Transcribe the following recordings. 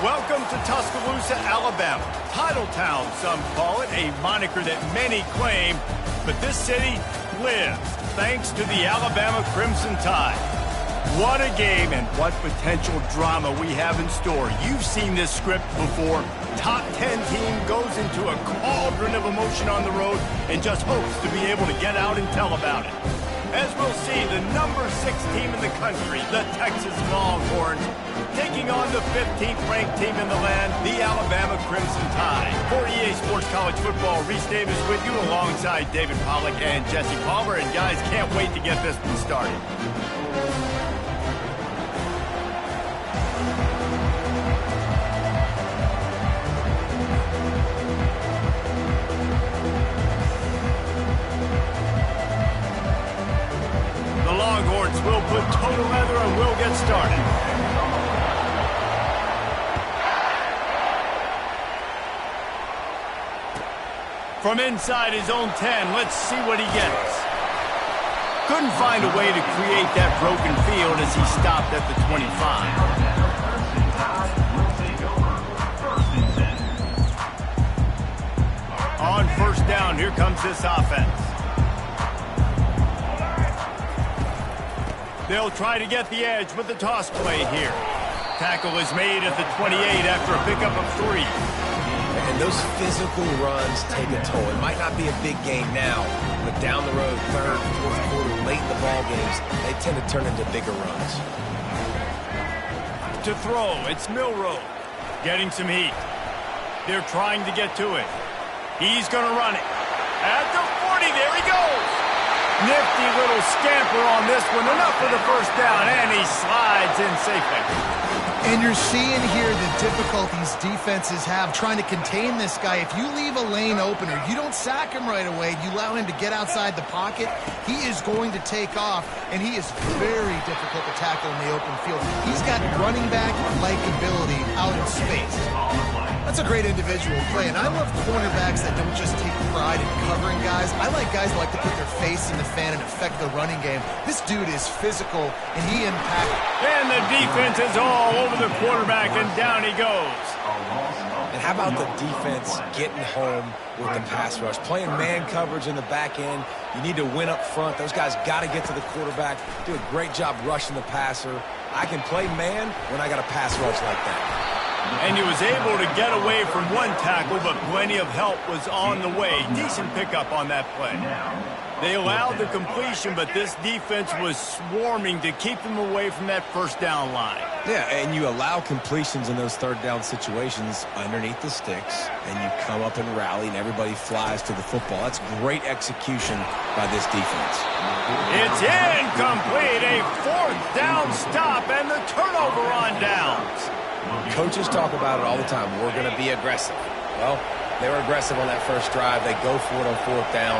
Welcome to Tuscaloosa, Alabama. Title Town, some call it, a moniker that many claim, but this city lives thanks to the Alabama Crimson Tide. What a game and what potential drama we have in store. You've seen this script before. Top 10 team goes into a cauldron of emotion on the road and just hopes to be able to get out and tell about it. As we'll see, the number 6 team in the country, the Texas Longhorns, taking on the 15th ranked team in the land, the Alabama Crimson Tide. For EA Sports College Football, Reese Davis with you alongside David Pollack and Jesse Palmer. And guys, can't wait to get this one started. The Longhorns will put total leather and we'll get started. From inside his own 10, let's see what he gets. Couldn't find a way to create that broken field as he stopped at the 25. On first down, here comes this offense. They'll try to get the edge with the toss play here. Tackle is made at the 28 after a pickup of 3. And those physical runs take a toll. It might not be a big game now, but down the road, third, fourth quarter, late in the ball games, they tend to turn into bigger runs. To throw, it's Milroe. Getting some heat. They're trying to get to it. He's going to run it. At the 40, there he goes. Nifty little scamper on this one. Enough for the first down, and he slides in safely. And you're seeing here the difficulties defenses have trying to contain this guy. If you leave a lane opener, you don't sack him right away, you allow him to get outside the pocket, he is going to take off, and he is very difficult to tackle in the open field. He's got running back-like ability out in space. That's a great individual play, and I love cornerbacks that don't just take pride in covering guys. I like guys that like to put their face in the fan and affect the running game. This dude is physical, and he impacts. And the defense is all over the quarterback, and down he goes. And how about the defense getting home with the pass rush? Playing man coverage in the back end. You need to win up front. Those guys got to get to the quarterback. Do a great job rushing the passer. I can play man when I got a pass rush like that. And he was able to get away from one tackle, but plenty of help was on the way. Decent pickup on that play. They allowed the completion, but this defense was swarming to keep them away from that first down line. Yeah, and you allow completions in those third down situations underneath the sticks, and you come up and rally, and everybody flies to the football. That's great execution by this defense. It's incomplete. A fourth down stop, and the turnover on downs. Coaches talk about it all the time. We're going to be aggressive. Well, they were aggressive on that first drive. They go for it on fourth down.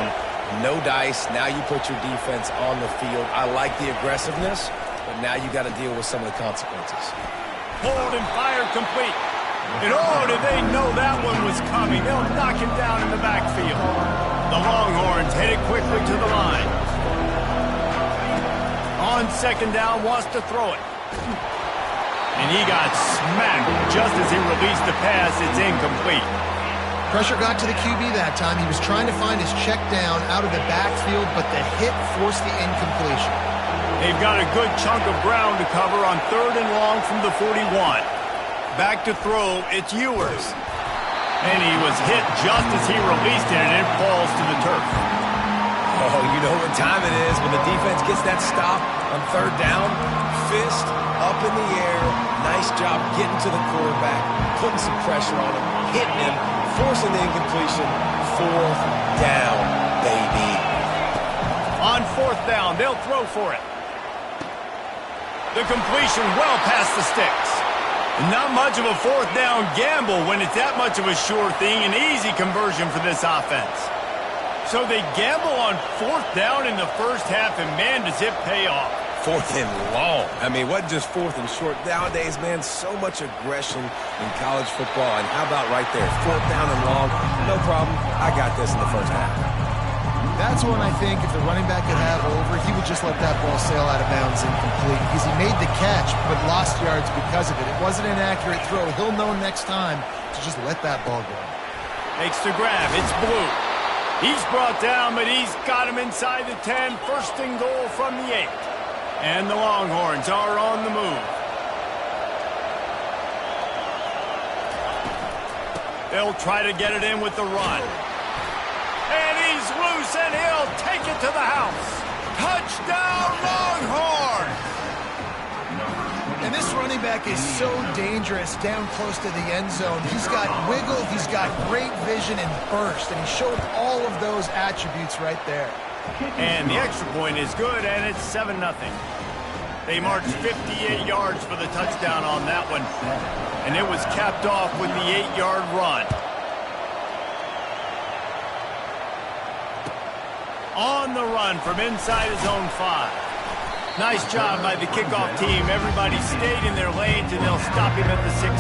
No dice. Now you put your defense on the field. I like the aggressiveness, but now you got to deal with some of the consequences. Hold and fire complete. And oh, did they know that one was coming? They'll knock him down in the backfield. The Longhorns headed quickly to the line. On second down, wants to throw it. And he got smacked just as he released the pass. It's incomplete. Pressure got to the QB that time. He was trying to find his check down out of the backfield, but the hit forced the incompletion. They've got a good chunk of ground to cover on third and long from the 41. Back to throw, it's Ewers. And he was hit just as he released it, and it falls to the turf. Oh, you know what time it is when the defense gets that stop on third down. Fist up in the air. Nice job getting to the quarterback, putting some pressure on him, hitting him, forcing the incompletion. Fourth down, baby. On fourth down, they'll throw for it. The completion well past the sticks. Not much of a fourth down gamble when it's that much of a sure thing. An easy conversion for this offense. So they gamble on fourth down in the first half, and man, does it pay off. Fourth and long. I mean, what just fourth and short? Nowadays, man, so much aggression in college football. And how about right there? Fourth down and long. No problem. I got this in the first half. That's one I think if the running back could have over, he would just let that ball sail out of bounds incomplete because he made the catch but lost yards because of it. It wasn't an accurate throw. He'll know next time to just let that ball go. Makes the grab. It's Blue. He's brought down, but he's got him inside the 10. First and goal from the 8. And the Longhorns are on the move. They'll try to get it in with the run. And he's loose, and he'll take it to the house. Touchdown, Longhorns! And this running back is so dangerous down close to the end zone. He's got wiggle, he's got great vision and burst, and he showed all of those attributes right there. And the extra point is good, and it's 7-0. They marched 58 yards for the touchdown on that one, and it was capped off with the 8-yard run. On the run from inside his own 5. Nice job by the kickoff team. Everybody stayed in their lanes, and they'll stop him at the 16.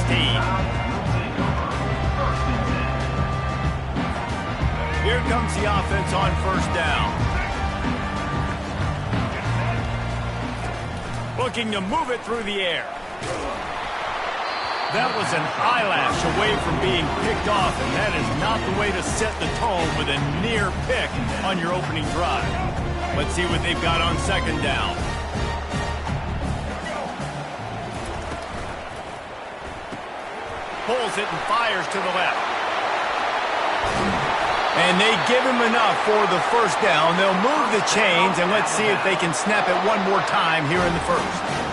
Here comes the offense on first down. Looking to move it through the air. That was an eyelash away from being picked off, and that is not the way to set the tone with a near pick on your opening drive. Let's see what they've got on second down. Pulls it and fires to the left. And they give him enough for the first down. They'll move the chains, and let's see if they can snap it one more time here in the first.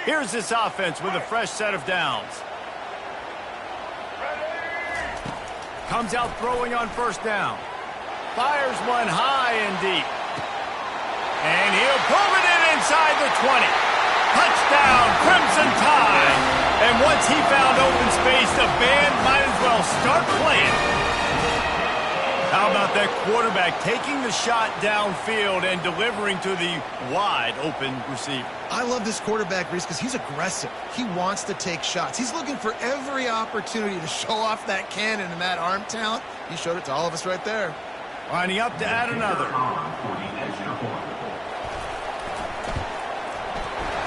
Here's this offense with a fresh set of downs. Comes out throwing on first down. Fires one high and deep. And he'll pull it in inside the 20. Touchdown, Crimson Tide. And once he found open space, the band might as well start playing. How about that quarterback taking the shot downfield and delivering to the wide open receiver? I love this quarterback, Reese, because he's aggressive. He wants to take shots. He's looking for every opportunity to show off that cannon and that arm talent. He showed it to all of us right there. Lining up to add another.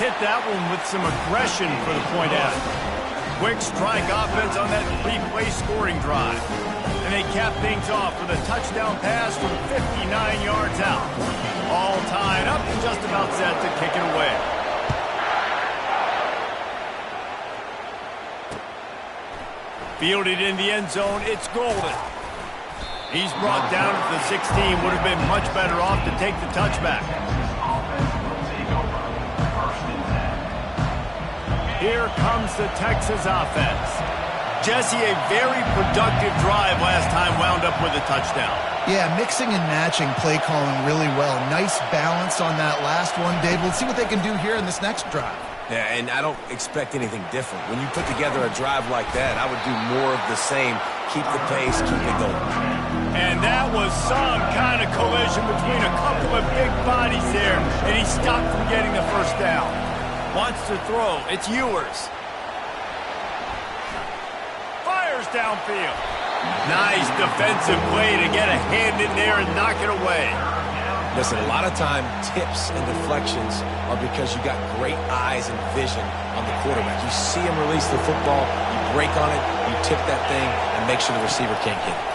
Hit that one with some aggression for the point after. Quick strike offense on that 3-play scoring drive. And they cap things off with a touchdown pass from 59 yards out. All tied up and just about set to kick it away. Fielded in the end zone, it's Golden. He's brought down at the 16, would have been much better off to take the touchback. Here comes the Texas offense. Jesse, a very productive drive last time wound up with a touchdown. Yeah, mixing and matching play calling really well. Nice balance on that last one, Dave. Let's see what they can do here in this next drive. Yeah, and I don't expect anything different. When you put together a drive like that, I would do more of the same. Keep the pace, keep it going. And that was some kind of collision between a couple of big bodies there, and he stopped from getting the first down. Wants to throw. It's Ewers. Fires downfield. Nice defensive play to get a hand in there and knock it away. Listen, a lot of time, tips and deflections are because you got great eyes and vision on the quarterback. You see him release the football, you break on it, you tip that thing, and make sure the receiver can't get it.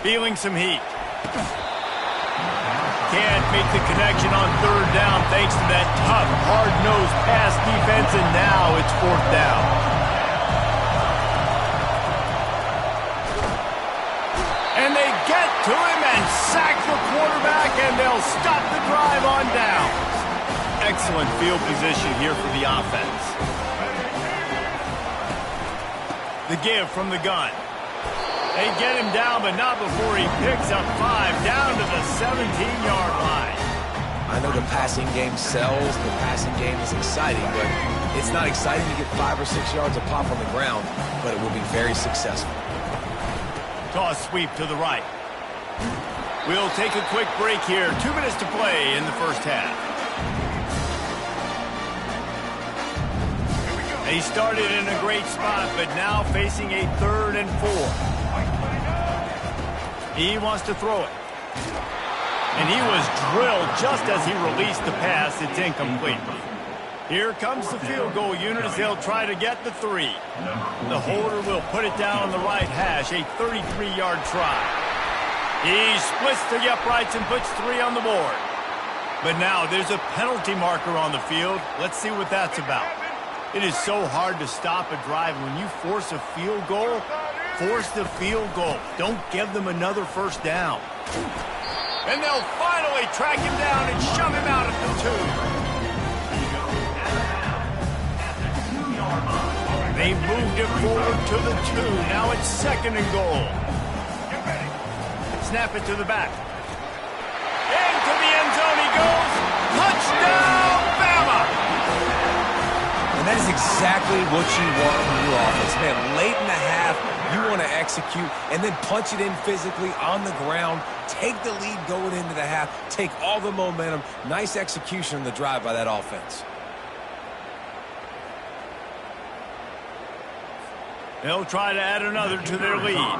Feeling some heat. Can't make the connection on third down thanks to that tough, hard-nosed pass defense, and now it's fourth down. And they get to him and sack the quarterback, and they'll stop the drive on down. Excellent field position here for the offense. The give from the gun. They get him down, but not before he picks up 5 down to the 17-yard line. I know the passing game sells, the passing game is exciting, but it's not exciting to get 5 or 6 yards of pop on the ground, but it will be very successful. Toss sweep to the right. We'll take a quick break here. 2 minutes to play in the first half. They started in a great spot, but now facing a 3rd and 4. He wants to throw it. And he was drilled just as he released the pass. It's incomplete. Here comes the field goal unit as they'll try to get the 3. The holder will put it down on the right hash, a 33-yard try. He splits the uprights and puts 3 on the board. But now there's a penalty marker on the field. Let's see what that's about. It is so hard to stop a drive when you force a field goal. Force the field goal. Don't give them another first down. And they'll finally track him down and shove him out at the 2. They moved it forward to the 2. Now it's 2nd and goal. Snap it to the back. Into the end zone he goes. Touchdown, Bama! And that is exactly what you want from your offense. Man, late in the half, you want to execute and then punch it in physically on the ground. Take the lead going into the half. Take all the momentum. Nice execution on the drive by that offense. They'll try to add another to their lead.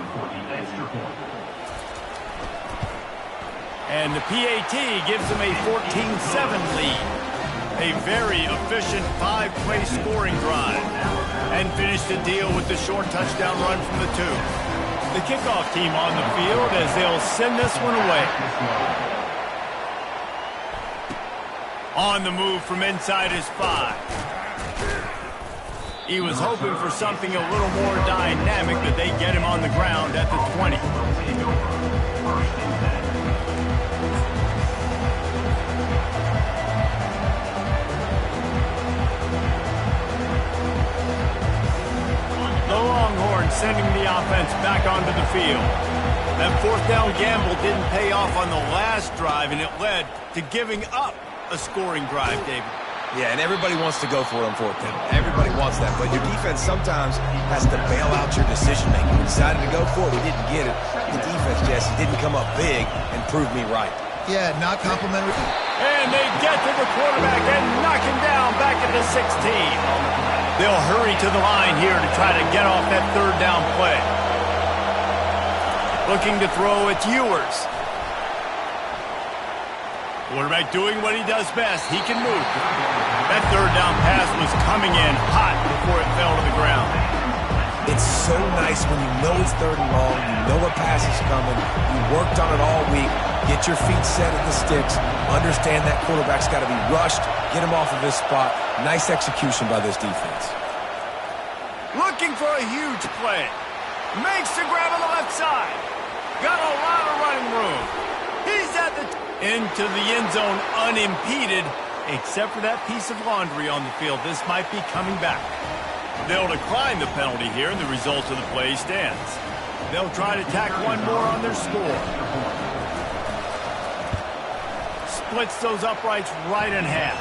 And the PAT gives them a 14-7 lead. A very efficient 5-play scoring drive. And finish the deal with the short touchdown run from the 2. The kickoff team on the field as they'll send this one away. On the move from inside his 5. He was hoping for something a little more dynamic, but they get him on the ground at the 20. The Longhorns sending the offense back onto the field. That 4th down gamble didn't pay off on the last drive, and it led to giving up a scoring drive, David. Yeah, and everybody wants to go for it on 4th down. Everybody wants that, but your defense sometimes has to bail out your decision-making. We decided to go for it. We didn't get it. The defense, Jesse, didn't come up big and prove me right. Yeah, not complimentary. And they get to the quarterback and knock him down back at the 16. They'll hurry to the line here to try to get off that 3rd down play. Looking to throw, it's Ewers. Quarterback doing what he does best. He can move. That 3rd down pass was coming in hot before it fell to the ground. It's so nice when you know it's 3rd and long, you know a pass is coming, you worked on it all week, get your feet set at the sticks, understand that quarterback's got to be rushed, get him off of his spot. Nice execution by this defense. Looking for a huge play. Makes the grab on the left side. Got a lot of running room. He's at the into the end zone unimpeded, except for that piece of laundry on the field. This might be coming back. They'll decline the penalty here, and the result of the play stands. They'll try to tack one more on their score. Splits those uprights right in half.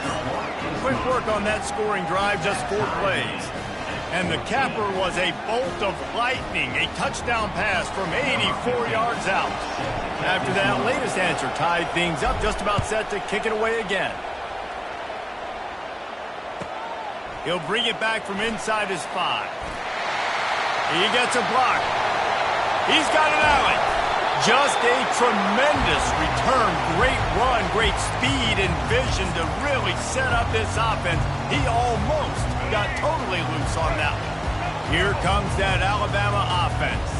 Quick work on that scoring drive, just 4 plays. And the capper was a bolt of lightning, a touchdown pass from 84 yards out. After that latest answer tied things up, just about set to kick it away again. He'll bring it back from inside his 5. He gets a block. He's got an alley. Just a tremendous return. Great run, great speed and vision to really set up this offense. He almost got totally loose on that one. Here comes that Alabama offense.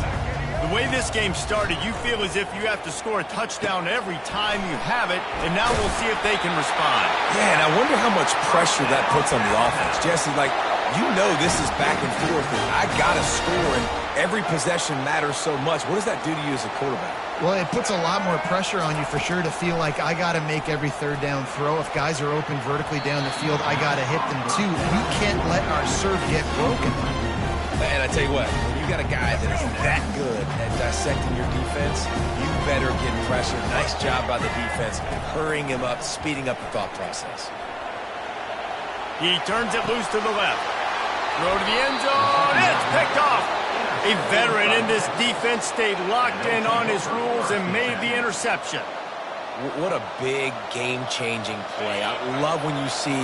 The way this game started, you feel as if you have to score a touchdown every time you have it, and now we'll see if they can respond. Yeah, and I wonder how much pressure that puts on the offense. Jesse, like, You know this is back and forth, and I got to score, and every possession matters so much. What does that do to you as a quarterback? Well, it puts a lot more pressure on you for sure to feel like I got to make every third down throw. If guys are open vertically down the field, I got to hit them too. We can't let our serve get broken. And I tell you what, when you got a guy that is that good at dissecting your defense, you better get pressure. Nice job by the defense, hurrying him up, speeding up the thought process. He turns it loose to the left. Throw to the end zone. It's picked off. A veteran in this defense stayed locked in on his rules and made the interception. What a big game-changing play. I love when you see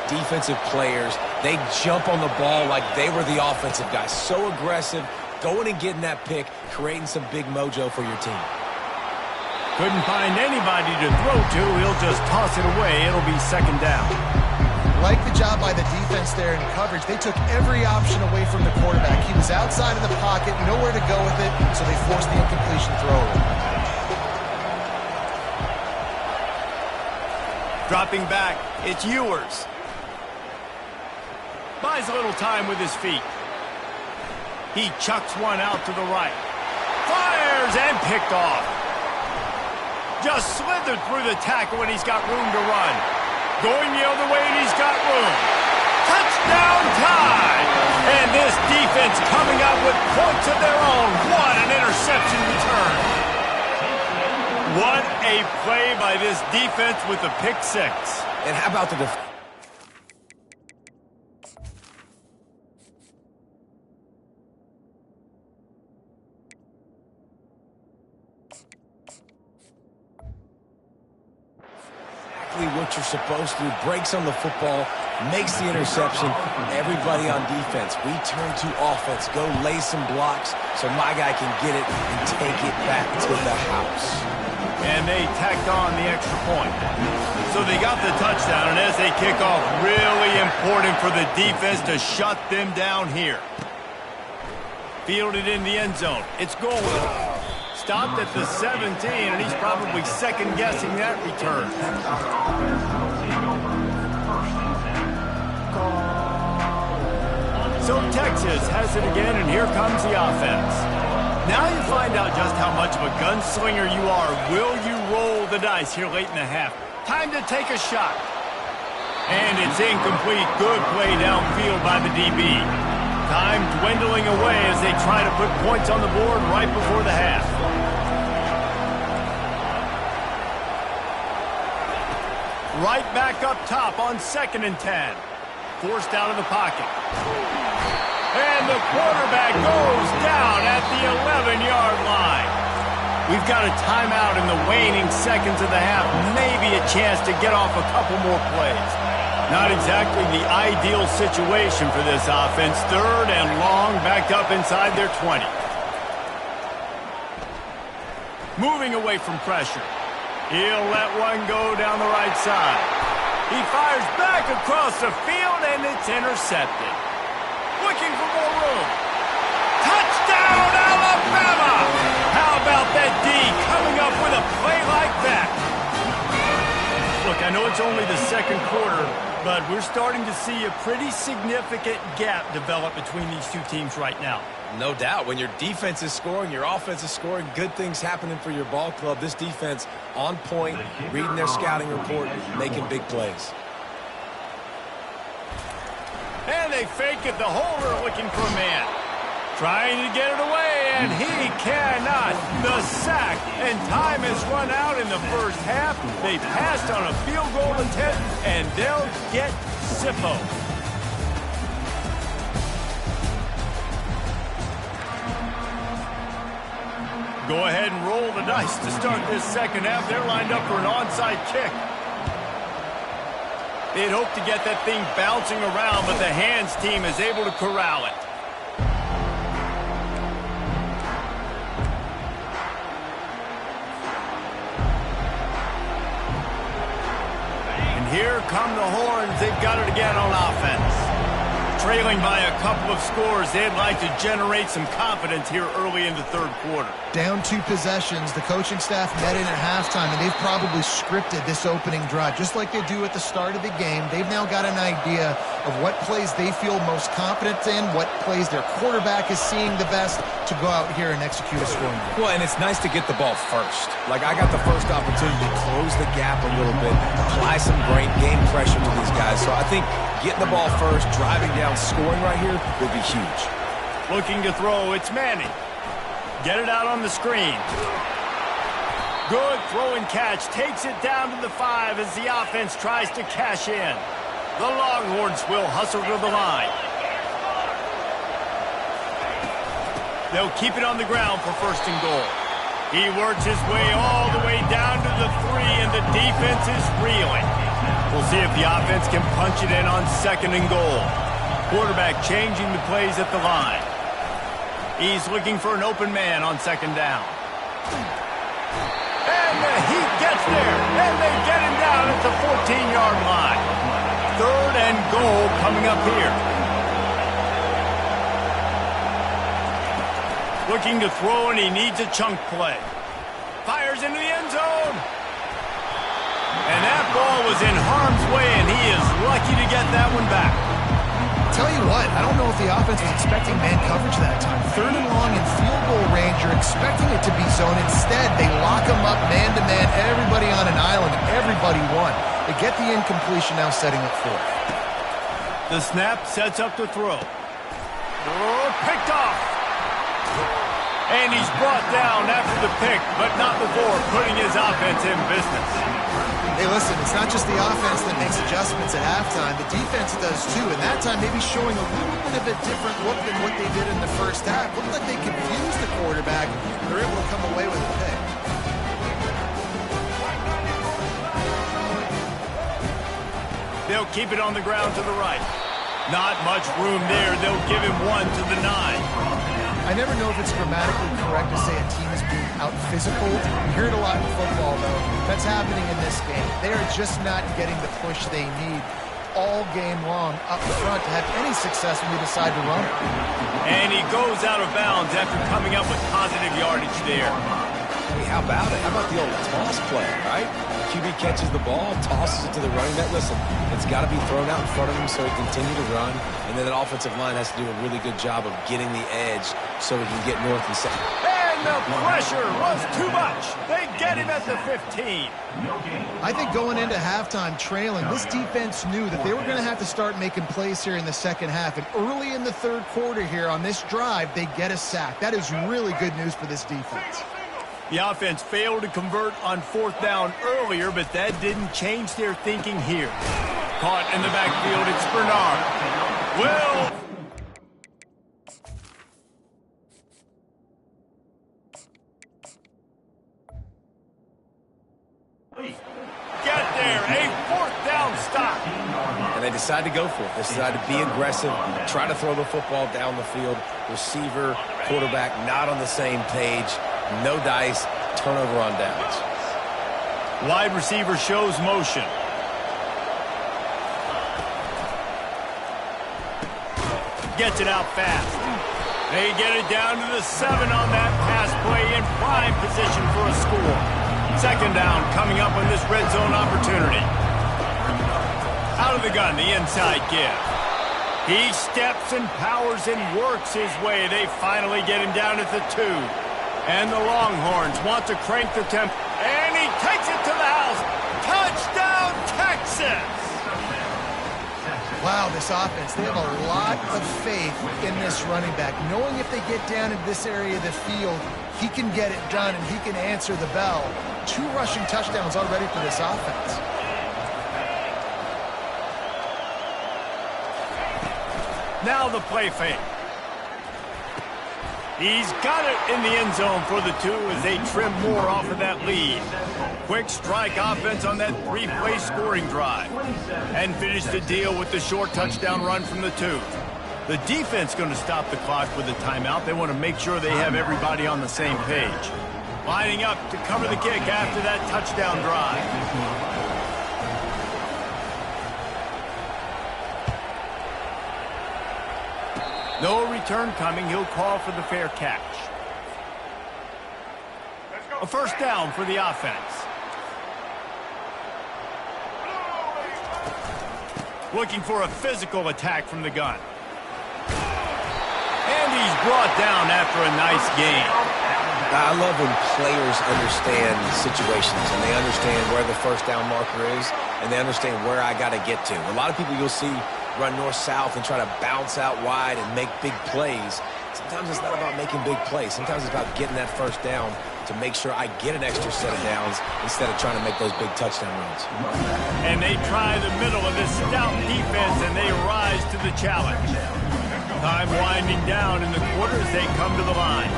defensive players, they jump on the ball like they were the offensive guys. So aggressive, going and getting that pick, creating some big mojo for your team. Couldn't find anybody to throw to. He'll just toss it away. It'll be second down. Like the job by the defense there in coverage. They took every option away from the quarterback. He was outside of the pocket, nowhere to go with it, so they forced the incompletion throw. Dropping back, it's Ewers. Buys a little time with his feet. He chucks one out to the right. Fires and picked off. Just slithered through the tackle when he's got room to run. Going the other way, and he's got room. Touchdown time! And this defense coming out with points of their own. What an interception return. What a play by this defense with the pick six. And how about the defense? What you're supposed to do, breaks on the football, makes the interception. Everybody on defense, we turn to offense, go lay some blocks so my guy can get it and take it back to the house. And they tacked on the extra point. So they got the touchdown, and as they kick off, really important for the defense to shut them down here. Fielded in the end zone. It's Golden. Stopped at the 17, and he's probably second-guessing that return. So Texas has it again, and here comes the offense. Now you find out just how much of a gunslinger you are. Will you roll the dice here late in the half? Time to take a shot. And it's incomplete. Good play downfield by the DB. Time dwindling away as they try to put points on the board right before the half. Right back up top on 2nd and 10. Forced out of the pocket. And the quarterback goes down at the 11-yard line. We've got a timeout in the waning seconds of the half. Maybe a chance to get off a couple more plays. Not exactly the ideal situation for this offense. 3rd and long, backed up inside their 20. Moving away from pressure. He'll let one go down the right side. He fires back across the field, and it's intercepted. Looking for more room. Touchdown, Alabama! How about that D coming up with a play like that? Look, I know it's only the second quarter, but we're starting to see a pretty significant gap develop between these two teams right now. No doubt. When your defense is scoring, your offense is scoring, good things happening for your ball club. This defense on point, reading their scouting report, making big plays. And they fake it. The holder looking for a man. Trying to get it away, and he cannot. The sack, and time has run out in the first half. They passed on a field goal attempt, and they'll get Sippo. Go ahead and roll the dice to start this second half. They're lined up for an onside kick. They'd hoped to get that thing bouncing around, but the hands team is able to corral it. And here come the horns. They've got it again on offense. trailing by a couple of scores, they'd like to generate some confidence here early in the third quarter. Down 2 possessions, the coaching staff met in at halftime, and they've probably scripted this opening drive, just like they do at the start of the game. They've now got an idea of what plays they feel most confident in, what plays their quarterback is seeing the best to go out here and execute a scoring drive. Well, and it's nice to get the ball first. Like, I got the first opportunity to close the gap a little bit, apply some great game pressure to these guys. So I think getting the ball first, driving down, scoring right here would be huge. Looking to throw, it's Manning. Get it out on the screen. Good throw and catch. Takes it down to the 5 as the offense tries to cash in. The Longhorns will hustle to the line. They'll keep it on the ground for first and goal. He works his way all the way down to the 3, and the defense is reeling. We'll see if the offense can punch it in on second and goal. Quarterback changing the plays at the line. He's looking for an open man on second down. And he gets there, and they get him down at the 14-yard line. Third and goal coming up here. Looking to throw, and he needs a chunk play. Fires into the end zone. And that ball was in harm's way, and he is lucky to get that one back. Tell you what, I don't know if the offense was expecting man coverage that time. Third and long in field goal range, you're expecting it to be zone. Instead, they lock him up man-to-man, everybody on an island, and everybody won. They get the incompletion, now setting up fourth. The snap sets up the throw. Oh, picked off. And he's brought down after the pick, but not before putting his offense in business. Hey, listen, it's not just the offense that makes adjustments at halftime. The defense does too, and that time maybe showing a little bit of a different look than what they did in the first half. Looked like they confused the quarterback. They're able to come away with a pick. They'll keep it on the ground to the right. Not much room there. They'll give him one to the 9. I never know if it's grammatically correct to say a team is being out-physical. You hear it a lot in football, though. That's happening in this game. They are just not getting the push they need all game long up front to have any success when they decide to run. And he goes out of bounds after coming up with positive yardage there. Hey, how about it? How about the old toss play, right? QB catches the ball, tosses it to the running back. Listen, it's got to be thrown out in front of him so he can continue to run. And then that offensive line has to do a really good job of getting the edge so he can get north and south. And the pressure was too much. They get him at the 15. I think going into halftime trailing, this defense knew that they were going to have to start making plays here in the second half. And early in the third quarter here on this drive, they get a sack. That is really good news for this defense. The offense failed to convert on fourth down earlier, but that didn't change their thinking here. Caught in the backfield, it's Bernard. Will get there, a fourth down stop. And they decide to go for it. They decide to be aggressive, try to throw the football down the field. Receiver, quarterback, not on the same page. No dice, turnover on downs. Wide receiver shows motion. Gets it out fast. They get it down to the 7 on that pass play in prime position for a score. Second down coming up on this red zone opportunity. Out of the gun, the inside give. He steps and powers and works his way. They finally get him down at the 2. And the Longhorns want to crank the tempo. And he takes it to the house. Touchdown, Texas! Wow, this offense, they have a lot of faith in this running back. Knowing if they get down in this area of the field, he can get it done and he can answer the bell. 2 rushing touchdowns already for this offense. Now the play fake. He's got it in the end zone for the 2 as they trim more off of that lead. Quick strike offense on that 3-play scoring drive. And finish the deal with the short touchdown run from the 2. The defense going to stop the clock with a timeout. They want to make sure they have everybody on the same page. Lining up to cover the kick after that touchdown drive. No return coming. He'll call for the fair catch. A first down for the offense. Looking for a physical attack from the gun. And he's brought down after a nice gain. I love when players understand situations and they understand where the first down marker is and they understand where I got to get to. A lot of people you'll see run north-south and try to bounce out wide and make big plays. Sometimes it's not about making big plays. Sometimes it's about getting that first down to make sure I get an extra set of downs instead of trying to make those big touchdown runs. And they try the middle of this stout defense, and they rise to the challenge. Time winding down in the quarter as they come to the line.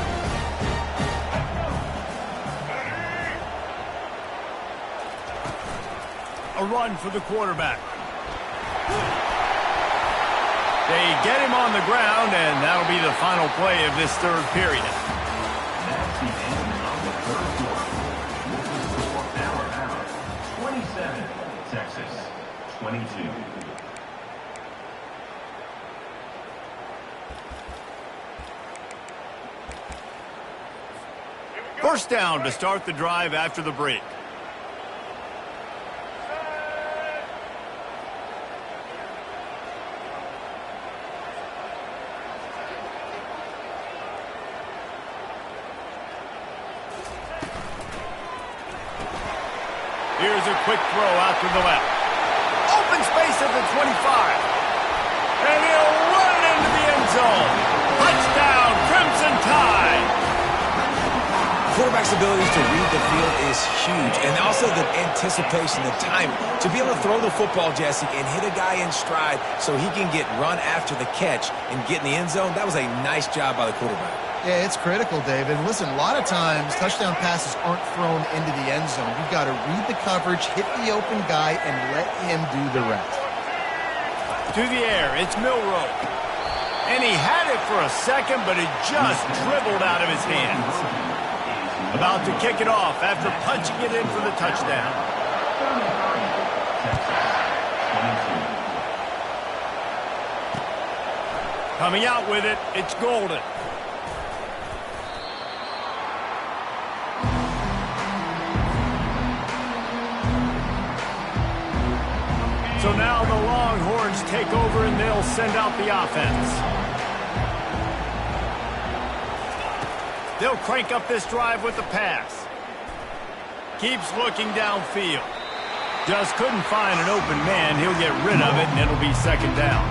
A run for the quarterback. They get him on the ground, and that'll be the final play of this third period. That's the end of the third quarter. This is the score now around 27, Texas 22. First down to start the drive after the break. Here's a quick throw out to the left. Open space at the 25. And he'll run it into the end zone. Touchdown, Crimson Tide. Quarterback's abilities to read the field is huge. And also the anticipation, the time to be able to throw the football, Jesse, and hit a guy in stride so he can get run after the catch and get in the end zone. That was a nice job by the quarterback. Yeah, it's critical, David. Listen, a lot of times touchdown passes aren't thrown into the end zone. You've got to read the coverage, hit the open guy, and let him do the rest. To the air, it's Milroe. And he had it for a second, but it just dribbled out of his hands. About to kick it off after punching it in for the touchdown. Coming out with it, it's Golden. So now the Longhorns take over and they'll send out the offense. They'll crank up this drive with the pass. Keeps looking downfield. Just couldn't find an open man. He'll get rid of it and it'll be second down.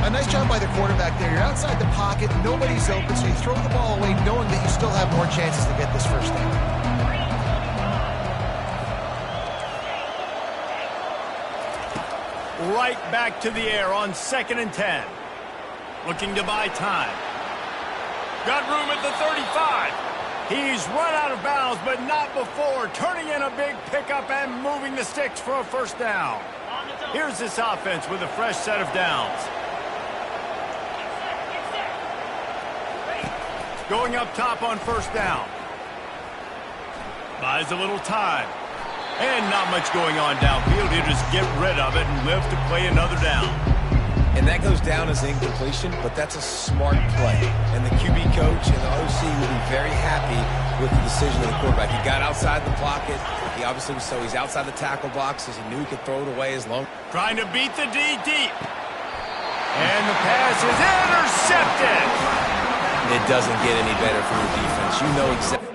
A nice job by the quarterback there. You're outside the pocket, nobody's open, so you throw the ball away knowing that you still have more chances to get this first down. Right back to the air on 2nd and 10. Looking to buy time. Got room at the 35. He's run out of bounds, but not before. Turning in a big pickup and moving the sticks for a first down. Here's this offense with a fresh set of downs. Going up top on first down. Buys a little time. And not much going on downfield. He'll just get rid of it and live to play another down. And that goes down as incompletion, but that's a smart play. And the QB coach and the OC will be very happy with the decision of the quarterback. He got outside the pocket. He obviously was so he's outside the tackle box as he knew he could throw it away as long. Trying to beat the D deep. And the pass is intercepted. It doesn't get any better from the defense. You know exactly.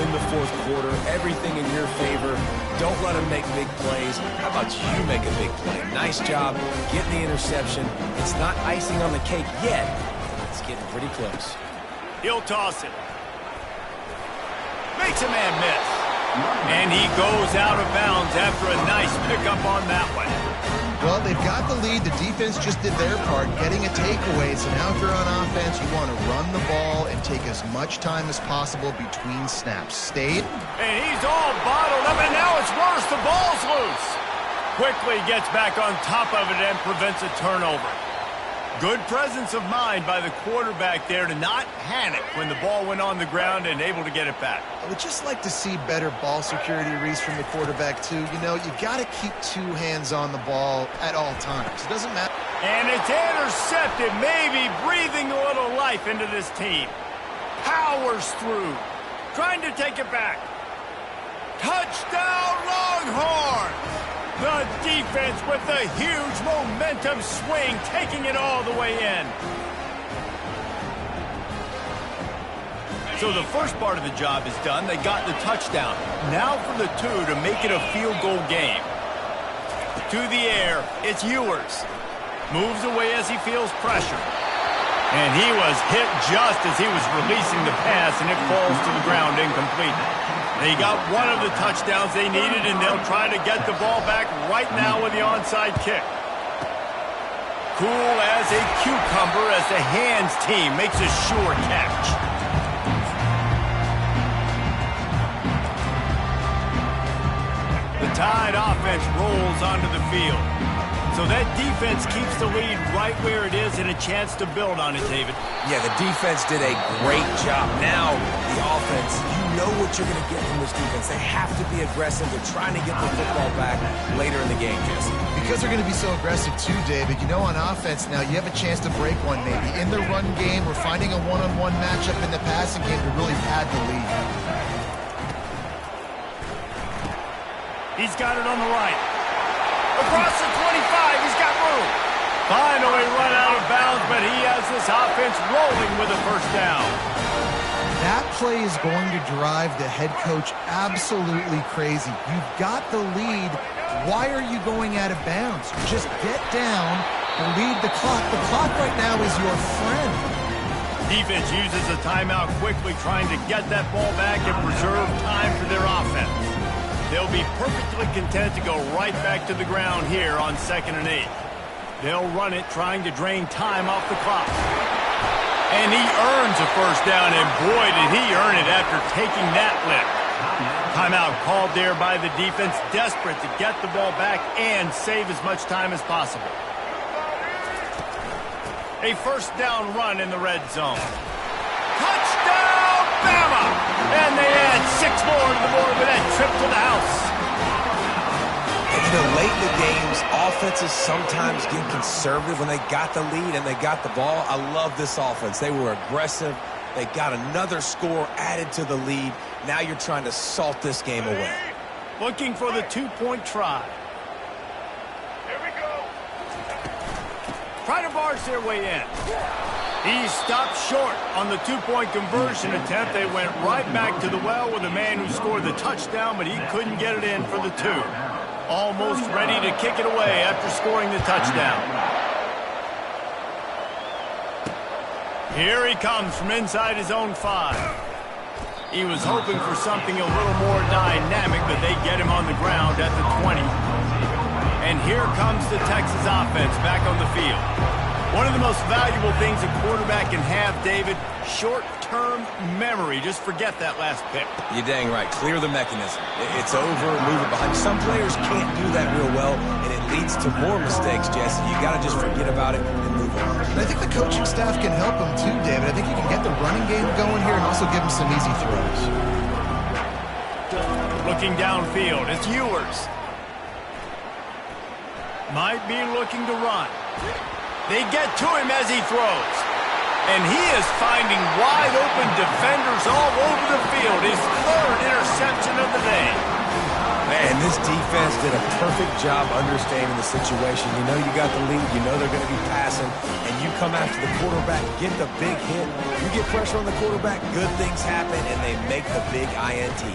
In the fourth quarter, everything in your favor. Don't let him make big plays. How about you make a big play? Nice job getting the interception. It's not icing on the cake yet. It's getting pretty close. He'll toss it. Makes a man miss. And he goes out of bounds after a nice pickup on that one. Well, they've got the lead. The defense just did their part, getting a takeaway. So now if you're on offense, you want to run the ball and take as much time as possible between snaps. Stayed. And he's all bottled up, and now it's worse. The ball's loose. Quickly gets back on top of it and prevents a turnover. Good presence of mind by the quarterback there to not panic when the ball went on the ground and able to get it back. I would just like to see better ball security, Reese, from the quarterback, too. You know, you got to keep 2 hands on the ball at all times. It doesn't matter. And it's intercepted, maybe breathing a little life into this team. Powers through, trying to take it back. Touchdown, Longhorns! The defense with the huge momentum swing, taking it all the way in. So the first part of the job is done. They got the touchdown. Now for the 2 to make it a field goal game. To the air, it's Ewers. Moves away as he feels pressure. And he was hit just as he was releasing the pass, and it falls to the ground incomplete. They got one of the touchdowns they needed, and they'll try to get the ball back right now with the onside kick. Cool as a cucumber as the hands team makes a sure catch. The Tide offense rolls onto the field. So that defense keeps the lead right where it is and a chance to build on it, David. Yeah, the defense did a great job. Now, the offense, you know what you're going to get from this defense. They have to be aggressive. They're trying to get the football back later in the game, Jesse. Because they're going to be so aggressive too, David. You know, on offense now, you have a chance to break one maybe. In the run game, we're finding a one-on-one matchup in the passing game to really pad the lead. He's got it on the right. Across the 25, he's got room. Finally run out of bounds, but he has this offense rolling with a first down. That play is going to drive the head coach absolutely crazy. You've got the lead. Why are you going out of bounds? Just get down and lead the clock. The clock right now is your friend. Defense uses a timeout quickly, trying to get that ball back and preserve time for their offense. They'll be perfectly content to go right back to the ground here on 2nd and 8. They'll run it, trying to drain time off the clock. And he earns a first down, and boy, did he earn it after taking that lift. Timeout called there by the defense, desperate to get the ball back and save as much time as possible. A first down run in the red zone. Touchdown, Bama! And they add 6 more to the board with that trip to the house. And you know, late in the games, offenses sometimes get conservative when they got the lead and they got the ball. I love this offense. They were aggressive. They got another score added to the lead. Now you're trying to salt this game away. Looking for the 2-point try. Here we go. Trying to barge their way in. He stopped short on the 2-point conversion attempt. They went right back to the well with the man who scored the touchdown, but he couldn't get it in for the 2. Almost ready to kick it away after scoring the touchdown. Here he comes from inside his own 5. He was hoping for something a little more dynamic, but they get him on the ground at the 20. And here comes the Texas offense back on the field. One of the most valuable things a quarterback can have, David, short-term memory. Just forget that last pick. You're dang right. Clear the mechanism. It's over, move it behind. Some players can't do that real well, and it leads to more mistakes, Jesse. You got to just forget about it and move on. And I think the coaching staff can help him too, David. I think you can get the running game going here and also give him some easy throws. Looking downfield, it's Ewers. Might be looking to run. They get to him as he throws. And he is finding wide-open defenders all over the field. His 3rd interception of the day. Man, this defense did a perfect job understanding the situation. You know you got the lead. You know they're going to be passing. And you come after the quarterback, get the big hit. You get pressure on the quarterback, good things happen, and they make the big INT.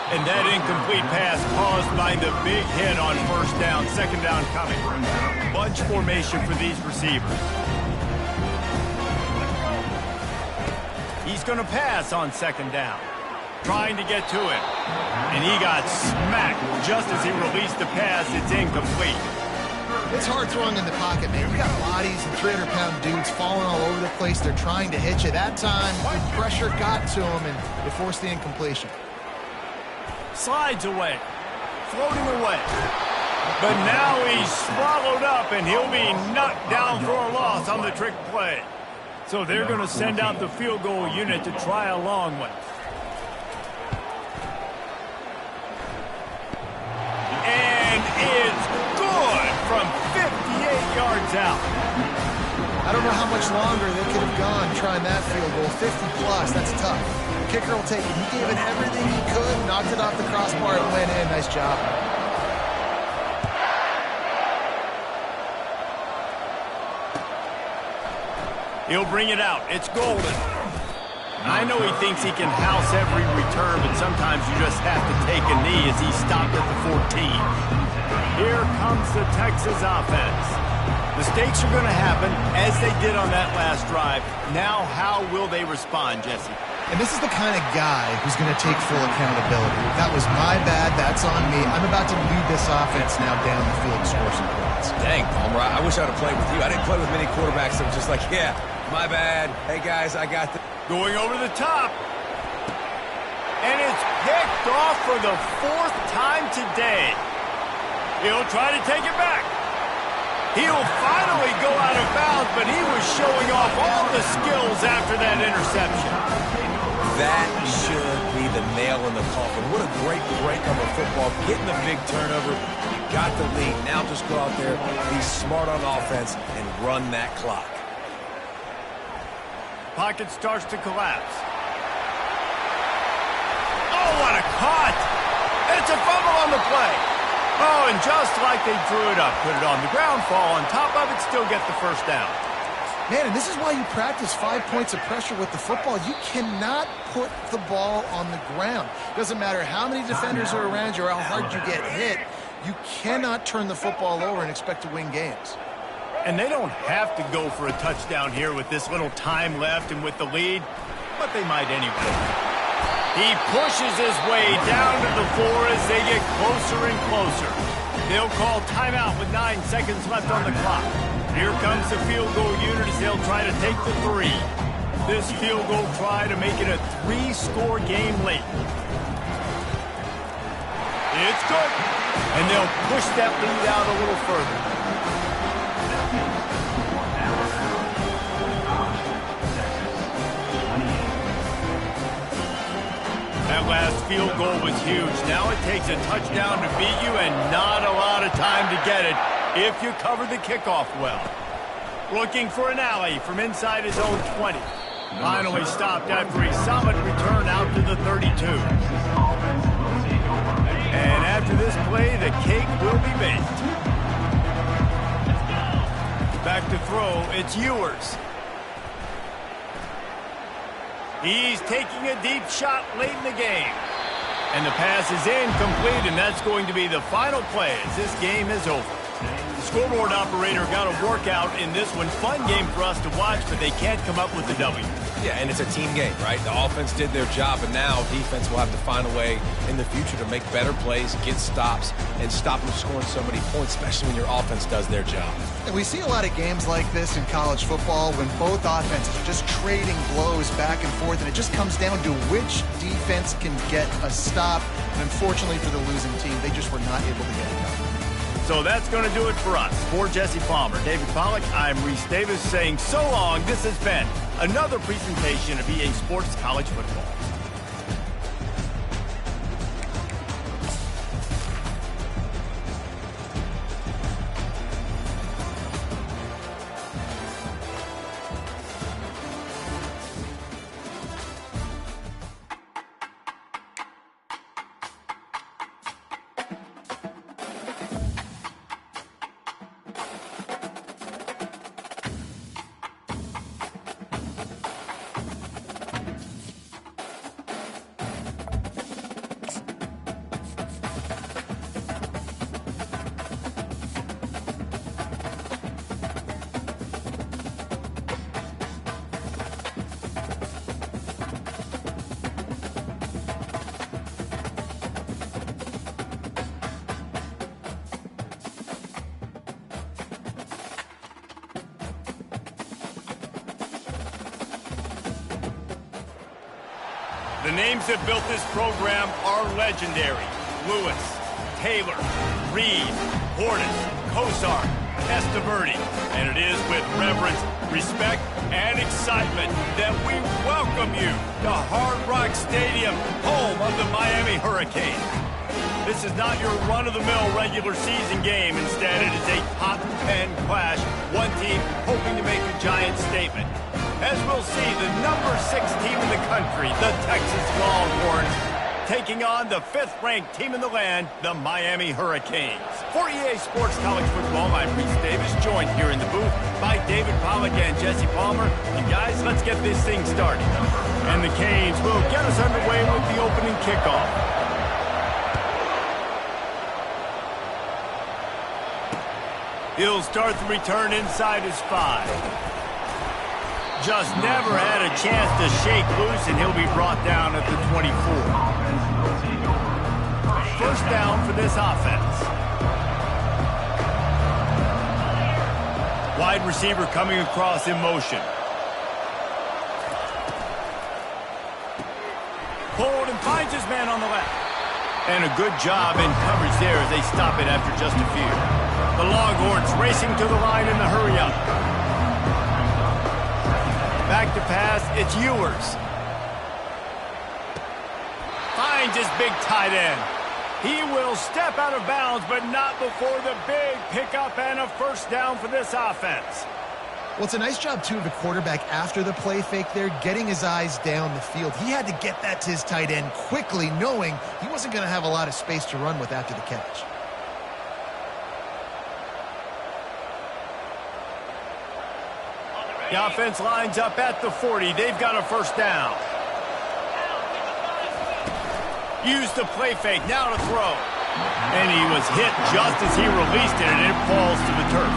And that incomplete pass caused by the big hit on first down. 2nd down coming. Bunch formation for these receivers. He's going to pass on 2nd down. Trying to get to it. And he got smacked just as he released the pass. It's incomplete. It's hard throwing in the pocket, man. You got bodies and 300-pound dudes falling all over the place. They're trying to hit you. That time, the pressure got to him, and it forced the incompletion. Slides away. Floating away. But now he's swallowed up, and he'll be knocked down for a loss on the trick play. So they're going to send out the field goal unit to try a long one. And it's good from 58 yards out. I don't know how much longer they could have gone trying that field goal. 50-plus, that's tough. The kicker will take it. He gave it everything he could, knocked it off the crossbar, and went in. Nice job. He'll bring it out. It's golden. I know he thinks he can house every return, but sometimes you just have to take a knee as he stopped at the 14. Here comes the Texas offense. Mistakes are going to happen, as they did on that last drive. Now, how will they respond, Jesse? And this is the kind of guy who's going to take full accountability. That was my bad. That's on me. I'm about to lead this offense now down the field and score some points. Dang, Palmer, I wish I would have played with you. I didn't play with many quarterbacks that were just like, yeah, my bad. Hey, guys, I got the... Going over the top. And it's picked off for the 4th time today. He'll try to take it back. He'll finally go out of bounds, but he was showing off all the skills after that interception. That should be the nail in the coffin. What a great break on the football. Getting the big turnover. You got the lead. Now just go out there, be smart on offense, and run that clock. Pocket starts to collapse. Oh, what a cut! And it's a fumble on the play. Oh, and just like they drew it up, put it on the ground, fall on top of it, still get the first down. Man, and this is why you practice 5 points of pressure with the football. You cannot put the ball on the ground. Doesn't matter how many defenders are around you or how hard you get hit. You cannot turn the football over and expect to win games. And they don't have to go for a touchdown here with this little time left and with the lead, but they might anyway. He pushes his way down to the floor as they get closer and closer. They'll call timeout with 9 seconds left on the clock. Here comes the field goal unit as they'll try to take the 3. This field goal try to make it a 3-score game late. It's good. And they'll push that lead out a little further. That last field goal was huge. Now it takes a touchdown to beat you and not a lot of time to get it if you cover the kickoff well. Looking for an alley from inside his own 20. Finally stopped after a solid return out to the 32. And after this play, the cake will be baked. Back to throw, it's Ewers. He's taking a deep shot late in the game. And the pass is incomplete, and that's going to be the final play as this game is over. The scoreboard operator got a workout in this one. Fun game for us to watch, but they can't come up with the W. Yeah, and it's a team game, right? The offense did their job, and now defense will have to find a way in the future to make better plays, get stops, and stop them scoring so many points, especially when your offense does their job. And we see a lot of games like this in college football when both offenses are just trading blows back and forth, and it just comes down to which defense can get a stop. And unfortunately for the losing team, they just were not able to get it done. So that's going to do it for us. For Jesse Palmer, David Pollack, I'm Reese Davis saying so long. This has been another presentation of EA Sports College Football. The names that built this program are legendary. Lewis, Taylor, Reed, Portis, Kosar, Testaverde. And it is with reverence, respect, and excitement that we welcome you to Hard Rock Stadium, home of the Miami Hurricanes. This is not your run-of-the-mill regular season game. Instead, it is a top 10 clash, one team hoping to make a giant statement. As we'll see, the number 6 team in the country, the Texas Longhorns, taking on the 5th-ranked team in the land, the Miami Hurricanes. For EA Sports College Football, I'm Reese Davis, joined here in the booth by David Pollack and Jesse Palmer. And guys, let's get this thing started. And the Canes will get us underway with the opening kickoff. He'll start the return inside his 5. Just never had a chance to shake loose, and he'll be brought down at the 24. First down for this offense. Wide receiver coming across in motion. Pulled and finds his man on the left. And a good job in coverage there as they stop it after just a few. The Longhorns racing to the line in the hurry-up. Back to pass, it's Ewers. Finds his big tight end. He will step out of bounds, but not before the big pickup and a first down for this offense. Well, it's a nice job, too, of the quarterback after the play fake there, getting his eyes down the field. He had to get that to his tight end quickly, knowing he wasn't going to have a lot of space to run with after the catch. The offense lines up at the 40. They've got a first down. Use the play fake. Now to throw. And he was hit just as he released it, and it falls to the turf.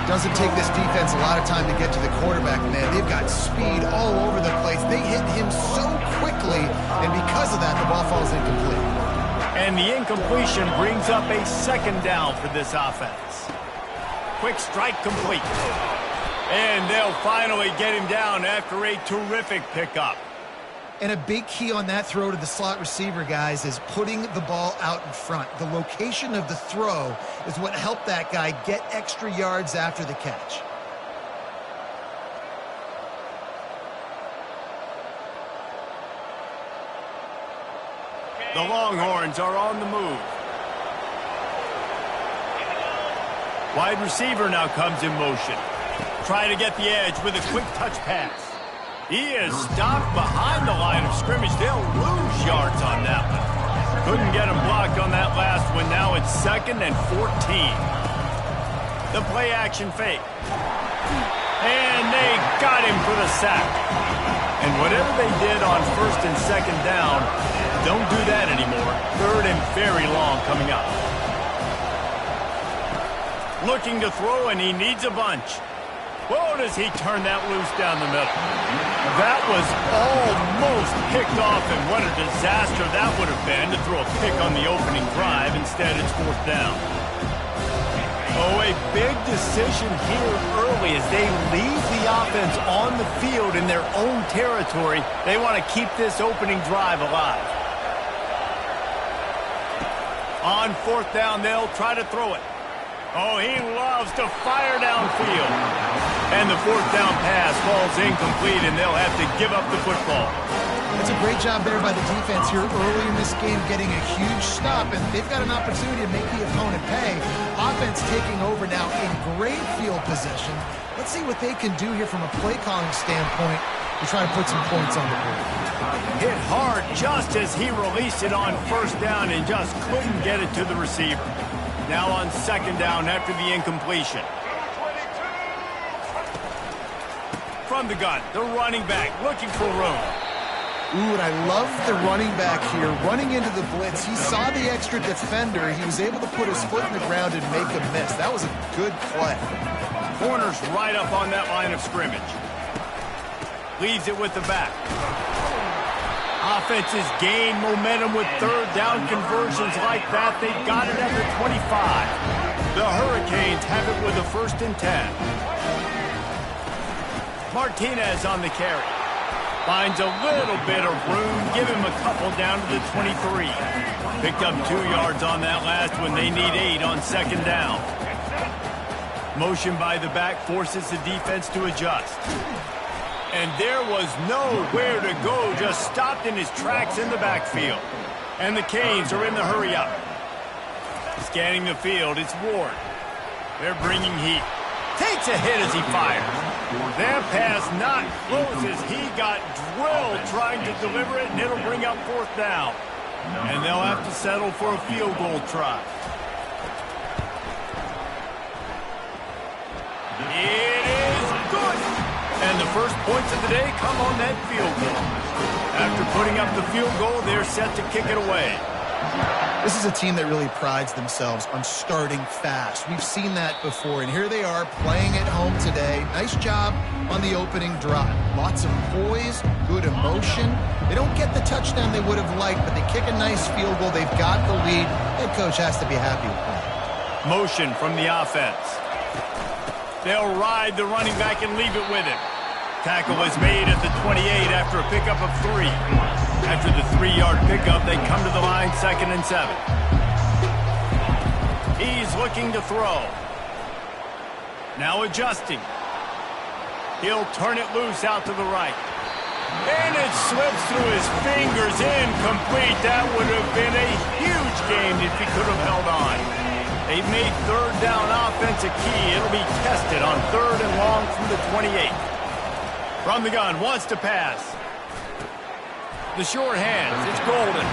Doesn't take this defense a lot of time to get to the quarterback, man. They've got speed all over the place. They hit him so quickly, and because of that, the ball falls incomplete. And the incompletion brings up a second down for this offense. Quick strike complete. And they'll finally get him down after a terrific pickup. And a big key on that throw to the slot receiver, guys, is putting the ball out in front. The location of the throw is what helped that guy get extra yards after the catch. The Longhorns are on the move. Wide receiver now comes in motion. Trying to get the edge with a quick touch pass. He is stopped behind the line of scrimmage. They'll lose yards on that one. Couldn't get him blocked on that last one. Now it's 2nd and 14. The play action fake. And they got him for the sack. And whatever they did on 1st and 2nd down, don't do that anymore. 3rd and very long coming up. Looking to throw, and he needs a bunch. Whoa, does he turn that loose down the middle. That was almost picked off, and what a disaster that would have been to throw a pick on the opening drive. Instead, it's 4th down. Oh, a big decision here early as they leave the offense on the field in their own territory. They want to keep this opening drive alive. On 4th down, they'll try to throw it. Oh, he loves to fire downfield. And the 4th down pass falls incomplete, and they'll have to give up the football. That's a great job there by the defense here early in this game, getting a huge stop, and they've got an opportunity to make the opponent pay. Offense taking over now in great field position. Let's see what they can do here from a play-calling standpoint to try to put some points on the board. Hit hard just as he released it on 1st down and just couldn't get it to the receiver. Now on 2nd down after the incompletion. From the gun, the running back looking for room. Ooh, and I love the running back here. Running into the blitz, he saw the extra defender. He was able to put his foot in the ground and make a miss. That was a good play. Corners right up on that line of scrimmage. Leaves it with the back. Offenses gain momentum with 3rd down conversions like that. They got it at the 25. The Hurricanes have it with a 1st and 10. Martinez on the carry. Finds a little bit of room. Give him a couple down to the 23. Picked up 2 yards on that last one. They need 8 on second down. Motion by the back forces the defense to adjust. And there was nowhere to go. Just stopped in his tracks in the backfield. And the Canes are in the hurry up. Scanning the field, it's Ward. They're bringing heat. Takes a hit as he fires. That pass not close as he got drilled trying to deliver it, and it'll bring up fourth down. And they'll have to settle for a field goal try. It is good. And the first points of the day come on that field goal. After putting up the field goal, they're set to kick it away. This is a team that really prides themselves on starting fast. We've seen that before, and here they are playing at home today. Nice job on the opening drive. Lots of poise, good emotion. They don't get the touchdown they would have liked, but they kick a nice field goal. They've got the lead. Head coach has to be happy with that. Motion from the offense. They'll ride the running back and leave it with him. Tackle is made at the 28 after a pickup of 3. After the 3-yard pickup, they come to the line, 2nd and 7. He's looking to throw. Now adjusting. He'll turn it loose out to the right. And it slips through his fingers, incomplete. That would have been a huge game if he could have held on. They've made third down offense a key. It'll be tested on 3rd and long from the 28. From the gun, wants to pass. The short hands, it's Golden.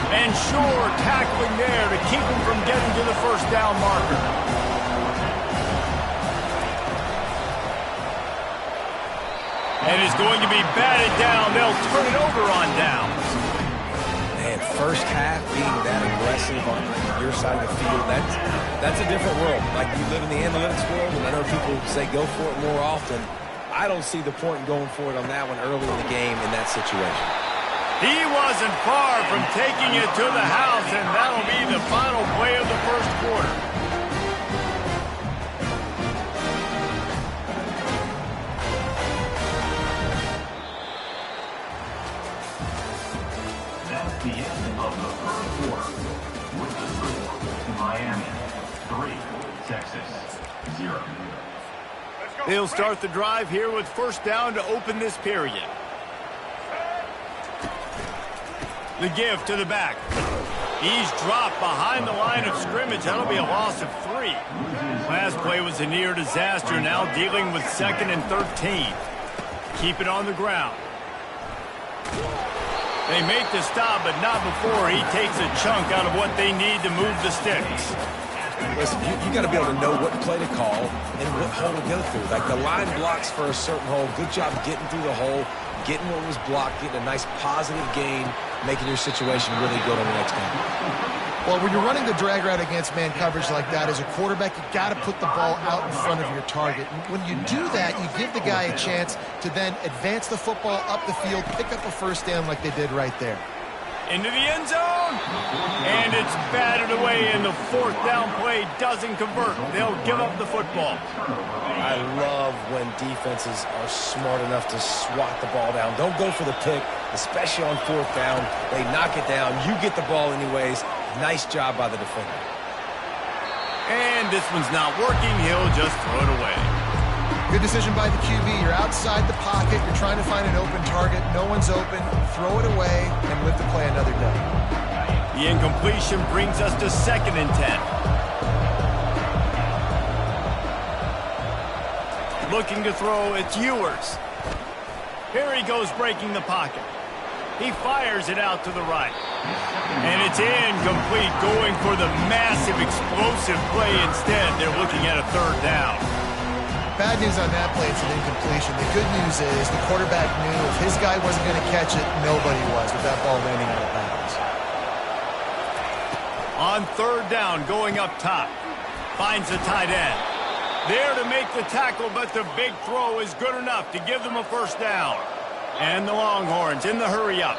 And Shore tackling there to keep him from getting to the first down marker. And it's going to be batted down. They'll turn it over on downs. Man, first half being that aggressive on your side of the field, that's a different world. Like, you live in the analytics world, and I know people say go for it more often. I don't see the point in going for it on that one early in the game in that situation. He wasn't far from taking it to the house, and that'll be the final play of the first quarter. That's the end of the first quarter. With the score, Miami 3, Texas 0. They'll start the drive here with first down to open this period. The give to the back. He's dropped behind the line of scrimmage. That'll be a loss of 3. Last play was a near disaster. Now dealing with 2nd and 13. Keep it on the ground. They make the stop, but not before he takes a chunk out of what they need to move the sticks. Listen, you got to be able to know what play to call and what hole to go through. Like, the line blocks for a certain hole. Good job getting through the hole, getting what was blocked, getting a nice positive gain, making your situation really good on the next game. Well, when you're running the drag route against man coverage like that, as a quarterback, you got to put the ball out in front of your target. And when you do that, you give the guy a chance to then advance the football up the field, pick up a first down like they did right there. Into the end zone, and it's batted away, and the 4th down play doesn't convert. They'll give up the football. I love when defenses are smart enough to swat the ball down. Don't go for the pick, especially on 4th down. They knock it down. You get the ball anyways. Nice job by the defender. And this one's not working. He'll just throw it away. Good decision by the QB. You're outside the Pocket. You're trying to find an open target. No one's open. Throw it away and live to play another day. The incompletion brings us to 2nd and 10. Looking to throw, it's Ewers. Here he goes breaking the pocket. He fires it out to the right. And it's incomplete, going for the massive explosive play instead. They're looking at a 3rd down. Bad news on that play, it's an incompletion. The good news is the quarterback knew if his guy wasn't going to catch it, nobody was with that ball landing out of bounds. On 3rd down, going up top. Finds the tight end. There to make the tackle, but the big throw is good enough to give them a first down. And the Longhorns in the hurry up.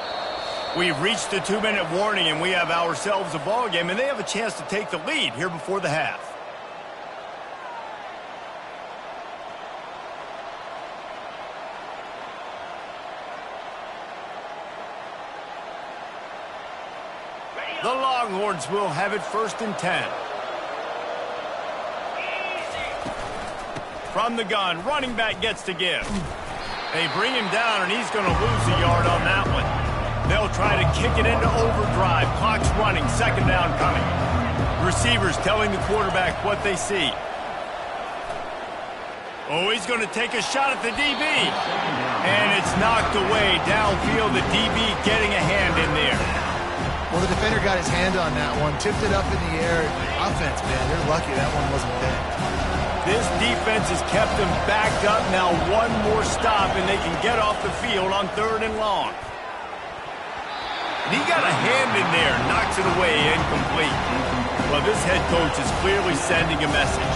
We've reached the 2-minute warning, and we have ourselves a ball game, and they have a chance to take the lead here before the half. The Longhorns will have it 1st and 10. From the gun, running back gets to give. They bring him down, and he's going to lose a yard on that one. They'll try to kick it into overdrive. Clock's running, 2nd down coming. Receivers telling the quarterback what they see. Oh, he's going to take a shot at the DB. And it's knocked away downfield. The DB getting a hand in there. Well, the defender got his hand on that one, tipped it up in the air. Offense, man, they're lucky that one wasn't picked. This defense has kept them backed up. Now one more stop, and they can get off the field on 3rd and long. And he got a hand in there, knocks it away, incomplete. Well, this head coach is clearly sending a message.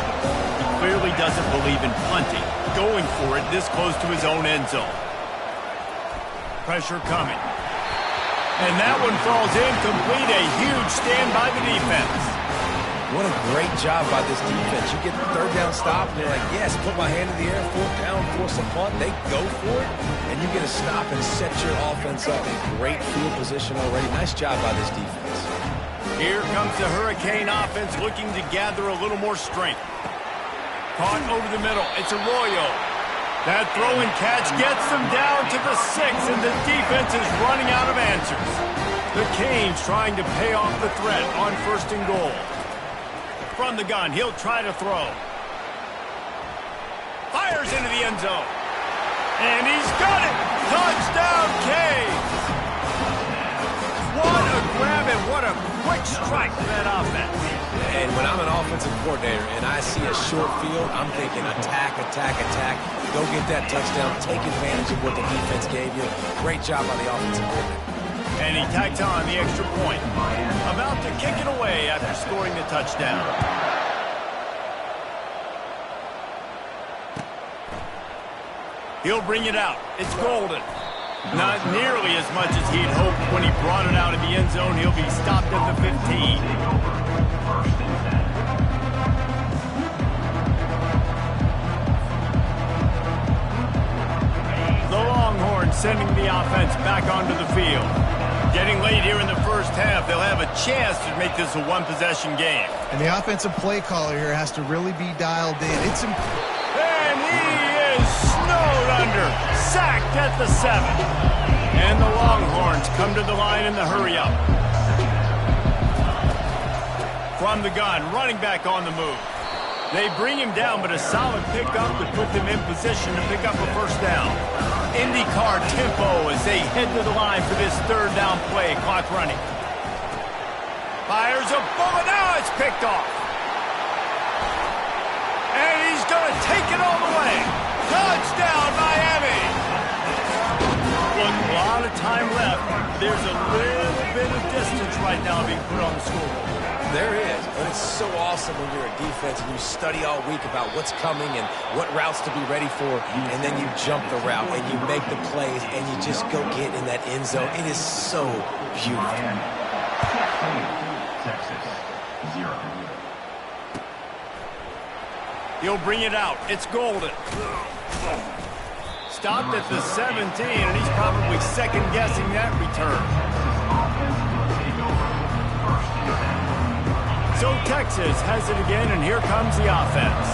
He clearly doesn't believe in punting, going for it this close to his own end zone. Pressure coming. And that one falls incomplete. A huge stand by the defense. What a great job by this defense. You get the 3rd down stop, and they're like, yes, put my hand in the air, 4th down, force a punt. They go for it, and you get a stop and set your offense up in great field position already. Nice job by this defense. Here comes the Hurricane offense looking to gather a little more strength. Caught over the middle. It's Arroyo. That throw and catch gets them down to the 6, and the defense is running out of answers. The Canes trying to pay off the threat on 1st and goal. From the gun, he'll try to throw. Fires into the end zone. And he's got it! Touchdown, Canes! What a grab and what a quick strike for that offense. And when I'm an offensive coordinator and I see a short field, I'm thinking attack, attack, attack. Go get that touchdown. Take advantage of what the defense gave you. Great job by the offensive coordinator. And he tacks on the extra point. About to kick it away after scoring the touchdown. He'll bring it out. It's Golden. Not nearly as much as he'd hoped when he brought it out in the end zone. He'll be stopped at the 15. The Longhorns sending the offense back onto the field. Getting late here in the 1st half, they'll have a chance to make this a one-possession game. And the offensive play caller here has to really be dialed in. It's And he is snowed under, sacked at the 7. And the Longhorns come to the line in the hurry-up. From the gun, running back on the move. They bring him down, but a solid pickup to put them in position to pick up a 1st down. IndyCar tempo as they head to the line for this 3rd down play. Clock running. Fires a bullet. Now it's picked off. And he's going to take it all the way. Touchdown, Miami. Look, a lot of time left. There's a little bit of distance right now being put on the scoreboard. There is, but it's so awesome when you're a defense and you study all week about what's coming and what routes to be ready for, and then you jump the route and you make the plays and you just go get in that end zone. It is so beautiful. Texas, 0. He'll bring it out. It's Golden. Stopped at the 17, and he's probably second-guessing that return. So Texas has it again, and here comes the offense.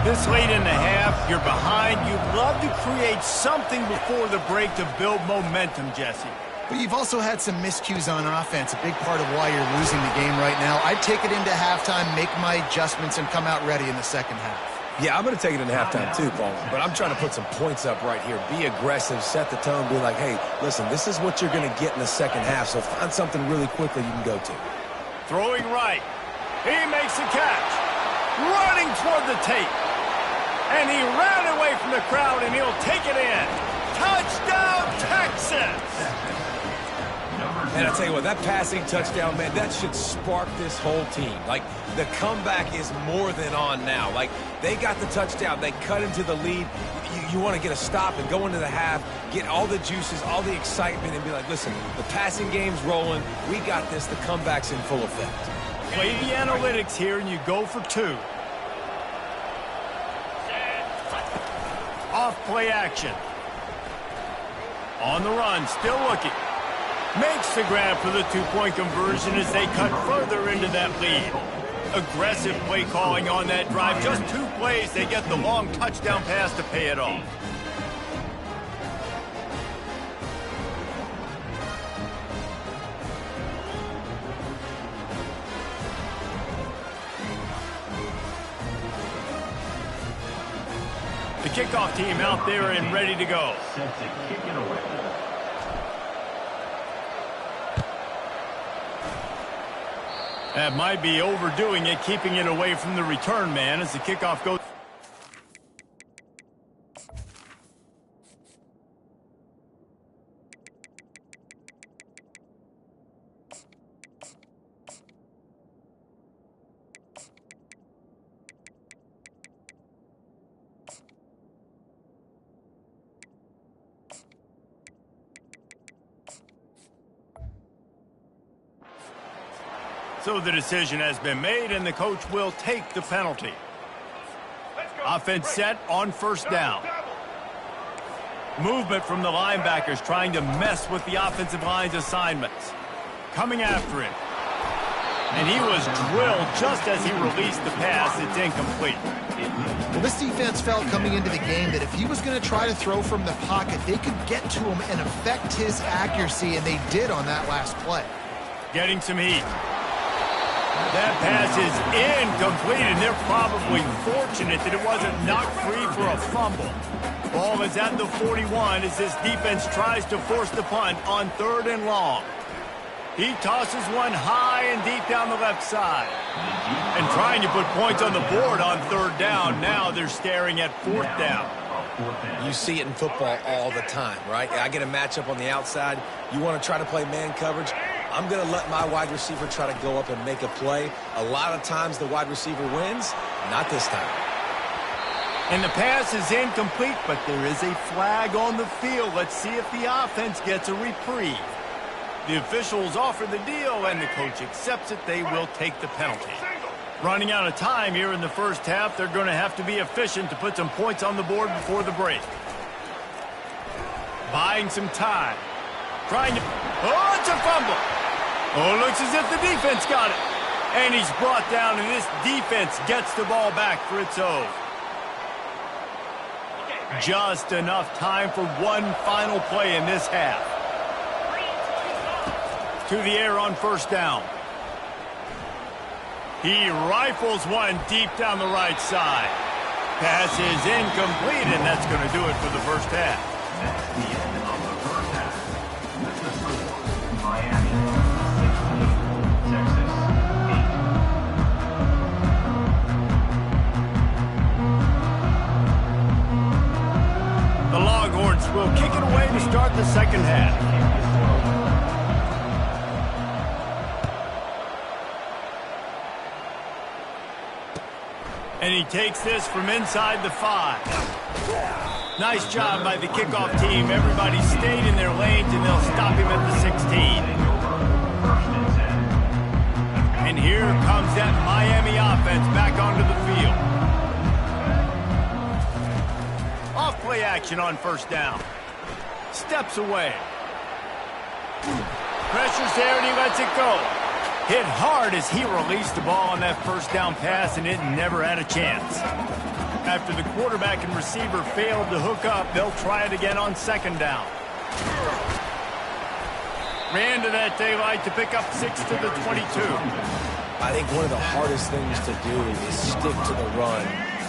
This late in the half, you're behind. You'd love to create something before the break to build momentum, Jesse. But you've also had some miscues on offense, a big part of why you're losing the game right now. I'd take it into halftime, make my adjustments, and come out ready in the 2nd half. Yeah, I'm going to take it into halftime too, Paul. But I'm trying to put some points up right here. Be aggressive, set the tone, be like, hey, listen, this is what you're going to get in the 2nd half, so find something really quickly you can go to. Throwing right. He makes the catch. Running toward the tape. And he ran away from the crowd, and he'll take it in. Touchdown, Texas! And I tell you what, that passing touchdown, man, that should spark this whole team. Like, the comeback is more than on now. Like, they got the touchdown. They cut into the lead. You want to get a stop and go into the half, get all the juices, all the excitement, and be like, listen, the passing game's rolling. We got this. The comeback's in full effect. Play the analytics here, and you go for 2. Off play action. On the run, still looking. Makes the grab for the two-point conversion as they cut further into that lead. Aggressive play calling on that drive. Just 2 plays, they get the long touchdown pass to pay it off. The kickoff team out there and ready to go. Set to kick it away. That might be overdoing it, keeping it away from the return man as the kickoff goes. So the decision has been made, and the coach will take the penalty. Offense set on first down. Movement from the linebackers trying to mess with the offensive line's assignments. Coming after him. And he was drilled just as he released the pass. It's incomplete. Well, this defense felt coming into the game that if he was going to try to throw from the pocket, they could get to him and affect his accuracy, and they did on that last play. Getting some heat. That pass is incomplete, and they're probably fortunate that it wasn't knocked free for a fumble. Ball is at the 41 as this defense tries to force the punt on 3rd and long. He tosses one high and deep down the left side. And trying to put points on the board on 3rd down. Now they're staring at 4th down. You see it in football all the time, right? I get a matchup on the outside. You want to try to play man coverage. I'm going to let my wide receiver try to go up and make a play. A lot of times the wide receiver wins. Not this time. And the pass is incomplete, but there is a flag on the field. Let's see if the offense gets a reprieve. The officials offer the deal, and the coach accepts it. They will take the penalty. Running out of time here in the first half, they're going to have to be efficient to put some points on the board before the break. Buying some time. Trying to... Oh, it's a fumble! Oh, looks as if the defense got it. And he's brought down, and this defense gets the ball back for its own. Just enough time for one final play in this half. To the air on first down. He rifles one deep down the right side. Pass is incomplete, and that's going to do it for the first half. That's the end of the first half. That's the score. Miami 16, Texas 8. The Longhorns will kick it away to start the second half. And he takes this from inside the 5. Nice job by the kickoff team. Everybody stayed in their lanes, and they'll stop him at the 16. And here comes that Miami offense back onto the field. Off play action on first down. Steps away. Pressure's there, and he lets it go. Hit hard as he released the ball on that first down pass, and it never had a chance. After the quarterback and receiver failed to hook up, they'll try it again on second down. Ran to that daylight to pick up 6 to the 22. I think one of the hardest things to do is stick to the run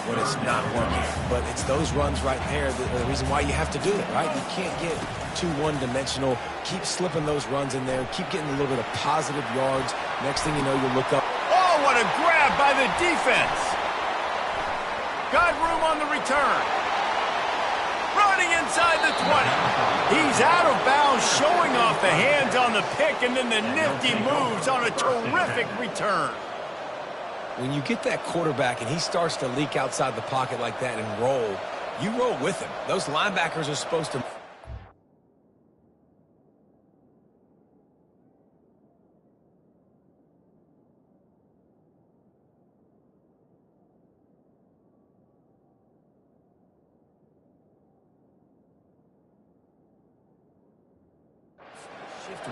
when it's not working. But it's those runs right there that are the reason why you have to do it, right? You can't get too one-dimensional. Keep slipping those runs in there. Keep getting a little bit of positive yards. Next thing you know, you look up. Oh, what a grab by the defense. Got room on the return. Running inside the 20. He's out of bounds, showing off the hands on the pick, and then the nifty moves on a terrific return. When you get that quarterback and he starts to leak outside the pocket like that and roll, you roll with him. Those linebackers are supposed to...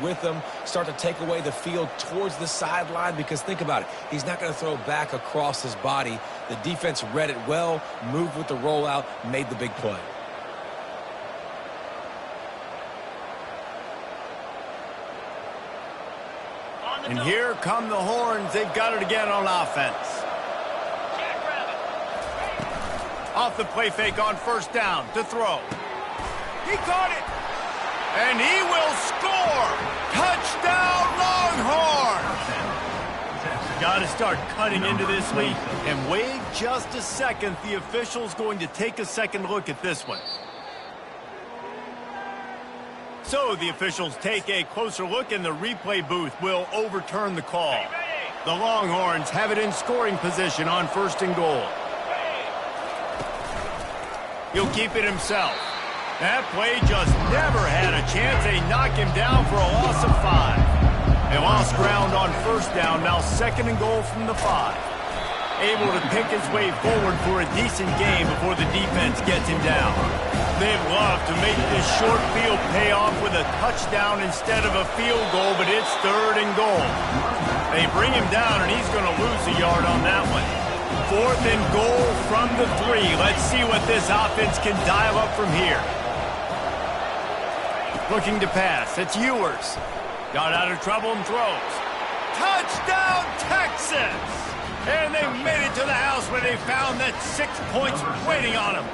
with him, start to take away the field towards the sideline, because think about it. He's not going to throw back across his body. The defense read it well, moved with the rollout, made the big play. And here come the horns. They've got it again on offense. Off the play fake on first down to throw. He caught it. And he will score. Touchdown, Longhorns. Got to start cutting into this lead. And wait just a second. The official's going to take a second look at this one. So the officials take a closer look, and the replay booth will overturn the call. The Longhorns have it in scoring position on first and goal. He'll keep it himself. That play just never had a chance. They knock him down for a loss of 5. They lost ground on first down, now second and goal from the 5. Able to pick his way forward for a decent game before the defense gets him down. They'd love to make this short field pay off with a touchdown instead of a field goal, but it's third and goal. They bring him down, and he's going to lose a yard on that one. Fourth and goal from the 3. Let's see what this offense can dial up from here. Looking to pass. It's Ewers. Got out of trouble and throws. Touchdown, Texas! And they made it to the house where they found that 6 points waiting on them.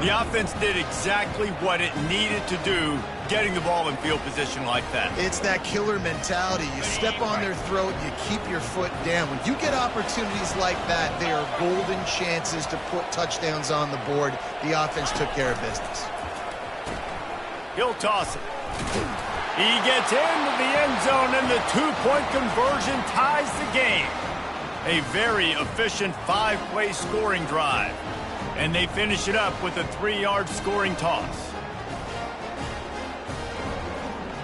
The offense did exactly what it needed to do, getting the ball in field position like that. It's that killer mentality. You step on their throat, you keep your foot down. When you get opportunities like that, they are golden chances to put touchdowns on the board. The offense took care of business. He'll toss it. He gets into the end zone, and the 2-point conversion ties the game. A very efficient 5-play scoring drive. And they finish it up with a 3-yard scoring toss.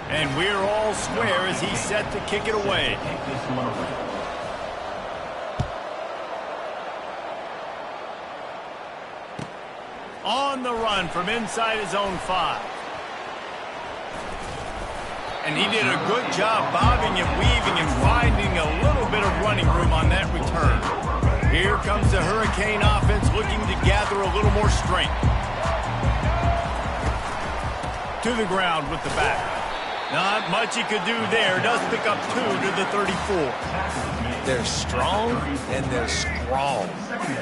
And we're all square as he's set to kick it away. On the run from inside his own 5. And he did a good job bobbing and weaving and finding a little bit of running room on that return. Here comes the Hurricane offense looking to gather a little more strength. To the ground with the back. Not much he could do there. Does pick up 2 to the 34. They're strong and they're strong.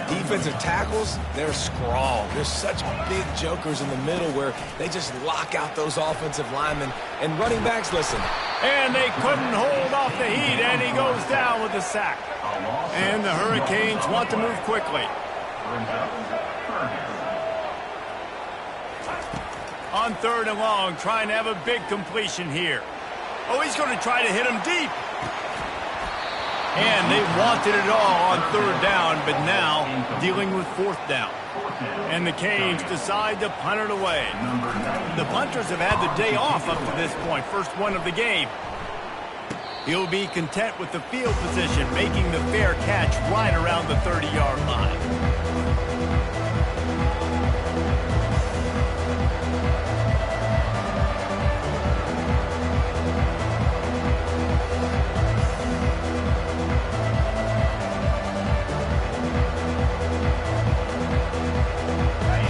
Defensive tackles, they're strong. There's such big jokers in the middle where they just lock out those offensive linemen. And running backs, listen. And they couldn't hold off the heat, and he goes down with a sack. And the Hurricanes want to move quickly. On third and long, trying to have a big completion here. Oh, he's going to try to hit him deep. And they wanted it all on third down, but now dealing with fourth down. And the Canes decide to punt it away. The punters have had the day off up to this point, first one of the game. He'll be content with the field position, making the fair catch right around the 30-yard line.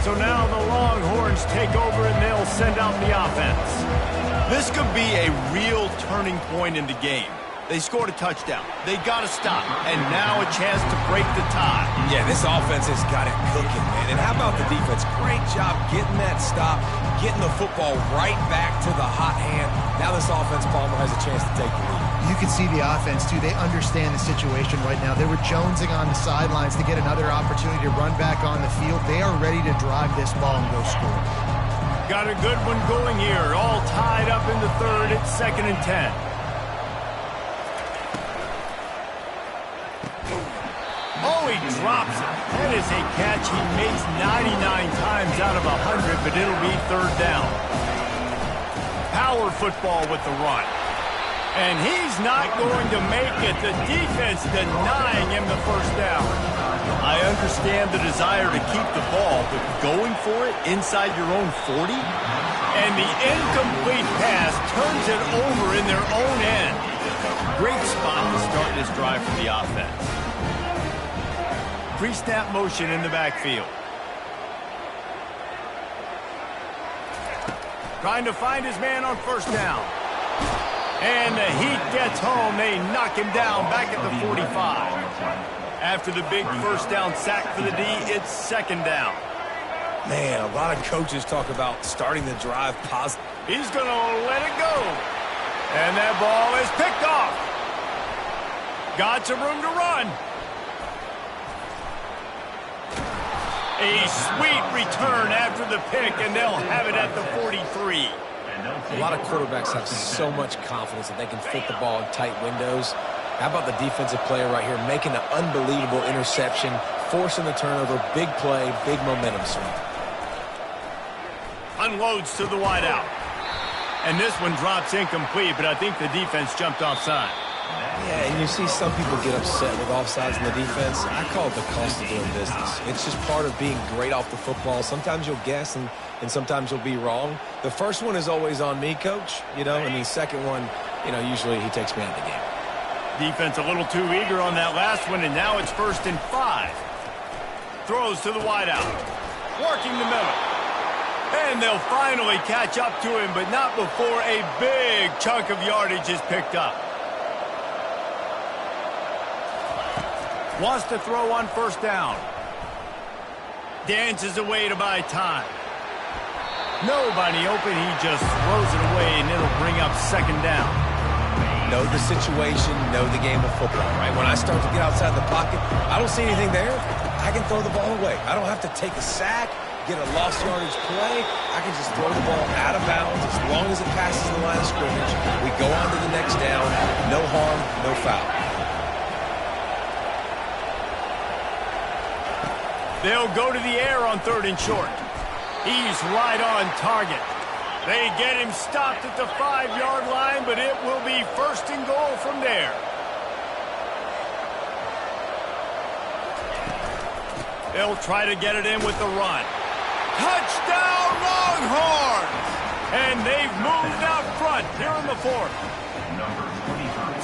So now the Longhorns take over and they'll send out the offense. This could be a real turning point in the game. They scored a touchdown. They got to stop. And now a chance to break the tie. Yeah, this offense has got it cooking, man. And how about the defense? Great job getting that stop, getting the football right back to the hot hand. Now this offense, Palmer, has a chance to take the lead. You can see the offense, too. They understand the situation right now. They were jonesing on the sidelines to get another opportunity to run back on the field. They are ready to drive this ball and go score. Got a good one going here. All tied up in the third. It's 2nd and 10. Oh, he drops it. That is a catch he makes 99 times out of 100, but it'll be third down. Power football with the run. And he's not going to make it. The defense denying him the first down. I understand the desire to keep the ball, but going for it inside your own 40? And the incomplete pass turns it over in their own end. Great spot to start this drive for the offense. Pre-snap motion in the backfield. Trying to find his man on first down. And the heat gets home. They knock him down back at the 45. After the big first down sack for the D, it's second down. Man, a lot of coaches talk about starting the drive positive. He's going to let it go. And that ball is picked off. Got some room to run. A sweet return after the pick, and they'll have it at the 43. A lot of quarterbacks have so much confidence that they can fit the ball in tight windows. How about the defensive player right here making an unbelievable interception, forcing the turnover, big play, big momentum swing. Unloads to the wideout. And this one drops incomplete, but I think the defense jumped offside. Yeah, and you see some people get upset with offsides in the defense. I call it the cost of doing business. It's just part of being great off the football. Sometimes you'll guess and sometimes you'll be wrong. The first one is always on me, Coach, and the second one, usually he takes me out of the game. Defense a little too eager on that last one, and now it's 1st and 5. Throws to the wideout. Working the middle. And they'll finally catch up to him, but not before a big chunk of yardage is picked up. Wants to throw on first down. Dances away to buy time. Nobody open. He just throws it away, and it'll bring up second down. Know the situation, know the game of football, right? When I start to get outside the pocket, I don't see anything there. I can throw the ball away. I don't have to take a sack, get a lost yardage play. I can just throw the ball out of bounds as long as it passes the line of scrimmage. We go on to the next down. No harm, no foul. They'll go to the air on 3rd and short. He's right on target. They get him stopped at the 5-yard line, but it will be 1st and goal from there. They'll try to get it in with the run. Touchdown, Longhorns! And they've moved out front here in the 4th.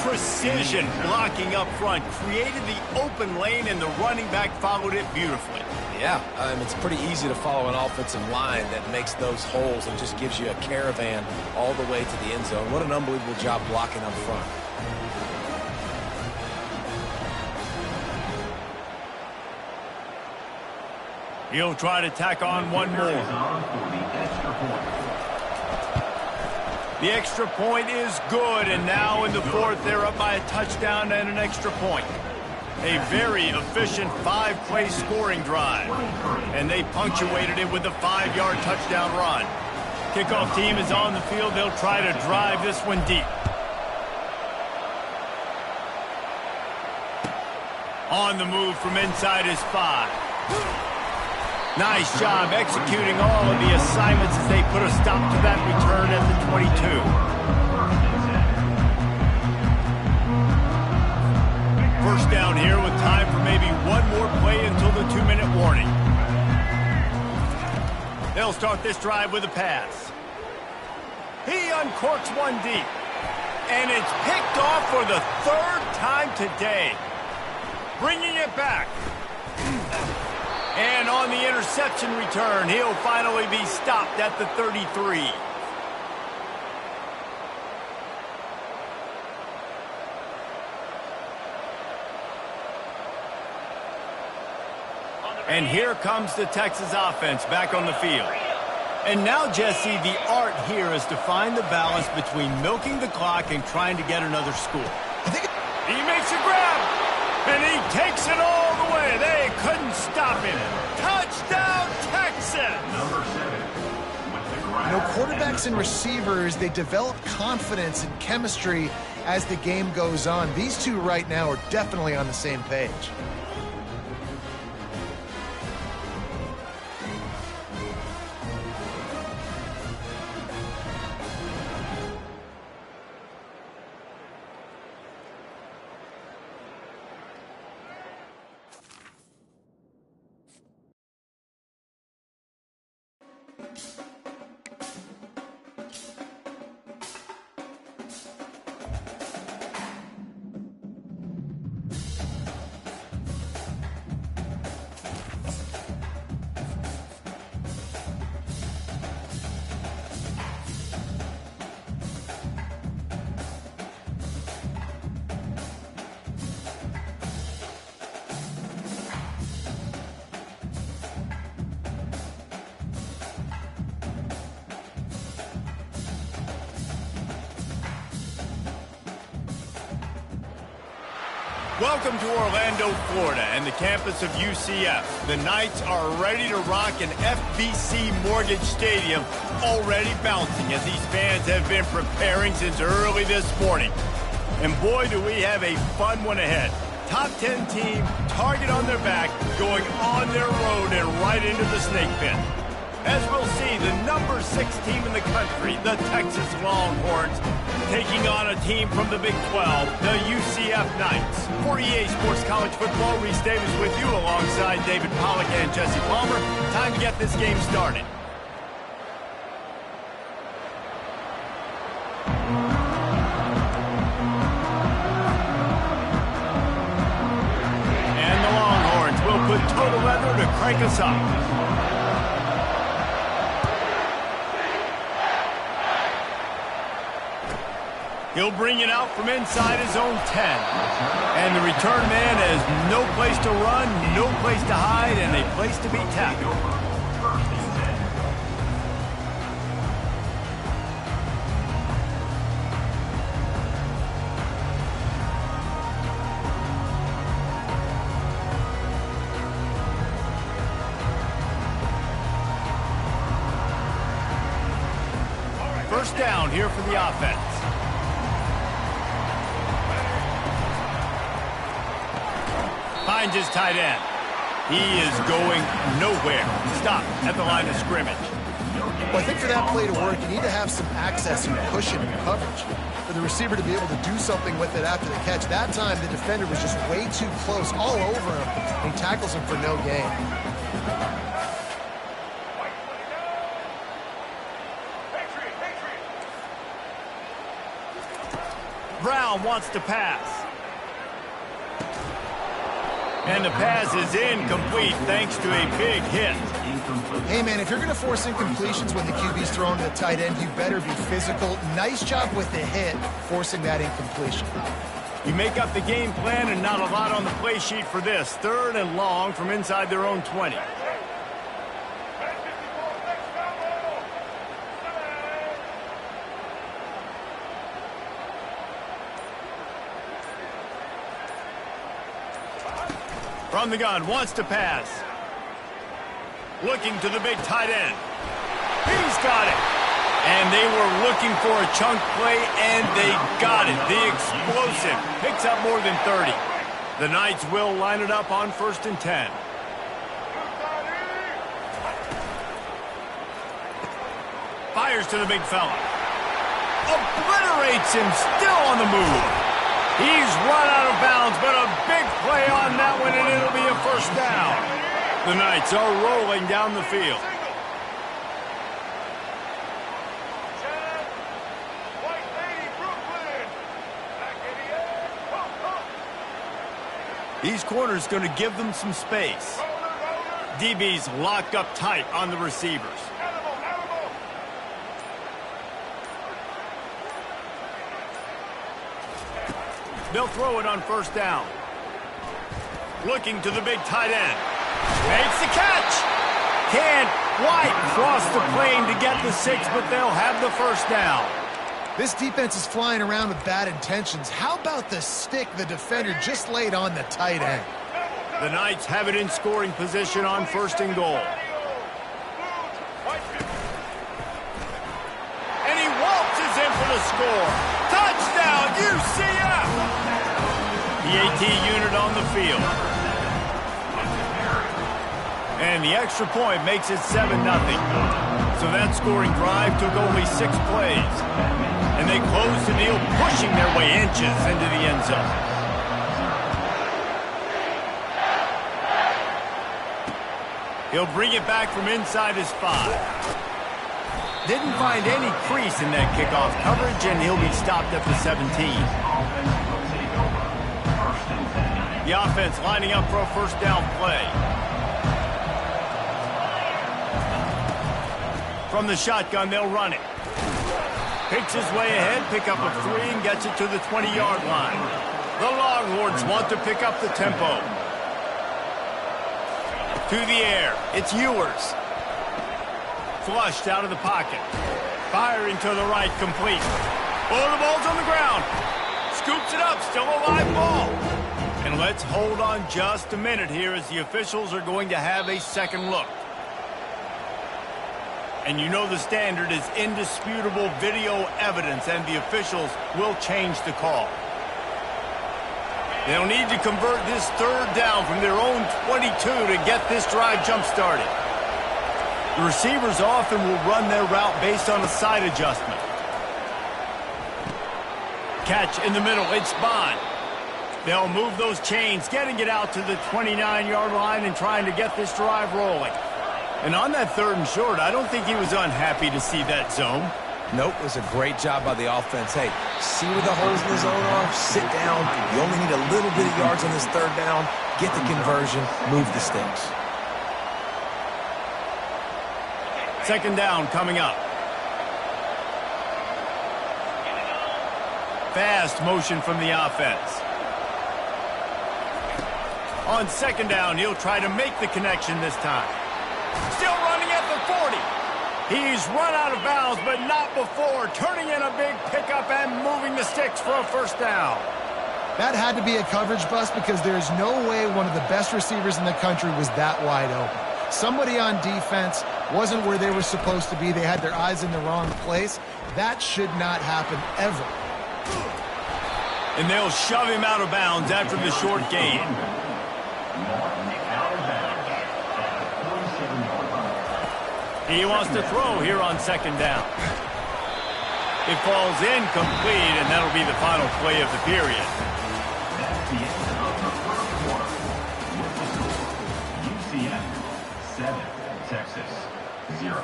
Precision blocking up front created the open lane, and the running back followed it beautifully. Yeah, it's pretty easy to follow an offensive line that makes those holes and just gives you a caravan all the way to the end zone. What an unbelievable job blocking up front. He'll try to tack on one more. The extra point is good, and now in the 4th, they're up by a touchdown and an extra point. A very efficient 5-play scoring drive. And they punctuated it with a 5-yard touchdown run. Kickoff team is on the field. They'll try to drive this one deep. On the move from inside his 5. Nice job executing all of the assignments as they put a stop to that return at the 22. First down here with time for maybe one more play until the 2-minute warning. They'll start this drive with a pass. He uncorks one deep. And it's picked off for the 3rd time today. Bringing it back. And on the interception return, he'll finally be stopped at the 33. And here comes the Texas offense back on the field. And now, Jesse, the art here is to find the balance between milking the clock and trying to get another score. He makes a grab, and he takes it all the way. They couldn't stop him. Touchdown, Texas! Number 7. Quarterbacks and receivers, they develop confidence and chemistry as the game goes on. These two right now are definitely on the same page. Welcome to Orlando, Florida, and the campus of UCF. The Knights are ready to rock an FBC Mortgage Stadium, already bouncing as these fans have been preparing since early this morning. And boy, do we have a fun one ahead. Top 10 team, target on their back, going on their road and right into the snake pit. As we'll see, the number 6 team in the country, the Texas Longhorns, taking on a team from the Big 12, the UCF Knights. For EA Sports College Football, Reese Davis with you alongside David Pollack and Jesse Palmer. Time to get this game started. And the Longhorns will put total leather to crank us up. He'll bring it out from inside his own 10. And the return man has no place to run, no place to hide, and a place to be tackled. First down here for the offense. Finds his tight end. He is going nowhere. Stop at the line of scrimmage. Well, I think for that play to work, you need to have some access and cushion and coverage. For the receiver to be able to do something with it after the catch. That time, the defender was just way too close, all over him. And he tackles him for no gain. Brown wants to pass. And the pass is incomplete thanks to a big hit. Hey, man, if you're going to force incompletions when the QB's throwing to the tight end, you better be physical. Nice job with the hit, forcing that incompletion. You make up the game plan and not a lot on the play sheet for this. 3rd and long from inside their own 20. From the gun, wants to pass. Looking to the big tight end. He's got it. And they were looking for a chunk play, and they got it. The explosive picks up more than 30. The Knights will line it up on 1st and 10. Fires to the big fella. Obliterates him, still on the move. He's run out of bounds, but a big play on that one, and it'll be a first down. The Knights are rolling down the field. These corners going to give them some space. DB's locked up tight on the receivers. They'll throw it on 1st down. Looking to the big tight end. Makes the catch. Can't quite cross the plane to get the 6, but they'll have the first down. This defense is flying around with bad intentions. How about the stick the defender just laid on the tight end? The Knights have it in scoring position on 1st and goal. And he waltzes in for the score. Touchdown, UCF! The AT unit on the field. And the extra point makes it 7-0. So that scoring drive took only 6 plays. And they closed the deal, pushing their way inches into the end zone. He'll bring it back from inside his 5. Didn't find any crease in that kickoff coverage, and he'll be stopped at the 17. The offense lining up for a first down play. From the shotgun, they'll run it. Picks his way ahead, pick up a 3, and gets it to the 20-yard line. The Longhorns want to pick up the tempo. To the air, it's Ewers. Flushed out of the pocket. Firing to the right, complete. Oh, the ball's on the ground. Scoops it up, still a live ball. And And let's hold on just a minute here as the officials are going to have a second look. And you know the standard is indisputable video evidence, and the officials will change the call. They'll need to convert this third down from their own 22 to get this drive jump-started. The receivers often will run their route based on a side adjustment. Catch in the middle, it's Bond. They'll move those chains, getting it out to the 29-yard line and trying to get this drive rolling. And on that third and short, I don't think he was unhappy to see that zone. Nope, it was a great job by the offense. Hey, see where the holes in the zone are? Sit down. You only need a little bit of yards on this third down. Get the conversion, move the sticks. Second down coming up. Fast motion from the offense. On second down, he'll try to make the connection this time. Still running at the 40. He's run out of bounds, but not before. Turning in a big pickup and moving the sticks for a first down. That had to be a coverage bust because there is no way one of the best receivers in the country was that wide open. Somebody on defense wasn't where they were supposed to be. They had their eyes in the wrong place. That should not happen ever. And they'll shove him out of bounds after the short gain. He wants to throw here on second down. It falls incomplete, and that'll be the final play of the period. That's the end of the first quarter. UCF 7, Texas 0.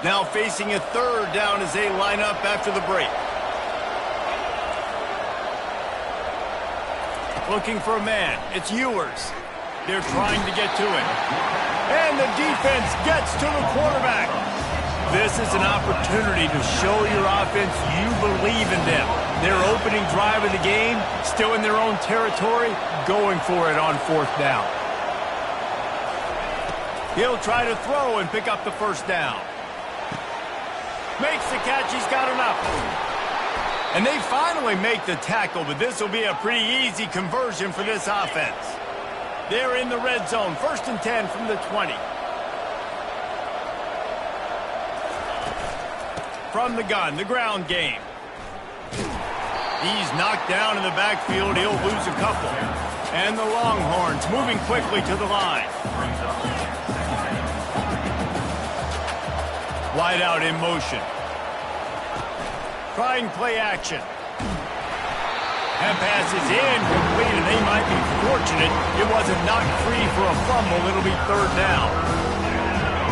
Now facing a third down as they line up after the break. Looking for a man. It's Ewers. They're trying to get to it. And the defense gets to the quarterback. This is an opportunity to show your offense you believe in them. Their opening drive of the game, still in their own territory, going for it on fourth down. He'll try to throw and pick up the first down. Makes the catch, he's got enough. And they finally make the tackle, but this will be a pretty easy conversion for this offense. They're in the red zone, 1st and 10 from the 20. From the gun, the ground game. He's knocked down in the backfield, he'll lose a couple. And the Longhorns moving quickly to the line. Wide out in motion. Trying play action. That pass is incomplete, and they might be fortunate it wasn't knocked free for a fumble. It'll be third down.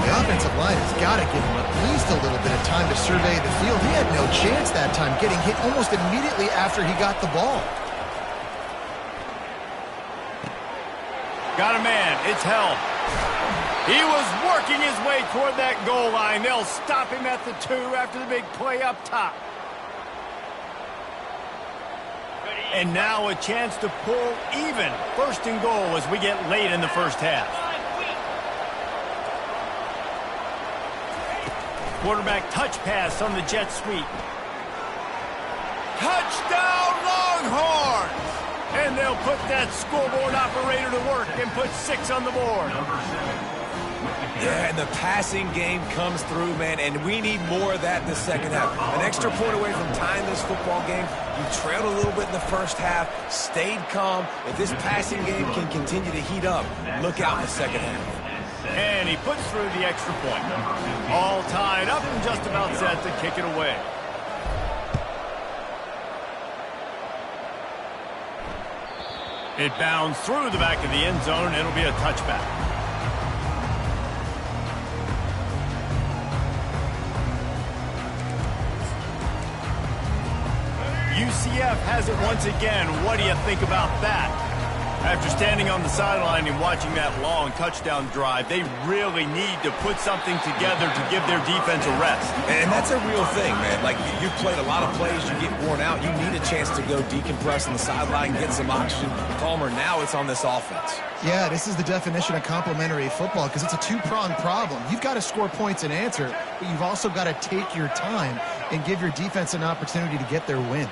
The offensive line has got to give him at least a little bit of time to survey the field. He had no chance that time, getting hit almost immediately after he got the ball. Got a man. It's Helm. He was working his way toward that goal line. They'll stop him at the 2 after the big play up top. And now a chance to pull even. 1st and goal as we get late in the first half. Quarterback touch pass on the jet sweep. Touchdown Longhorns! And they'll put that scoreboard operator to work and put 6 on the board. Yeah, and the passing game comes through, man, and we need more of that in the second half. An extra point away from tying this football game. You trailed a little bit in the first half, stayed calm. If this passing game can continue to heat up, look out in the second half. And he puts through the extra point. All tied up and just about set to kick it away. It bounds through the back of the end zone, and it'll be a touchback. UCF has it once again. What do you think about that? After standing on the sideline and watching that long touchdown drive, they really need to put something together to give their defense a rest. And that's a real thing, man. Like, you've played a lot of plays, you get worn out, you need a chance to go decompress on the sideline, get some oxygen, calmer. Now it's on this offense. Yeah, this is the definition of complementary football because it's a two-pronged problem. You've got to score points and answer, but you've also got to take your time and give your defense an opportunity to get their win.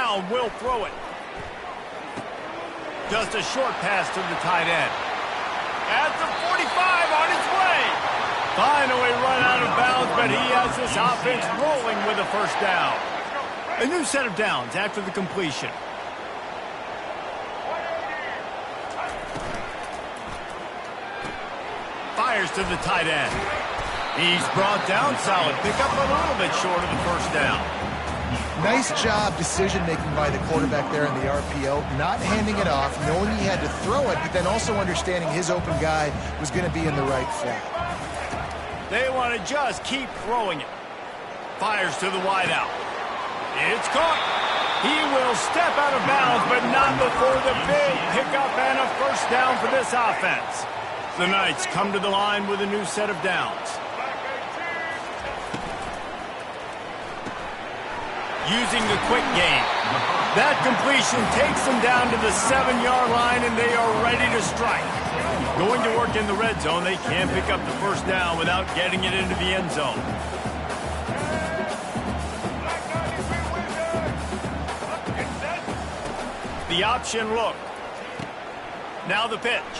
down, will throw it. Just a short pass to the tight end. At the 45 on its way. Finally run out of bounds, but he has this offense rolling with a first down. A new set of downs after the completion. Fires to the tight end. He's brought down, solid pickup, a little bit short of the first down. Nice job decision-making by the quarterback there in the RPO, not handing it off, knowing he had to throw it, but then also understanding his open guy was going to be in the right flat. They want to just keep throwing it. Fires to the wideout. It's caught. He will step out of bounds, but not before the big pickup and a first down for this offense. The Knights come to the line with a new set of downs. Using the quick game. That completion takes them down to the 7-yard line, and they are ready to strike. Going to work in the red zone, they can't pick up the first down without getting it into the end zone. The option look. Now the pitch.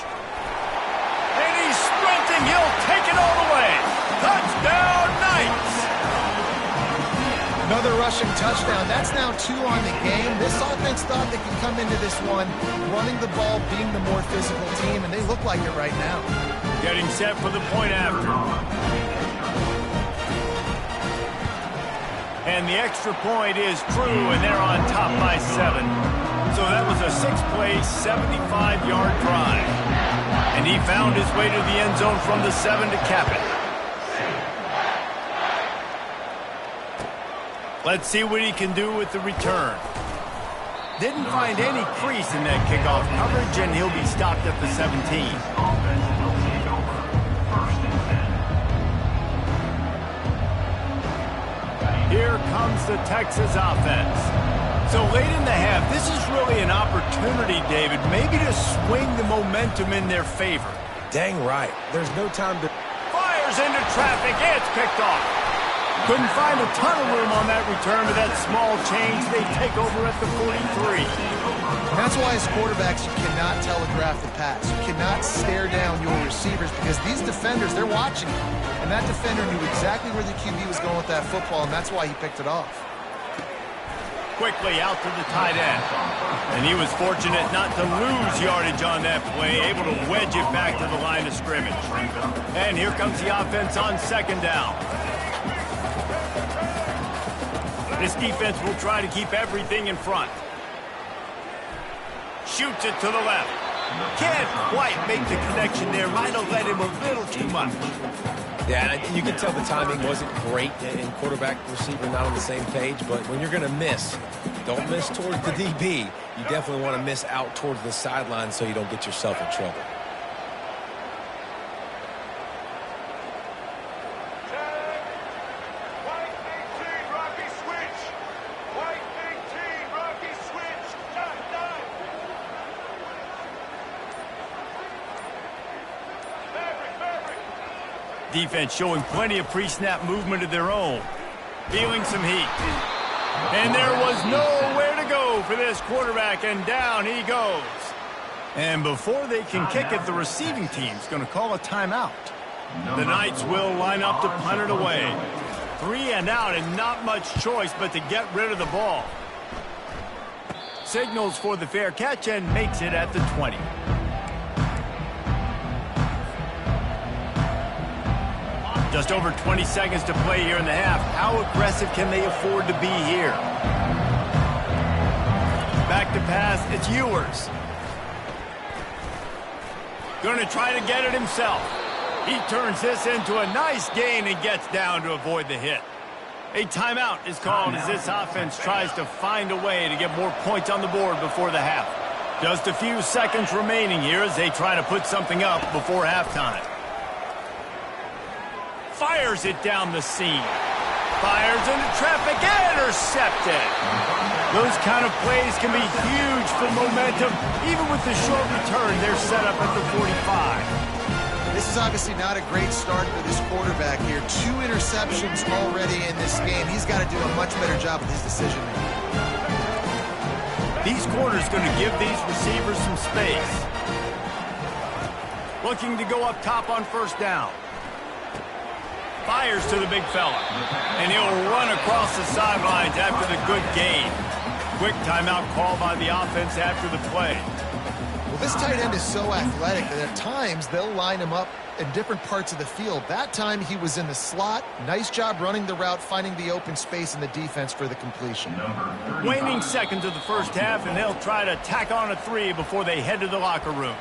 And he's sprinting. He'll take it all the way. Touchdown, Knights! Another rushing touchdown. That's now 2 on the game. This offense thought they could come into this one running the ball, being the more physical team, and they look like it right now. Getting set for the point after. And the extra point is true, and they're on top by 7. So that was a 6-play, 75-yard drive. And he found his way to the end zone from the 7 to cap it. Let's see what he can do with the return. Didn't find any crease in that kickoff coverage, and he'll be stopped at the 17. Offense will take over. 1st and 10. Here comes the Texas offense. So late in the half, this is really an opportunity, David, maybe to swing the momentum in their favor. Dang right. There's no time to... Fires into traffic. It's picked off. Couldn't find a ton of room on that return, but that small change, they take over at the 43. And that's why as quarterbacks, you cannot telegraph the pass. You cannot stare down your receivers because these defenders, they're watching you. And that defender knew exactly where the QB was going with that football, and that's why he picked it off. Quickly out to the tight end. And he was fortunate not to lose yardage on that play, able to wedge it back to the line of scrimmage. And here comes the offense on 2nd down. This defense will try to keep everything in front. Shoots it to the left. Can't quite make the connection there. Might have led him a little too much. Yeah, and you can tell the timing wasn't great, and quarterback and receiver not on the same page, but when you're going to miss, don't miss towards the DB. You definitely want to miss out towards the sideline so you don't get yourself in trouble. Defense showing plenty of pre-snap movement of their own. Feeling some heat. And there was nowhere to go for this quarterback, and down he goes. And before they can kick it, the receiving team's going to call a timeout. The Knights will line up to punt it away. 3 and out, and not much choice but to get rid of the ball. Signals for the fair catch and makes it at the 20. Just over 20 seconds to play here in the half. How aggressive can they afford to be here? Back to pass, it's Ewers. Going to try to get it himself. He turns this into a nice gain and gets down to avoid the hit. A timeout is called as this offense tries to find a way to get more points on the board before the half. Just a few seconds remaining here as they try to put something up before halftime. Fires it down the seam. Fires into traffic, intercepted. Those kind of plays can be huge for momentum. Even with the short return, they're set up at the 45. This is obviously not a great start for this quarterback here. 2 interceptions already in this game. He's got to do a much better job with his decision making. These corners going to give these receivers some space. Looking to go up top on first down. Fires to the big fella. And he'll run across the sidelines after the good gain. Quick timeout call by the offense after the play. Well, this tight end is so athletic that at times they'll line him up in different parts of the field. That time he was in the slot. Nice job running the route, finding the open space in the defense for the completion. Waning seconds of the first half, and they'll try to tack on a 3 before they head to the locker room.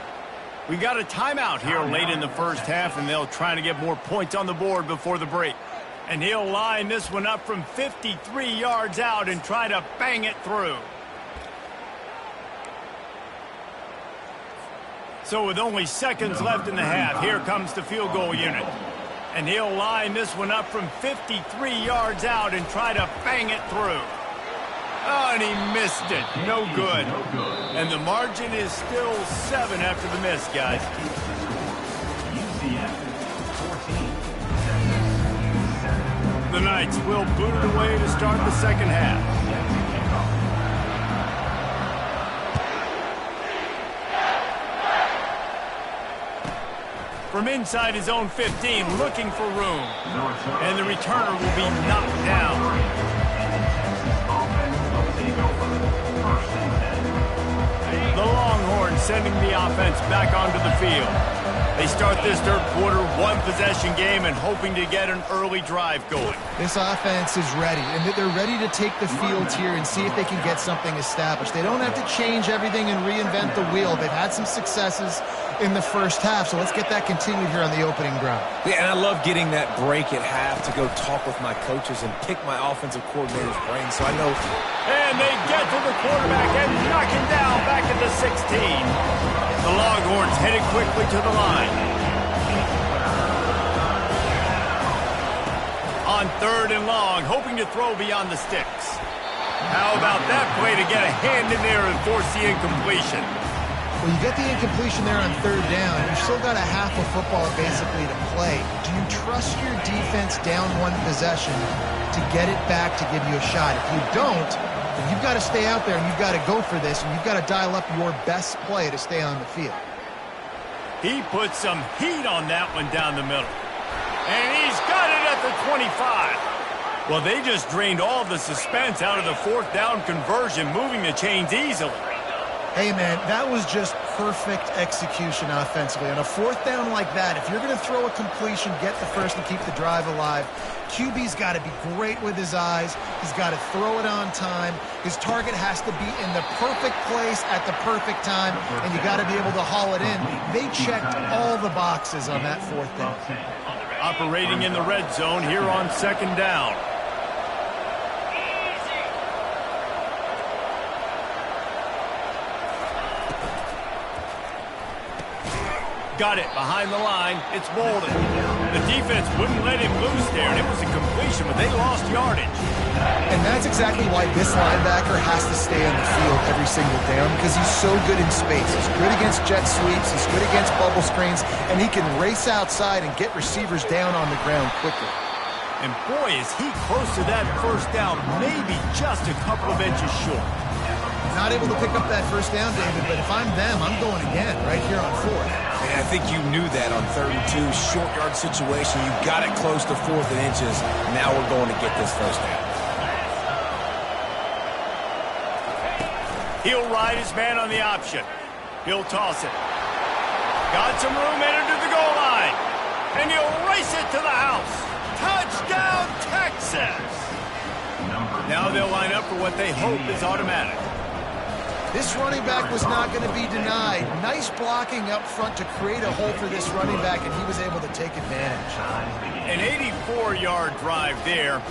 We got a timeout here late in the first half, and they'll try to get more points on the board before the break. And he'll line this one up from 53 yards out and try to bang it through. So with only seconds left in the half, here comes the field goal unit. And he'll line this one up from 53 yards out and try to bang it through. Oh, and he missed it. No good. And the margin is still 7 after the miss, guys. The Knights will boot it away to start the second half. From inside his own 15, looking for room. And the returner will be knocked down. The Longhorns sending the offense back onto the field. They start this third quarter one-possession game and hoping to get an early drive going. This offense is ready, and they're ready to take the field here and see if they can get something established. They don't have to change everything and reinvent the wheel. They've had some successes in the first half, so let's get that continued here on the opening drive. Yeah, and I love getting that break at half to go talk with my coaches and pick my offensive coordinator's brain, so I know. And they get to the quarterback and knock him down back at the 16. The Longhorns headed quickly to the line. On third and long, hoping to throw beyond the sticks. How about that play to get a hand in there and force the incompletion? Well, you get the incompletion there on third down. You've still got a half of football basically to play. Do you trust your defense down one possession to get it back to give you a shot? If you don't, then you've got to stay out there and you've got to go for this, and you've got to dial up your best play to stay on the field. He put some heat on that one down the middle. And he's got it at the 25. Well, they just drained all the suspense out of the fourth down conversion, moving the chains easily. Hey, man, that was just perfect execution offensively. On a fourth down like that, if you're going to throw a completion, get the first and keep the drive alive, QB's got to be great with his eyes. He's got to throw it on time. His target has to be in the perfect place at the perfect time, and you got to be able to haul it in. They checked all the boxes on that fourth down. Operating in the red zone here on second down. Got it behind the line. It's Bolden. The defense wouldn't let him loose there, and it was a completion, but they lost yardage. And that's exactly why this linebacker has to stay on the field every single down, because he's so good in space. He's good against jet sweeps. He's good against bubble screens, and he can race outside and get receivers down on the ground quickly. And boy, is he close to that first down, maybe just a couple of inches short. Not able to pick up that first down, David, but if I'm them, I'm going again right here on fourth. And I think you knew that on 3rd and 2, short yard situation. You got it close to 4th and inches. Now we're going to get this first down. He'll ride his man on the option. He'll toss it. Got some room, entered to the goal line. And he'll race it to the house. Touchdown, Texas! Now they'll line up for what they hope is automatic. This running back was not going to be denied. Nice blocking up front to create a hole for this running back, and he was able to take advantage. An 84-yard drive there,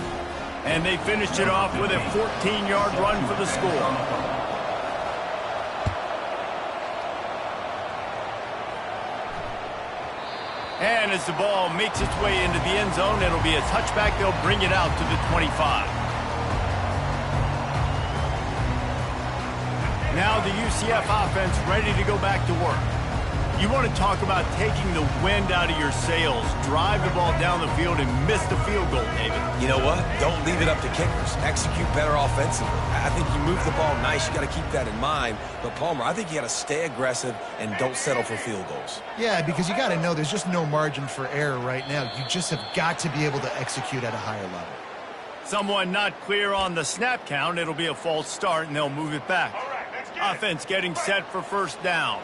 and they finished it off with a 14-yard run for the score. And as the ball makes its way into the end zone, it'll be a touchback. They'll bring it out to the 25. Now the UCF offense ready to go back to work. You want to talk about taking the wind out of your sails. Drive the ball down the field and miss the field goal, David. You know what? Don't leave it up to kickers. Execute better offensively. I think you move the ball nice. You got to keep that in mind. But, Palmer, I think you got to stay aggressive and don't settle for field goals. Yeah, because you got to know there's just no margin for error right now. You just have got to be able to execute at a higher level. Someone not clear on the snap count. It'll be a false start, and they'll move it back. Offense getting set for first down.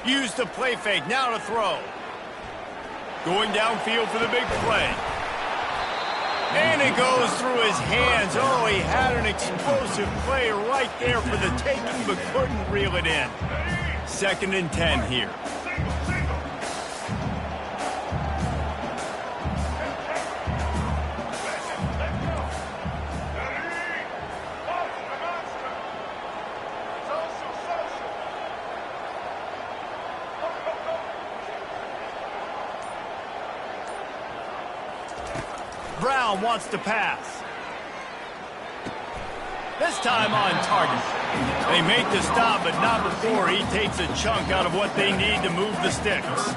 Use the play fake, now to throw. Going downfield for the big play. And it goes through his hands. Oh, he had an explosive play right there for the taking, but couldn't reel it in. 2nd and 10 here. Brown wants to pass. This time on target. They make the stop, but not before he takes a chunk out of what they need to move the sticks.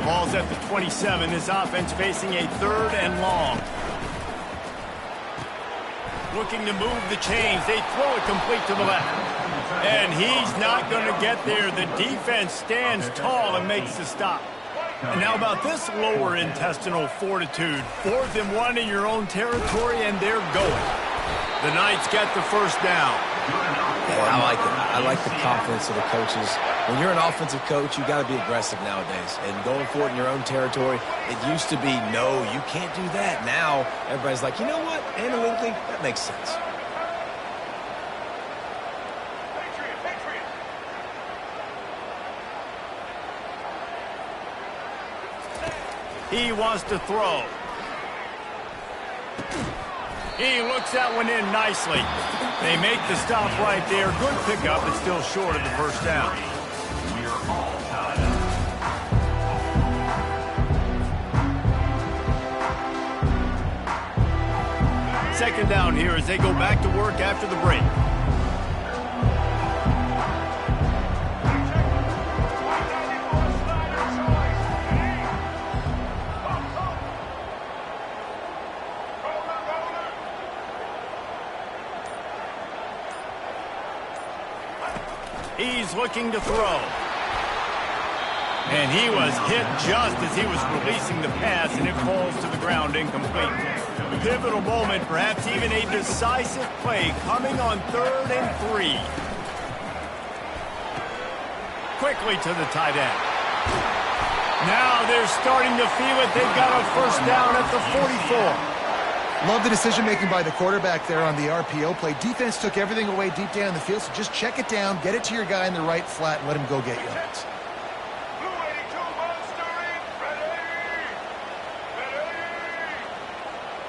Ball's at the 27. This offense facing a 3rd and long. Looking to move the chains. They throw it complete to the left. And he's not going to get there. The defense stands tall and makes the stop. And now about this lower intestinal fortitude. 4th and 1 in your own territory, and they're going. The Knights get the first down. Yeah, I like it. I like the confidence of the coaches. When you're an offensive coach, you got to be aggressive nowadays. And going for it in your own territory, it used to be, no, you can't do that. Now, everybody's like, you know what? Analytically, that makes sense. He wants to throw. He looks that one in nicely. They make the stop right there. Good pickup, but still short of the first down. We're all tied up. 2nd down here as they go back to work after the break. He's looking to throw. And he was hit just as he was releasing the pass, and it falls to the ground incomplete. Pivotal moment, perhaps even a decisive play coming on 3rd and 3. Quickly to the tight end. Now they're starting to feel it. They've got a first down at the 44. Love the decision-making by the quarterback there on the RPO play. Defense took everything away deep down the field, so just check it down, get it to your guy in the right flat, and let him go get yards. Blue 82 monstering. Ready.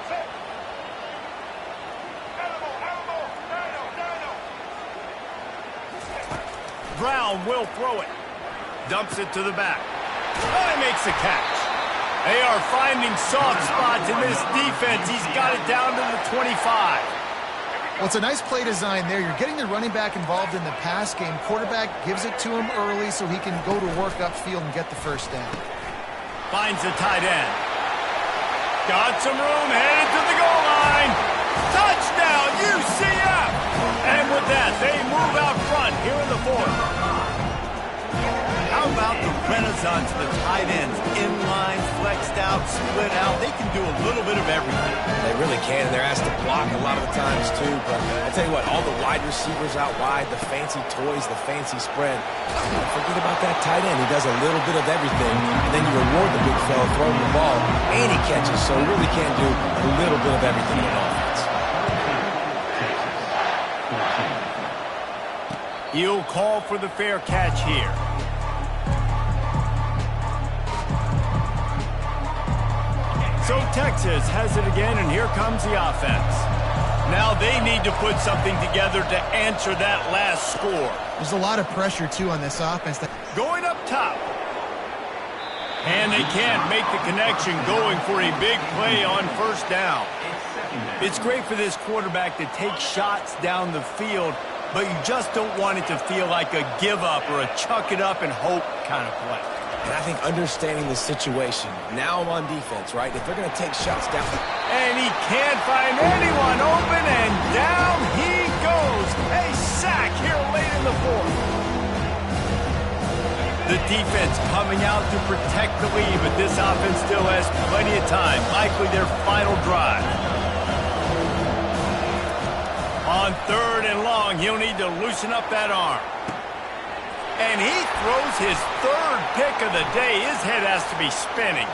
Set. Animal. Brown will throw it. Dumps it to the back. Oh, he makes the catch. They are finding soft spots in this defense. He's got it down to the 25. Well, it's a nice play design there. You're getting the running back involved in the pass game. Quarterback gives it to him early so he can go to work upfield and get the first down. Finds the tight end. Got some room, headed to the goal line. Touchdown, UCF! And with that, they move out front here in the 4th. How about the renaissance of the tight ends? Inline, flexed out, split out. They can do a little bit of everything. They really can, and they're asked to block a lot of the times, too. But I tell you what, all the wide receivers out wide, the fancy toys, the fancy spread. Forget about that tight end. He does a little bit of everything, and then you reward the big fella throwing the ball, and he catches. So he really can do a little bit of everything in offense. He'll call for the fair catch here. So Texas has it again, and here comes the offense. Now they need to put something together to answer that last score. There's a lot of pressure, too, on this offense. Going up top. And they can't make the connection going for a big play on first down. It's great for this quarterback to take shots down the field, but you just don't want it to feel like a give-up or a chuck-it-up and hope kind of play. And I think understanding the situation, now I'm on defense, right? If they're going to take shots down. And he can't find anyone open, and down he goes. A sack here late in the fourth. The defense coming out to protect the lead, but this offense still has plenty of time, likely their final drive. On 3rd and long, he'll need to loosen up that arm. And he throws his 3rd pick of the day. His head has to be spinning.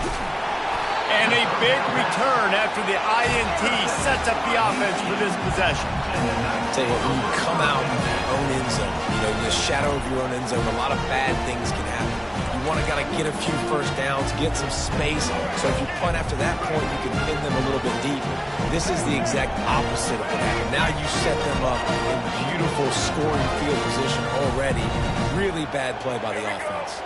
And a big return after the INT sets up the offense for this possession. I'll tell you what, when you come out in your own end zone, in the shadow of your own end zone, a lot of bad things can happen. You want to get a few first downs, get some space. So if you punt after that point, you can pin them a little bit deep. This is the exact opposite of what happened. Now you set them up in beautiful scoring field position already. Really bad play by the offense.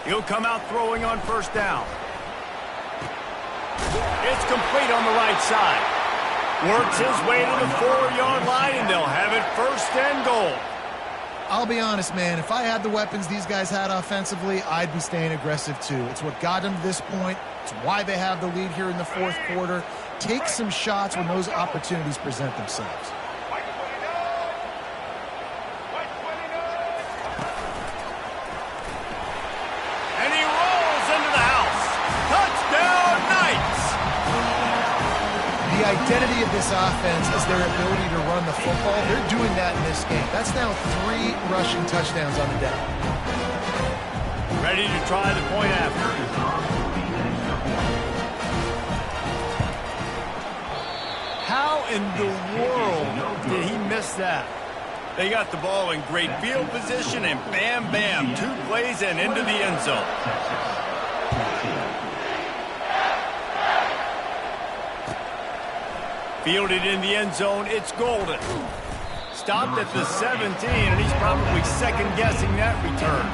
He'll come out throwing on first down. It's complete on the right side. Works his way to the 4-yard line, and they'll have it 1st and goal. I'll be honest, man. If I had the weapons these guys had offensively, I'd be staying aggressive too. It's what got them to this point. It's why they have the lead here in the 4th quarter. Take some shots when those opportunities present themselves. And he rolls into the house. Touchdown, Knights! The identity of this offense is their ability to run the football. They're doing that in this game. That's now 3 rushing touchdowns on the day. Ready to try the point after. How in the world did he miss that? They got the ball in great field position, and bam, bam, 2 plays and into the end zone. Fielded in the end zone, it's Golden. Stopped at the 17, and he's probably second-guessing that return.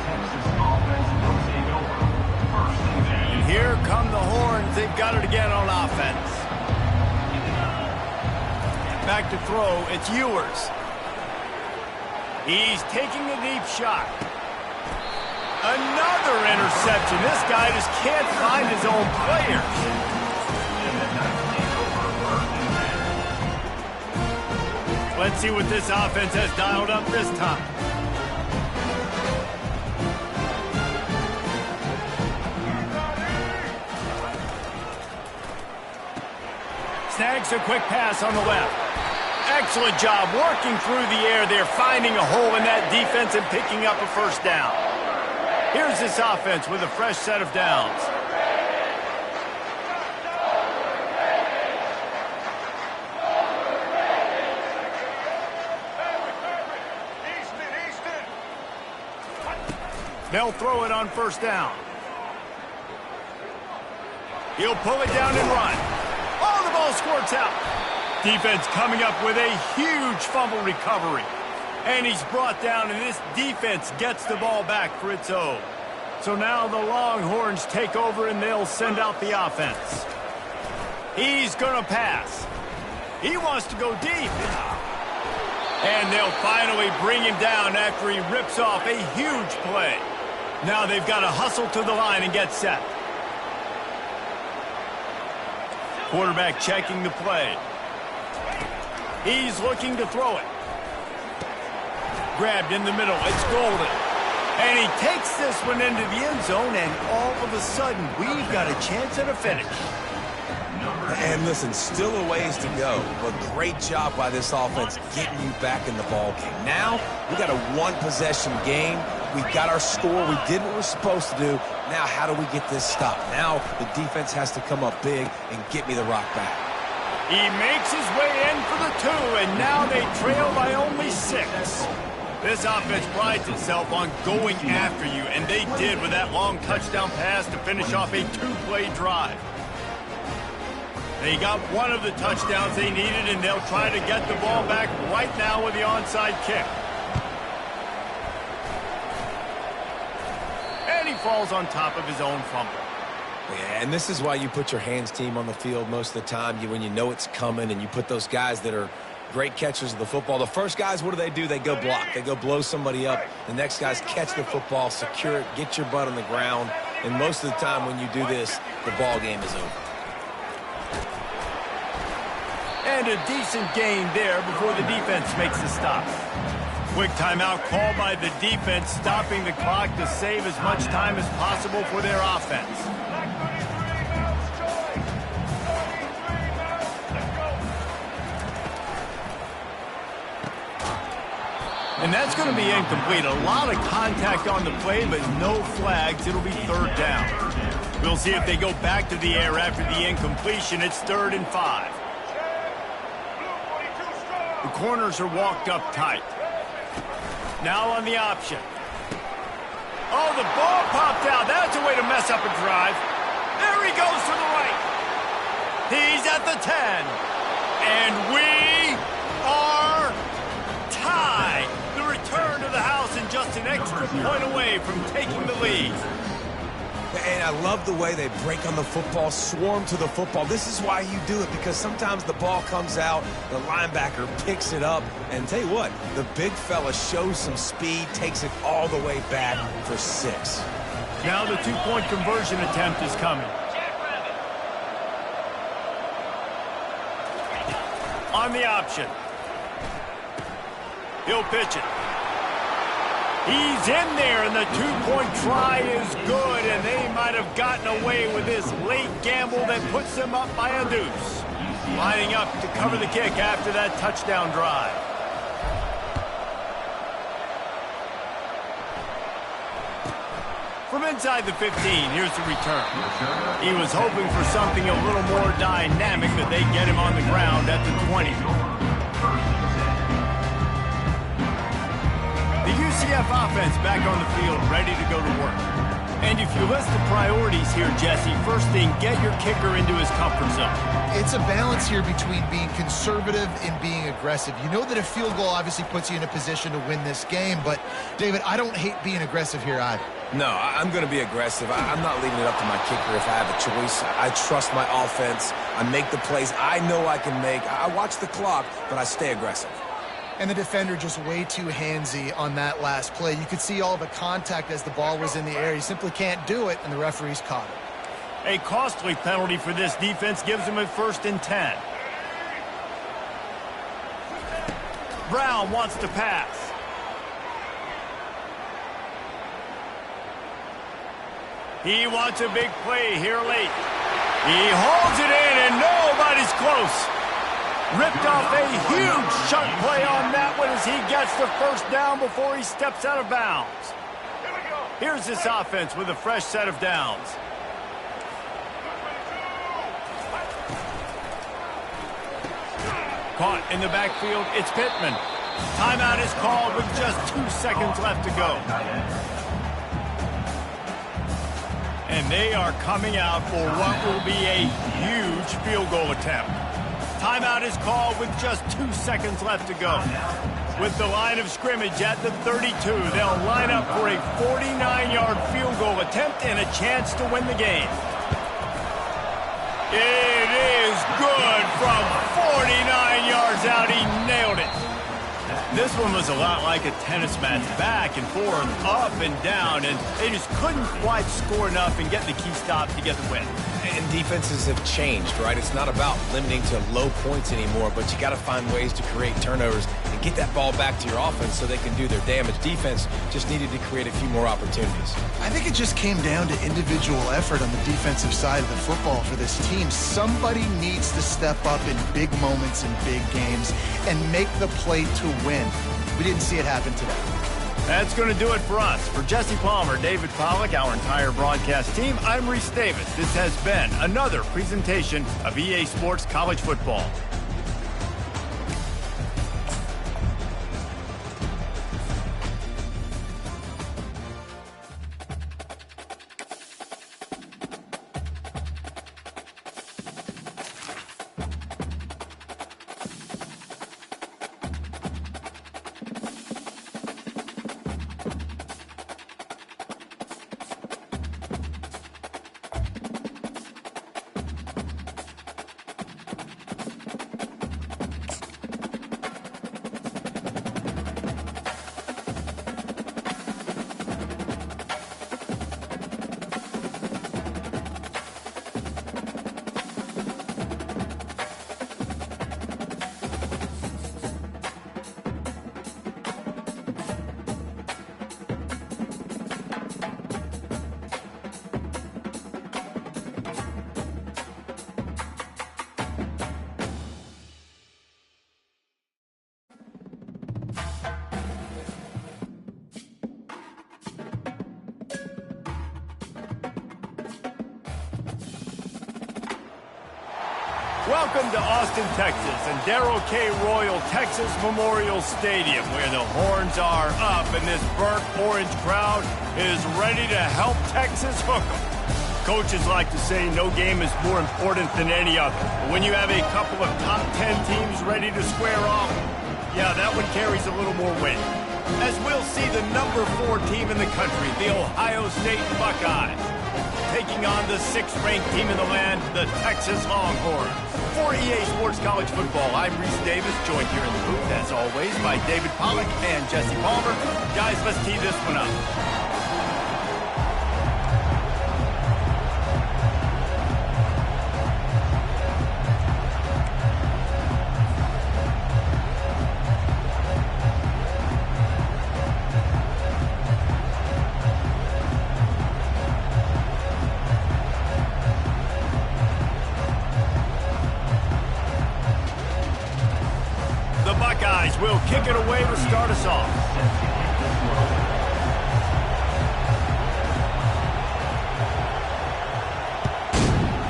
And here come the horns. They've got it again on offense. Back to throw, it's Ewers. He's taking a deep shot. Another interception. This guy just can't find his own players. Let's see what this offense has dialed up this time. Snags a quick pass on the left. Excellent job working through the air there, finding a hole in that defense and picking up a first down. Here's this offense with a fresh set of downs. They'll throw it on first down. He'll pull it down and run. Oh, the ball squirts out. Defense coming up with a huge fumble recovery. And he's brought down, and this defense gets the ball back for its own. So now the Longhorns take over, and they'll send out the offense. He's going to pass. He wants to go deep. And they'll finally bring him down after he rips off a huge play. Now they've got to hustle to the line and get set. Quarterback checking the play. He's looking to throw it. Grabbed in the middle. It's Golden. And he takes this one into the end zone, and all of a sudden, we've got a chance at a finish. And listen, still a ways to go, but great job by this offense getting you back in the ball game. Now, we got a 1-possession game. We got our score. We did what we're supposed to do. Now, how do we get this stopped? Now, the defense has to come up big and get me the rock back. He makes his way in for the 2, and now they trail by only 6. This offense prides itself on going after you, and they did with that long touchdown pass to finish off a 2-play drive. They got one of the touchdowns they needed, and they'll try to get the ball back right now with the onside kick. And he falls on top of his own fumble. Yeah, and this is why you put your hands team on the field most of the time, when you know it's coming, and you put those guys that are great catchers of the football. The first guys, what do? They go block. They go blow somebody up. The next guys catch the football, secure it, get your butt on the ground. And most of the time when you do this, the ball game is over. And a decent gain there before the defense makes the stop. Quick timeout called by the defense, stopping the clock to save as much time as possible for their offense. And that's going to be incomplete. A lot of contact on the play, but no flags. It'll be third down. We'll see if they go back to the air after the incompletion. It's 3rd and 5. The corners are walked up tight. Now on the option. Oh, the ball popped out. That's a way to mess up a drive. There he goes to the right. He's at the 10. And we are tied. The return to the house and just an extra point away from taking the lead. And I love the way they break on the football, swarm to the football. This is why you do it, because sometimes the ball comes out, the linebacker picks it up, and tell you what, the big fella shows some speed, takes it all the way back for 6. Now the two-point conversion attempt is coming. On the option. He'll pitch it. He's in there, and the two-point try is good, and they might have gotten away with this late gamble that puts them up by a deuce. Lining up to cover the kick after that touchdown drive. From inside the 15, here's the return. He was hoping for something a little more dynamic, but they get him on the ground at the 20. The UCF offense back on the field, ready to go to work. And if you list the priorities here, Jesse, first thing, get your kicker into his comfort zone. It's a balance here between being conservative and being aggressive. You know that a field goal obviously puts you in a position to win this game, but, David, I don't hate being aggressive here either. No, I'm going to be aggressive. I'm not leaving it up to my kicker if I have a choice. I trust my offense. I make the plays I know I can make. I watch the clock, but I stay aggressive. And the defender just way too handsy on that last play. You could see all the contact as the ball was in the air. He simply can't do it, and the referee's caught it. A costly penalty for this defense gives them a 1st and 10. Brown wants to pass. He wants a big play here late. He holds it in, and nobody's close. Ripped off a huge chunk play on that one as he gets the 1st down before he steps out of bounds. Here's this offense with a fresh set of downs. Caught in the backfield, it's Pittman. Timeout is called with just 2 seconds left to go. And they are coming out for what will be a huge field goal attempt. Timeout is called with just 2 seconds left to go. With the line of scrimmage at the 32, they'll line up for a 49-yard field goal attempt and a chance to win the game. It is good from 49 yards out. He nailed it. This one was a lot like a tennis match, back and forth, up and down, and they just couldn't quite score enough and get the key stop to get the win. And defenses have changed, right? It's not about limiting to low points anymore, but you got to find ways to create turnovers and get that ball back to your offense so they can do their damage. Defense just needed to create a few more opportunities. I think it just came down to individual effort on the defensive side of the football for this team. Somebody needs to step up in big moments in big games and make the play to win. We didn't see it happen today. That's going to do it for us. For Jesse Palmer, David Pollack, our entire broadcast team, I'm Reese Davis. This has been another presentation of EA Sports College Football. Welcome to Austin, Texas, and Darrell K. Royal Texas Memorial Stadium, where the horns are up and this burnt orange crowd is ready to help Texas hook 'em. Coaches like to say no game is more important than any other. But when you have a couple of top 10 teams ready to square off, yeah, that one carries a little more weight. As we'll see the number 4 team in the country, the Ohio State Buckeyes, taking on the 6th-ranked team in the land, the Texas Longhorns. For EA Sports College Football, I'm Reese Davis, joined here in the booth, as always, by David Pollack and Jesse Palmer. Guys, let's tee this one up. Will kick it away to start us off.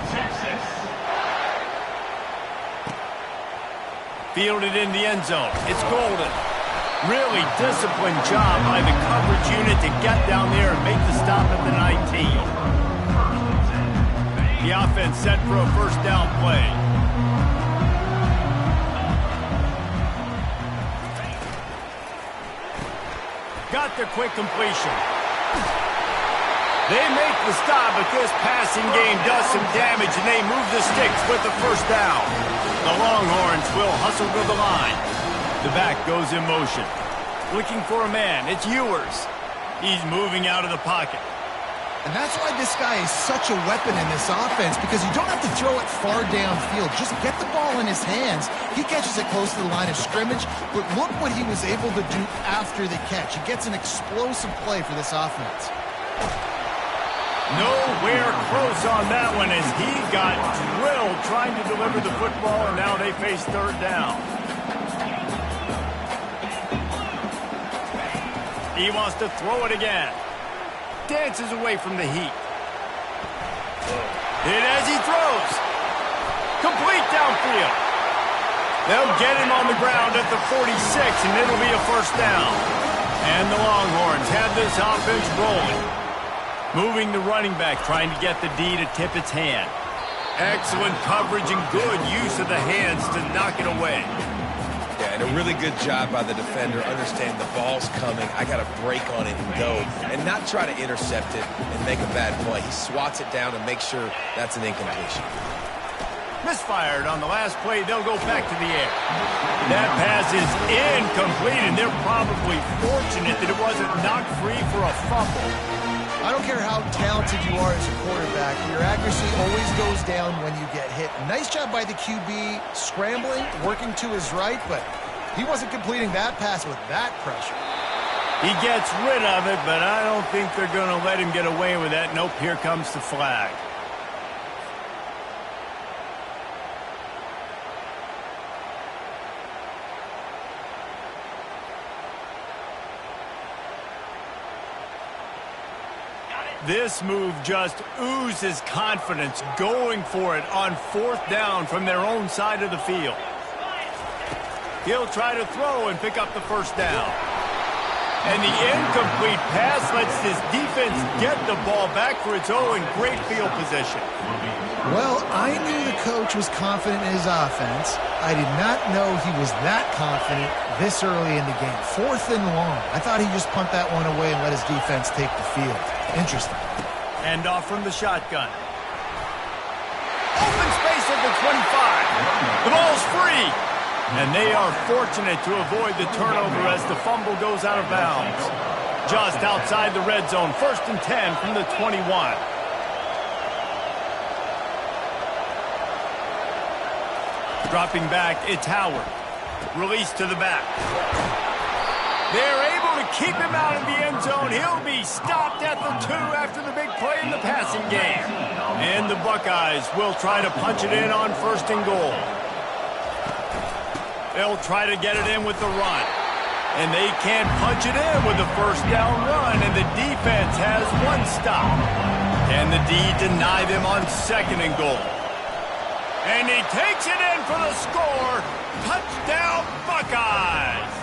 Texas. Fielded in the end zone. It's golden. Really disciplined job by the coverage unit to get down there and make the stop at the 19. The offense set for a first down play. Got the quick completion. They make the stop, but this passing game does some damage, and they move the sticks with the first down. The Longhorns will hustle to the line. The back goes in motion. Looking for a man. It's Ewers. He's moving out of the pocket. And that's why this guy is such a weapon in this offense, because you don't have to throw it far downfield. Just get the ball in his hands. He catches it close to the line of scrimmage, but look what he was able to do after the catch. He gets an explosive play for this offense. Nowhere close on that one as he got drilled trying to deliver the football, and now they face third down. He wants to throw it again. Dances away from the heat. Hit as he throws. Complete downfield. They'll get him on the ground at the 46, and it'll be a first down. And the Longhorns have this offense rolling. Moving the running back, trying to get the D to tip its hand. Excellent coverage and good use of the hands to knock it away. Yeah, and a really good job by the defender, understanding the ball's coming. I got to break on it and go, and not try to intercept it and make a bad play. He swats it down and makes sure that's an incompletion. Misfired on the last play. They'll go back to the air. That pass is incomplete, and they're probably fortunate that it wasn't knocked free for a fumble. I don't care how talented you are as a quarterback, your accuracy always goes down when you get hit. Nice job by the QB scrambling, working to his right, but he wasn't completing that pass with that pressure. He gets rid of it, but I don't think they're going to let him get away with that. Nope, here comes the flag. This move just oozes confidence, going for it on fourth down from their own side of the field. He'll try to throw and pick up the first down. And the incomplete pass lets this defense get the ball back for its own great field position. Well, I knew the coach was confident in his offense. I did not know he was that confident this early in the game. 4th and long. I thought he'd just punt that one away and let his defense take the field. Interesting. And off from the shotgun. Open space at the 25. The ball's free. And they are fortunate to avoid the turnover as the fumble goes out of bounds. Just outside the red zone. 1st and 10 from the 21. Dropping back, it's Howard. Release to the back. They're able to keep him out of the end zone. He'll be stopped at the 2 after the big play in the passing game. And the Buckeyes will try to punch it in on 1st and goal. They'll try to get it in with the run. And they can't punch it in with the first down run, and the defense has one stop. Can the D deny them on 2nd and goal? And he takes it in for the score. Touchdown, Buckeyes.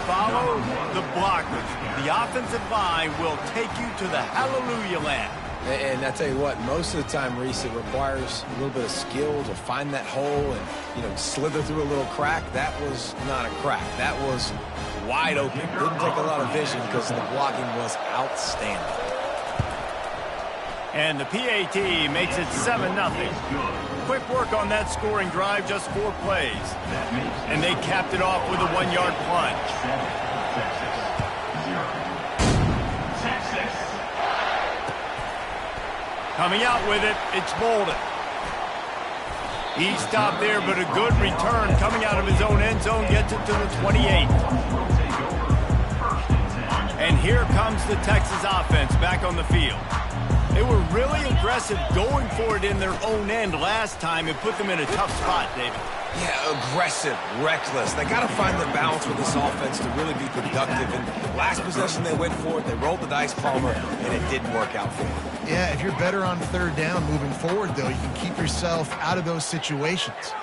Follow the blockers. The offensive line will take you to the hallelujah land. And I tell you what, most of the time, Reese, it requires a little bit of skill to find that hole and, slither through a little crack. That was not a crack. That was wide open. Didn't take a lot of vision because the blocking was outstanding. And the PAT makes it 7-0. Quick work on that scoring drive, just 4 plays. And they capped it off with a 1-yard plunge. Coming out with it, it's Bolden. He stopped there, but a good return coming out of his own end zone gets it to the 28. And here comes the Texas offense back on the field. They were really aggressive going for it in their own end last time and put them in a tough spot, David. Yeah, aggressive, reckless. They got to find the balance with this offense to really be productive. And last possession they went for it, they rolled the dice, Palmer, and it didn't work out for them. Yeah, if you're better on 3rd down moving forward, though, you can keep yourself out of those situations.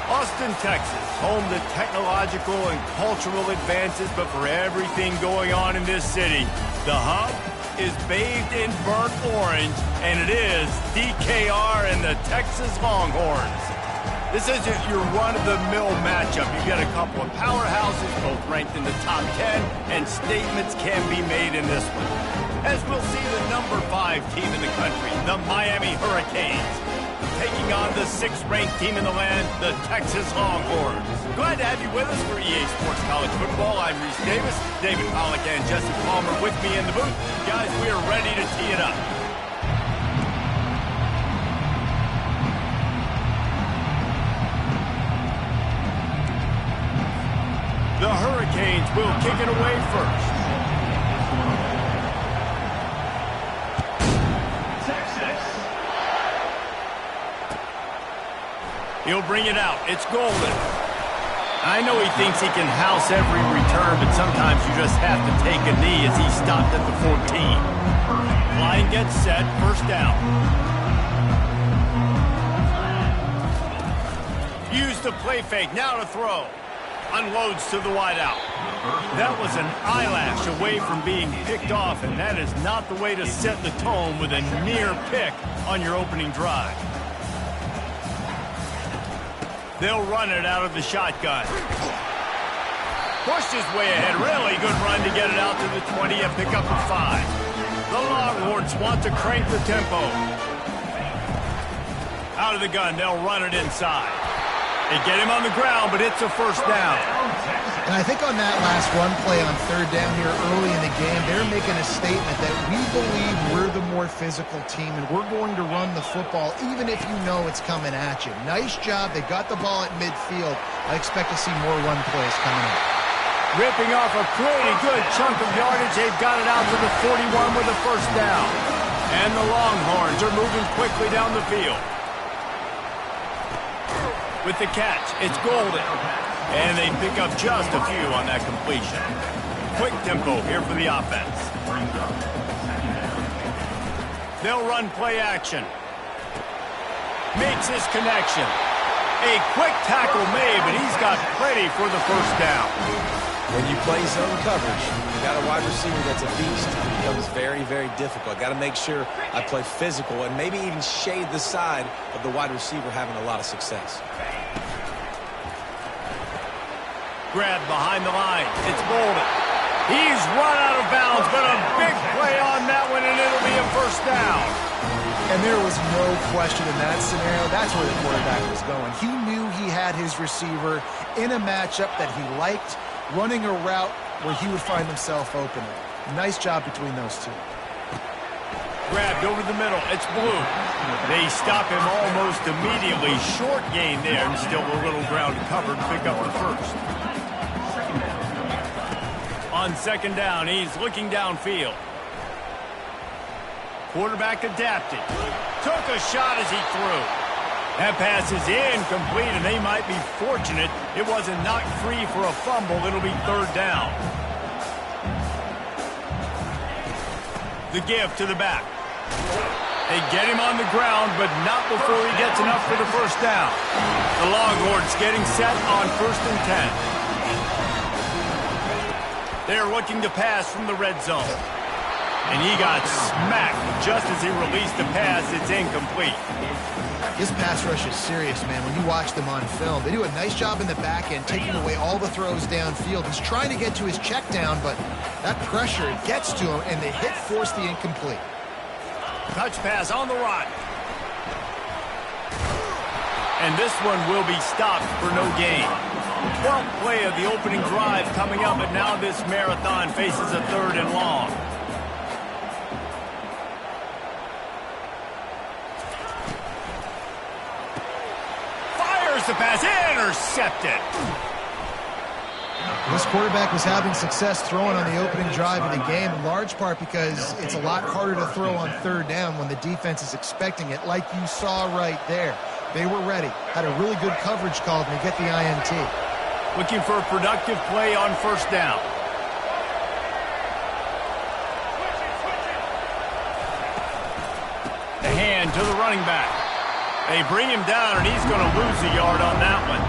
Austin, Texas, home to technological and cultural advances, but for everything going on in this city, the hub is bathed in burnt orange, and it is DKR and the Texas Longhorns. This isn't your run-of-the-mill matchup. You get a couple of powerhouses, both ranked in the top 10, and statements can be made in this one. As we'll see the number 5 team in the country, the Miami Hurricanes, taking on the 6th-ranked team in the land, the Texas Longhorns. Glad to have you with us for EA Sports College Football. I'm Reese Davis, David Pollack, and Jesse Palmer with me in the booth. Guys, we are ready to tee it up. The Hurricanes will kick it away first. He'll bring it out. It's Golden. I know he thinks he can house every return, but sometimes you just have to take a knee as he stopped at the 14. Line gets set. First down. Use the play fake. Now to throw. Unloads to the wideout. That was an eyelash away from being picked off, and that is not the way to set the tone with a near pick on your opening drive. They'll run it out of the shotgun. Pushed his way ahead. Really good run to get it out to the 20 and pick up a 5. The Longhorns want to crank the tempo. Out of the gun. They'll run it inside. They get him on the ground, but it's a first down. And I think on that last run play on 3rd down here early in the game, they're making a statement that we believe we're the more physical team and we're going to run the football even if you know it's coming at you. Nice job. They got the ball at midfield. I expect to see more run plays coming up. Ripping off a pretty good chunk of yardage. They've got it out to the 41 with a first down. And the Longhorns are moving quickly down the field. With the catch, it's Golden. And they pick up just a few on that completion. Quick tempo here for the offense. They'll run play action. Makes his connection. A quick tackle made, but he's got plenty for the first down. When you play zone coverage, you got a wide receiver that's a beast. It becomes very, very difficult. Got to make sure I play physical and maybe even shade the side of the wide receiver having a lot of success. Grabbed behind the line. It's Bolden. He's run out of bounds, but a big play on that one, and it'll be a first down. And there was no question in that scenario. That's where the quarterback was going. He knew he had his receiver in a matchup that he liked, running a route where he would find himself open. Nice job between those two. Grabbed over the middle. It's Blue. They stop him almost immediately. Short gain there, and still a little ground covered. Pick up the first. On second down, he's looking downfield. Quarterback adapted. Took a shot as he threw. That pass is incomplete, and they might be fortunate it wasn't knocked free for a fumble. It'll be third down. The give to the back. They get him on the ground, but not before he gets enough for the first down. The Longhorns getting set on 1st and 10. They're looking to pass from the red zone. And he got smacked just as he released the pass. It's incomplete. This pass rush is serious, man. When you watch them on film, they do a nice job in the back end, taking away all the throws downfield. He's trying to get to his check down, but that pressure gets to him, and the hit forced the incomplete. Touch pass on the run. And this one will be stopped for no gain. 12th play of the opening drive coming up, and now this marathon faces a 3rd and long. Fires the pass, intercepted. This quarterback was having success throwing on the opening drive of the game, in large part because it's a lot harder to throw on 3rd down when the defense is expecting it, like you saw right there. They were ready, had a really good coverage call, and they get the INT. Looking for a productive play on 1st down. The hand to the running back. They bring him down, and he's going to lose a yard on that one.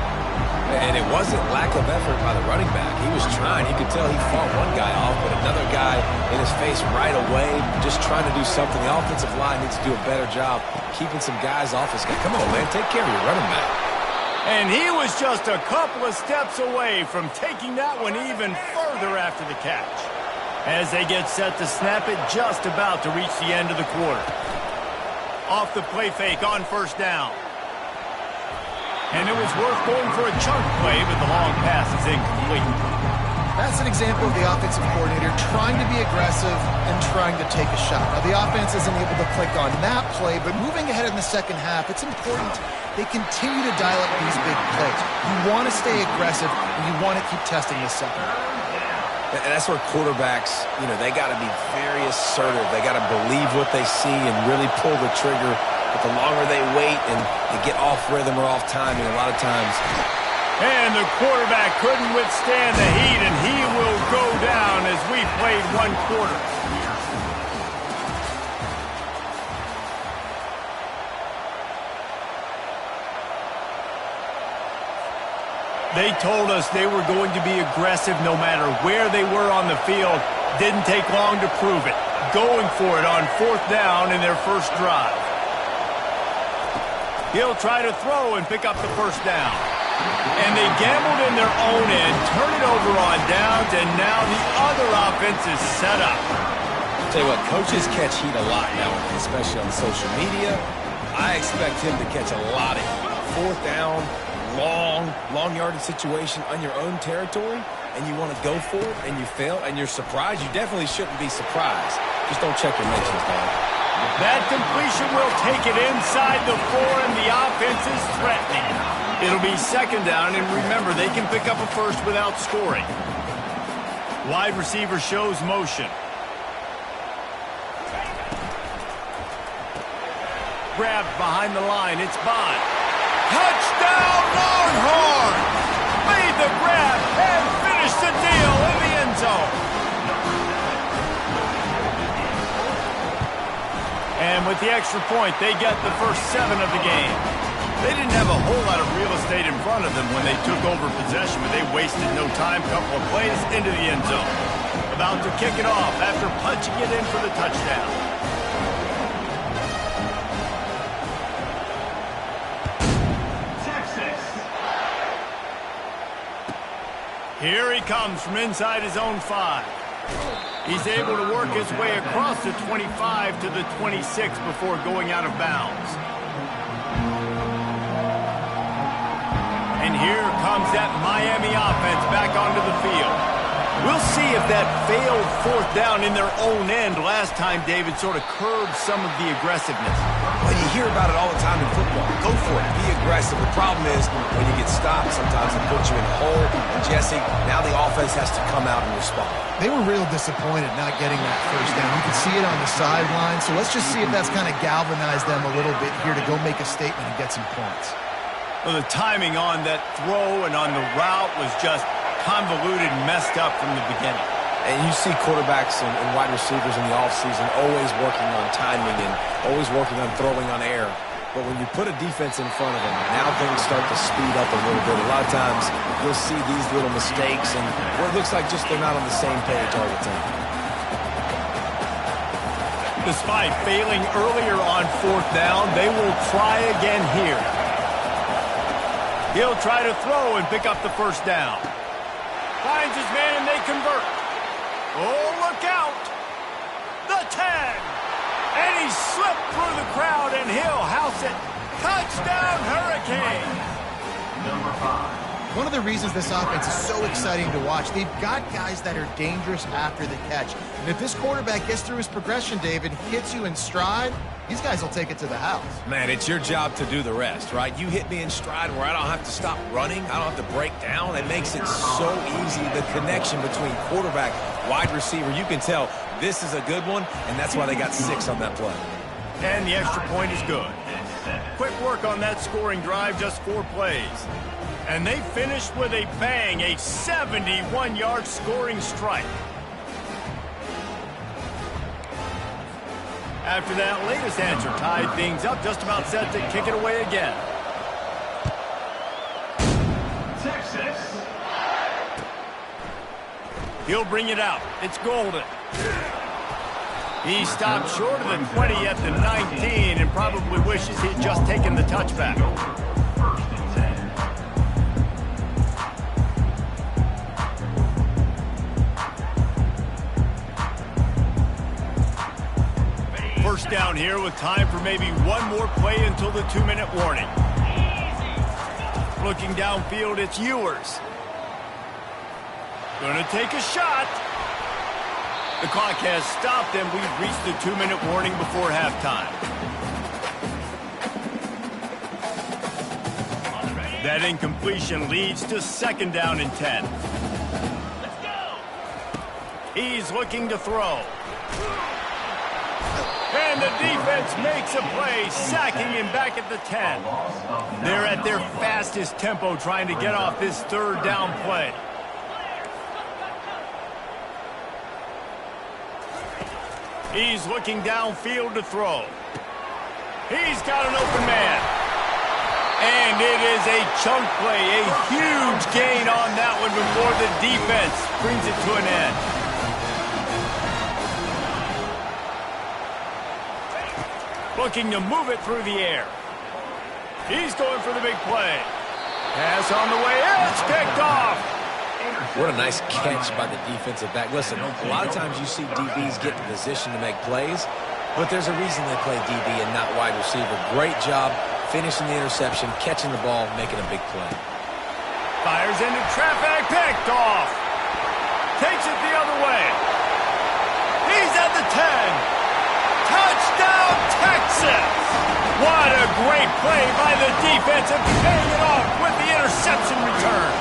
And it wasn't lack of effort by the running back. He was trying. You could tell he fought one guy off, but another guy in his face right away, just trying to do something. The offensive line needs to do a better job keeping some guys off his guy. Come on, man, take care of your running back. And he was just a couple of steps away from taking that one even further after the catch. As they get set to snap it, just about to reach the end of the quarter. Off the play fake on 1st down. And it was worth going for a chunk play, but the long pass is incomplete. That's an example of the offensive coordinator trying to be aggressive and trying to take a shot. Now, the offense isn't able to click on that play, but moving ahead in the second half, it's important they continue to dial up these big plays. You want to stay aggressive, and you want to keep testing this second. And that's where quarterbacks, they got to be very assertive. They got to believe what they see and really pull the trigger. But the longer they wait and they get off rhythm or off timing, a lot of times. And the quarterback couldn't withstand the heat, and he will go down as we played 1 quarter. They told us they were going to be aggressive no matter where they were on the field. Didn't take long to prove it. Going for it on 4th down in their first drive. He'll try to throw and pick up the first down. And they gambled in their own end, turn it over on downs, and now the other offense is set up. I'll tell you what, coaches catch heat a lot now, especially on social media. I expect him to catch a lot of heat. 4th down, long yardage situation on your own territory, and you want to go for it, and you fail, and you're surprised. You definitely shouldn't be surprised. Just don't check your mentions, man. That completion will take it inside the 4, and the offense is threatening. It'll be 2nd down, and remember, they can pick up a first without scoring. Wide receiver shows motion. Grabbed behind the line, it's Bond. Touchdown, Longhorns! Made the grab and finished the deal in the end zone. And with the extra point, they get the first 7 of the game. They didn't have a whole lot of real estate in front of them when they took over possession, but they wasted no time. Couple of plays into the end zone. About to kick it off after punching it in for the touchdown. Texas. Here he comes from inside his own 5. He's able to work his way across the 25 to the 26 before going out of bounds. And here comes that Miami offense back onto the field. We'll see if that failed 4th down in their own end last time, David, sort of curbed some of the aggressiveness. Well, you hear about it all the time in football. Go for it. Be aggressive. The problem is when you get stopped, sometimes it puts you in a hole. And Jesse, now the offense has to come out and respond. They were real disappointed not getting that 1st down. You can see it on the sideline. So let's just see if that's kind of galvanized them a little bit here to go make a statement and get some points. Well, the timing on that throw and on the route was just convoluted and messed up from the beginning. And you see quarterbacks and wide receivers in the offseason always working on timing and always working on throwing on air. But when you put a defense in front of them, now things start to speed up a little bit. A lot of times you'll see these little mistakes and where it looks like just they're not on the same page all the time. Despite failing earlier on 4th down, they will try again here. He'll try to throw and pick up the 1st down. Finds his man and they convert. Oh, look out! The 10! And he slipped through the crowd and he'll house it. Touchdown, Hurricanes! Number 5. One of the reasons this offense is so exciting to watch, they've got guys that are dangerous after the catch. And if this quarterback gets through his progression, David, hits you in stride, these guys will take it to the house. Man, it's your job to do the rest, right? You hit me in stride where I don't have to stop running. I don't have to break down. It makes it so easy. The connection between quarterback, wide receiver, you can tell this is a good one, and that's why they got 6 on that play. And the extra point is good. Quick work on that scoring drive, just 4 plays. And they finished with a bang, a 71-yard scoring strike. After that latest answer tied things up, just about set to kick it away again. Texas. He'll bring it out. It's Golden. He stopped short of the 20 at the 19 and probably wishes he'd just taken the touchback. 1st and 10. First down here with time for maybe one more play until the 2-minute warning. Looking downfield, it's Ewers. Gonna take a shot. The clock has stopped and we've reached the 2-minute warning before halftime. That incompletion leads to 2nd down and 10. Let's go. He's looking to throw. And the defense makes a play, sacking him back at the 10. They're at their fastest tempo trying to get off this 3rd down play. He's looking downfield to throw. He's got an open man. And it is a chunk play, a huge gain on that one before the defense brings it to an end. Looking to move it through the air. He's going for the big play. Pass on the way in. It's picked off. What a nice catch by the defensive back. Listen, a lot of times you see DBs get in position to make plays, but there's a reason they play DB and not wide receiver. Great job finishing the interception, catching the ball, making a big play. Fires into traffic. Picked off. Takes it the other way. He's at the 10. Touchdown, Texas! What a great play by the defense and paying it off with the interception return.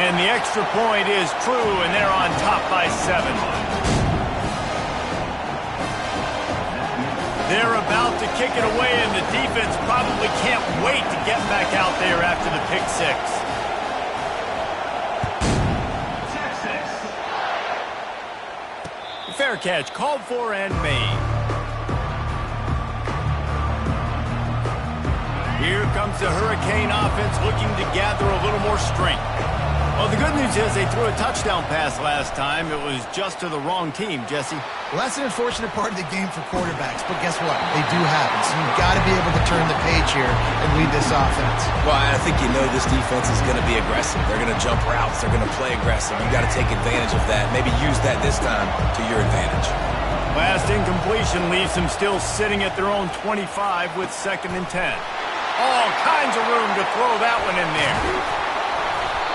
And the extra point is true, and they're on top by 7. They're about to kick it away, and the defense probably can't wait to get back out there after the pick 6. Fair catch, called for and made. Here comes the Hurricane offense looking to gather a little more strength. Well, the good news is they threw a touchdown pass last time. It was just to the wrong team, Jesse. Well, that's an unfortunate part of the game for quarterbacks, but guess what? They do happen, so you've got to be able to turn the page here and lead this offense. Well, I think you know this defense is going to be aggressive. They're going to jump routes. They're going to play aggressive. You've got to take advantage of that. Maybe use that this time to your advantage. Last incompletion leaves them still sitting at their own 25 with 2nd and 10. All kinds of room to throw that one in there.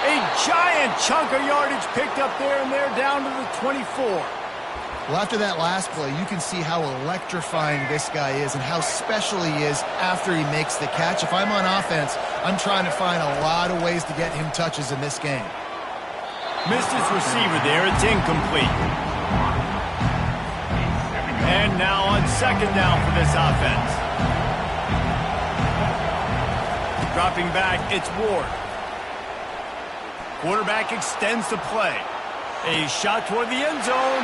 A giant chunk of yardage picked up there, and they're down to the 24. Well, after that last play, you can see how electrifying this guy is and how special he is after he makes the catch. If I'm on offense, I'm trying to find a lot of ways to get him touches in this game. Missed his receiver there. It's incomplete. And now on 2nd down for this offense. Dropping back, it's Ward. Quarterback extends the play. A shot toward the end zone.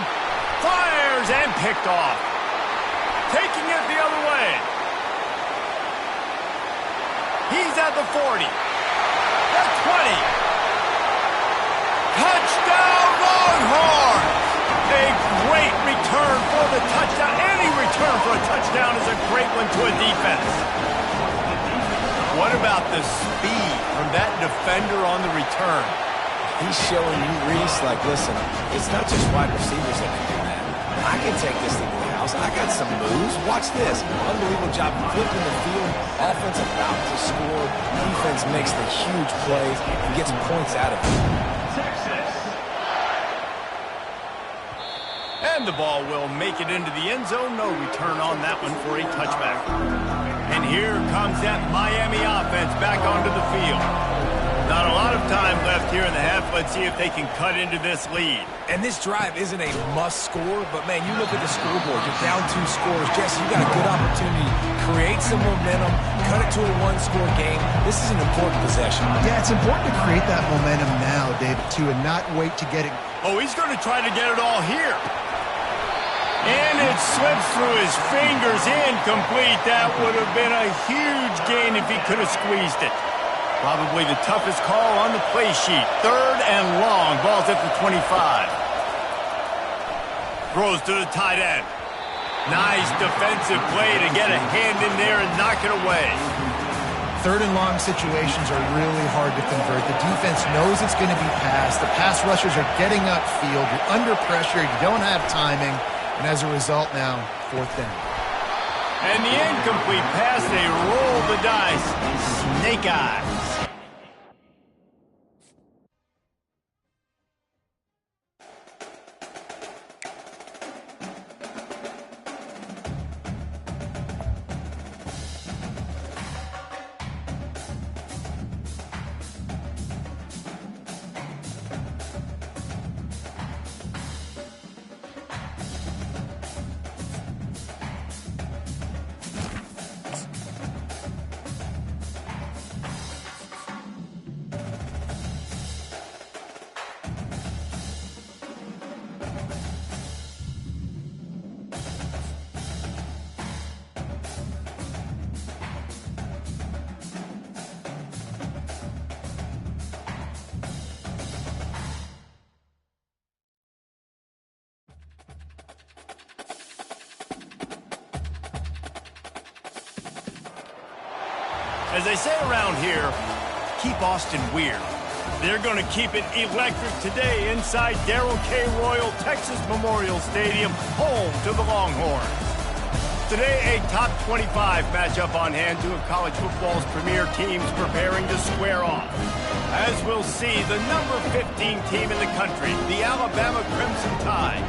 Fires and picked off. Taking it the other way. He's at the 40. The 20. Touchdown Longhorns! A great return for the touchdown. Any return for a touchdown is a great one to a defense. What about the speed from that defender on the return? He's showing you, Reese, like, listen, it's not just wide receivers that can do that. I can take this thing to the house. I got some moves. Watch this. Unbelievable job flipping the field. Offense about to score. Defense makes the huge plays and gets points out of it. And the ball will make it into the end zone. No return on that one for a touchback. And here comes that Miami offense back onto the field. Not a lot of time left here in the half. Let's see if they can cut into this lead. And this drive isn't a must score, but, man, you look at the scoreboard. You're down 2 scores. Jesse, you got a good opportunity. Create some momentum. Cut it to a 1-score game. This is an important possession. Yeah, it's important to create that momentum now, David, too, and not wait to get it. Oh, he's going to try to get it all here. And it slips through his fingers, incomplete. That would have been a huge gain if he could have squeezed it. Probably the toughest call on the play sheet. 3rd and long. Ball's at the 25. Throws to the tight end. Nice defensive play to get a hand in there and knock it away. 3rd and long situations are really hard to convert. The defense knows it's going to be passed. The pass rushers are getting upfield. You're under pressure. You don't have timing. And as a result now, 4th down. And the incomplete pass, they roll the dice. Snake eyes. As they say around here, keep Austin weird. They're going to keep it electric today inside Darrell K. Royal Texas Memorial Stadium, home to the Longhorns. Today, a top 25 matchup on hand, 2 of college football's premier teams preparing to square off. As we'll see, the number 15 team in the country, the Alabama Crimson Tide,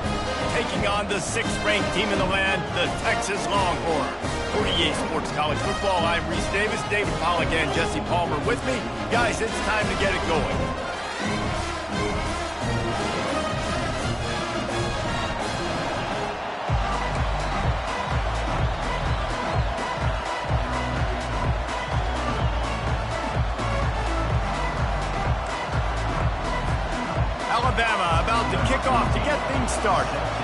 taking on the 6th-ranked team in the land, the Texas Longhorns. 48 Sports College Football, I'm Reese Davis, David Pollack and Jesse Palmer with me. Guys, it's time to get it going. Alabama about to kick off to get things started.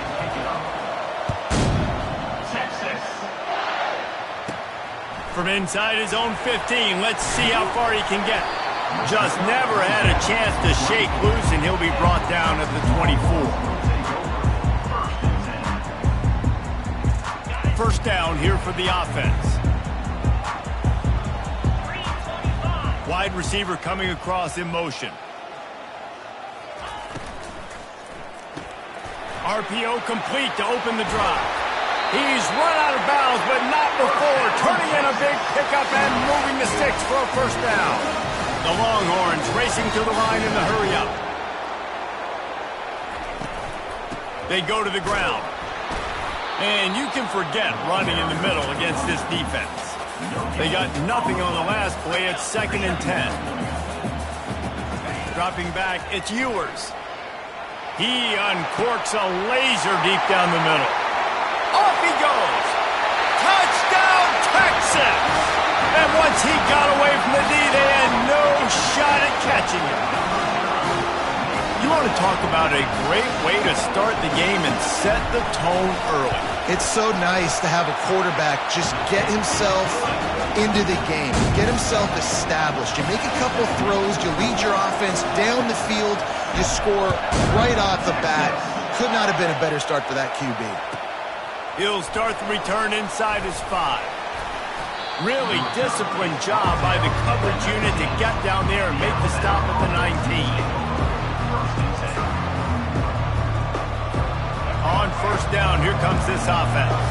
From inside his own 15, let's see how far he can get. Just never had a chance to shake loose, and he'll be brought down at the 24. First down here for the offense. Wide receiver coming across in motion. RPO complete to open the drive. He's run out of bounds, but not before turning in a big pickup and moving the sticks for a first down. The Longhorns racing to the line in the hurry-up. They go to the ground. And you can forget running in the middle against this defense. They got nothing on the last play. It's 2nd and 10. Dropping back, it's Ewers. He uncorks a laser deep down the middle. Off he goes. Touchdown, Texas! And once he got away from the D, they had no shot at catching him. You want to talk about a great way to start the game and set the tone early. It's so nice to have a quarterback just get himself into the game, get himself established. You make a couple throws, you lead your offense down the field, you score right off the bat. Could not have been a better start for that QB. He'll start the return inside his 5. Really disciplined job by the coverage unit to get down there and make the stop at the 19. On first down, here comes this offense.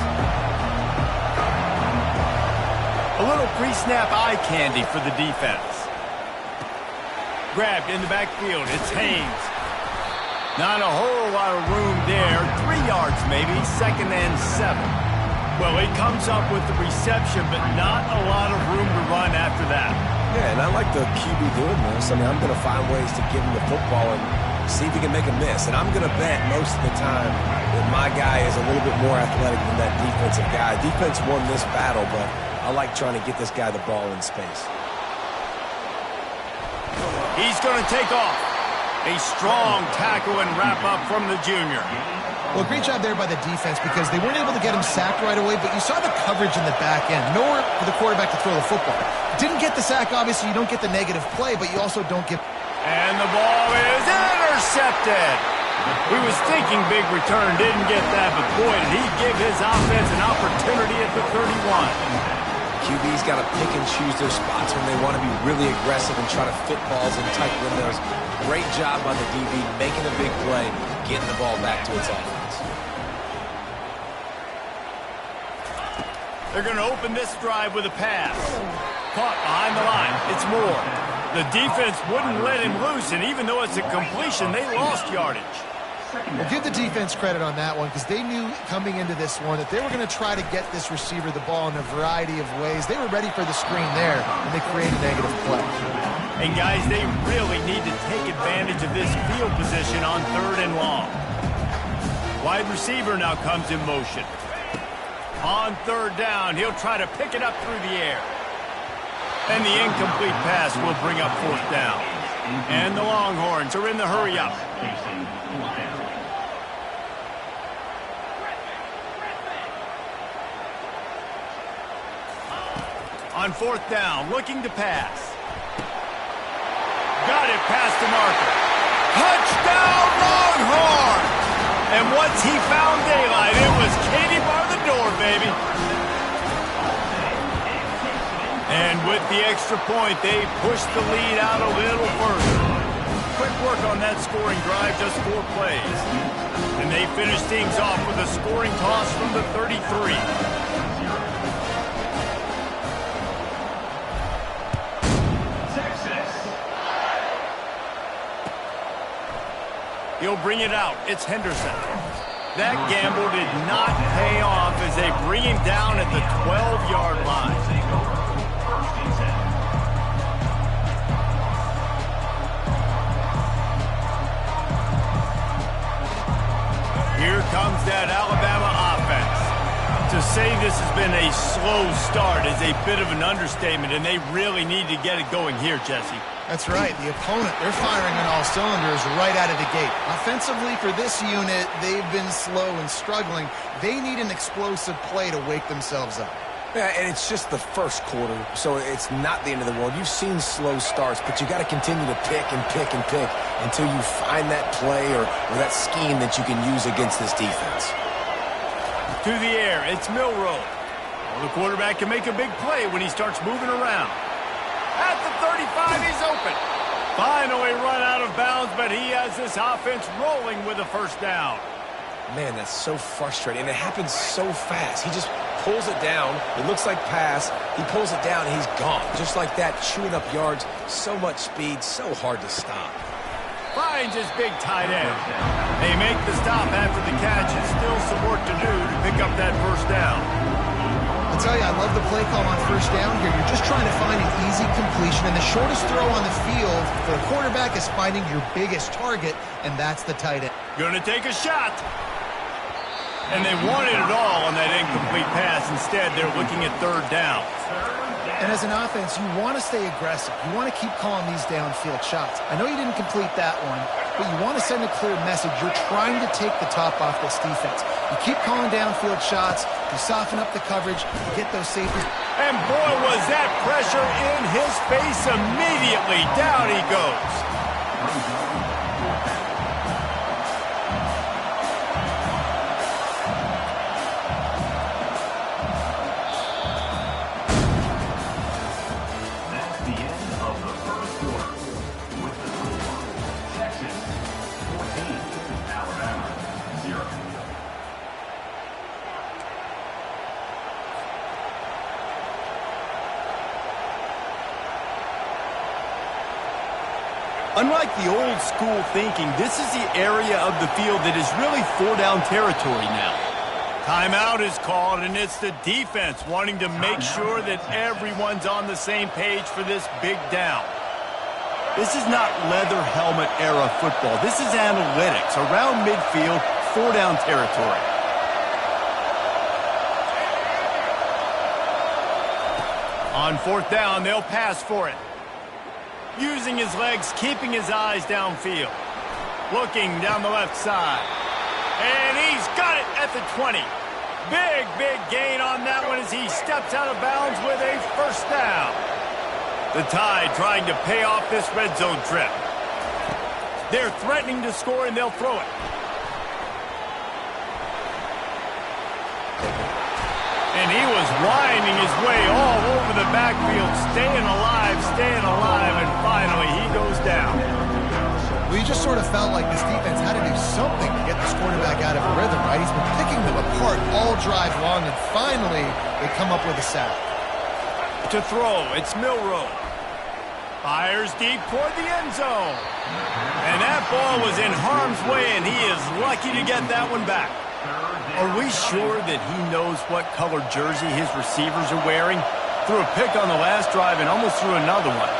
A little pre-snap eye candy for the defense. Grabbed in the backfield, it's Haynes. Not a whole lot of room there. 3 yards maybe, 2nd and 7. Well, he comes up with the reception, but not a lot of room to run after that. Yeah, and I like the QB doing this. I mean, I'm going to find ways to give him the football and see if he can make a miss. And I'm going to bet most of the time that my guy is a little bit more athletic than that defensive guy. Defense won this battle, but I like trying to get this guy the ball in space. He's going to take off. A strong tackle and wrap up from the junior. Well, great job there by the defense because they weren't able to get him sacked right away, but you saw the coverage in the back end. Nowhere for the quarterback to throw the football. Didn't get the sack, obviously. You don't get the negative play, but you also don't get... And the ball is intercepted. We was thinking big return, didn't get that, but boy, did he give his offense an opportunity at the 31. QB's got to pick and choose their spots when they want to be really aggressive and try to fit balls in tight windows. Great job by the DB making a big play, getting the ball back to its offense. They're going to open this drive with a pass. Caught behind the line. It's Moore. The defense wouldn't let him loose, and even though it's a completion, they lost yardage. Well, give the defense credit on that one because they knew coming into this one that they were going to try to get this receiver the ball in a variety of ways. They were ready for the screen there, and they created a negative play. And, guys, they really need to take advantage of this field position on 3rd and long. Wide receiver now comes in motion. On 3rd down, he'll try to pick it up through the air. And the incomplete pass will bring up 4th down. And the Longhorns are in the hurry-up. On 4th down, looking to pass. Got it past the marker. Touchdown, Longhorns! And once he found daylight, it was Katie bar the door, baby. And with the extra point, they pushed the lead out a little further. Quick work on that scoring drive, just 4 plays. And they finish things off with a scoring toss from the 33. He'll bring it out. It's Henderson. That gamble did not pay off as they bring him down at the 12-yard line. Here comes that Alabama offense. To say this has been a slow start is a bit of an understatement, and they really need to get it going here, Jesse. That's right. The opponent, they're firing on all cylinders right out of the gate. Offensively, for this unit, they've been slow and struggling. They need an explosive play to wake themselves up. Yeah, and it's just the first quarter, so it's not the end of the world. You've seen slow starts, but you got to continue to pick and pick and pick until you find that play or that scheme that you can use against this defense. To the air, it's Milroe. Well, the quarterback can make a big play when he starts moving around. At the 35, he's open. Finally run out of bounds, but he has this offense rolling with a first down. Man, that's so frustrating, and it happens so fast. He just pulls it down. It looks like pass. He pulls it down, and he's gone. Just like that, chewing up yards. So much speed, so hard to stop. Finds his big tight end. They make the stop after the catch, and still some work to do to pick up that first down. I'll tell you, I love the play call on first down here. You're just trying to find an easy completion, and the shortest throw on the field for a quarterback is finding your biggest target, and that's the tight end. Gonna take a shot. And they wanted it all on that incomplete pass. Instead, they're looking at third down. And as an offense, you want to stay aggressive. You want to keep calling these downfield shots. I know you didn't complete that one, but you want to send a clear message. You're trying to take the top off this defense. You keep calling downfield shots. You soften up the coverage. You get those safeties. And boy, was that pressure in his face immediately. Down he goes. Unlike the old school thinking, this is the area of the field that is really four-down territory now. Timeout is called, and it's the defense wanting to make sure that everyone's on the same page for this big down. This is not leather helmet era football. This is analytics. Around midfield, four-down territory. On fourth down, they'll pass for it. Using his legs, keeping his eyes downfield. Looking down the left side. And he's got it at the 20. Big, big gain on that one as he steps out of bounds with a first down. The Tide trying to pay off this red zone trip. They're threatening to score, and they'll throw it. And he was winding his way all over the backfield, staying alive, and finally he goes down. Well, you just sort of felt like this defense had to do something to get this quarterback out of a rhythm, right? He's been picking them apart all drive long, and finally they come up with a sack. To throw, it's Milroe. Fires deep toward the end zone. And that ball was in harm's way, and he is lucky to get that one back. Are we sure that he knows what color jersey his receivers are wearing? Threw a pick on the last drive and almost threw another one.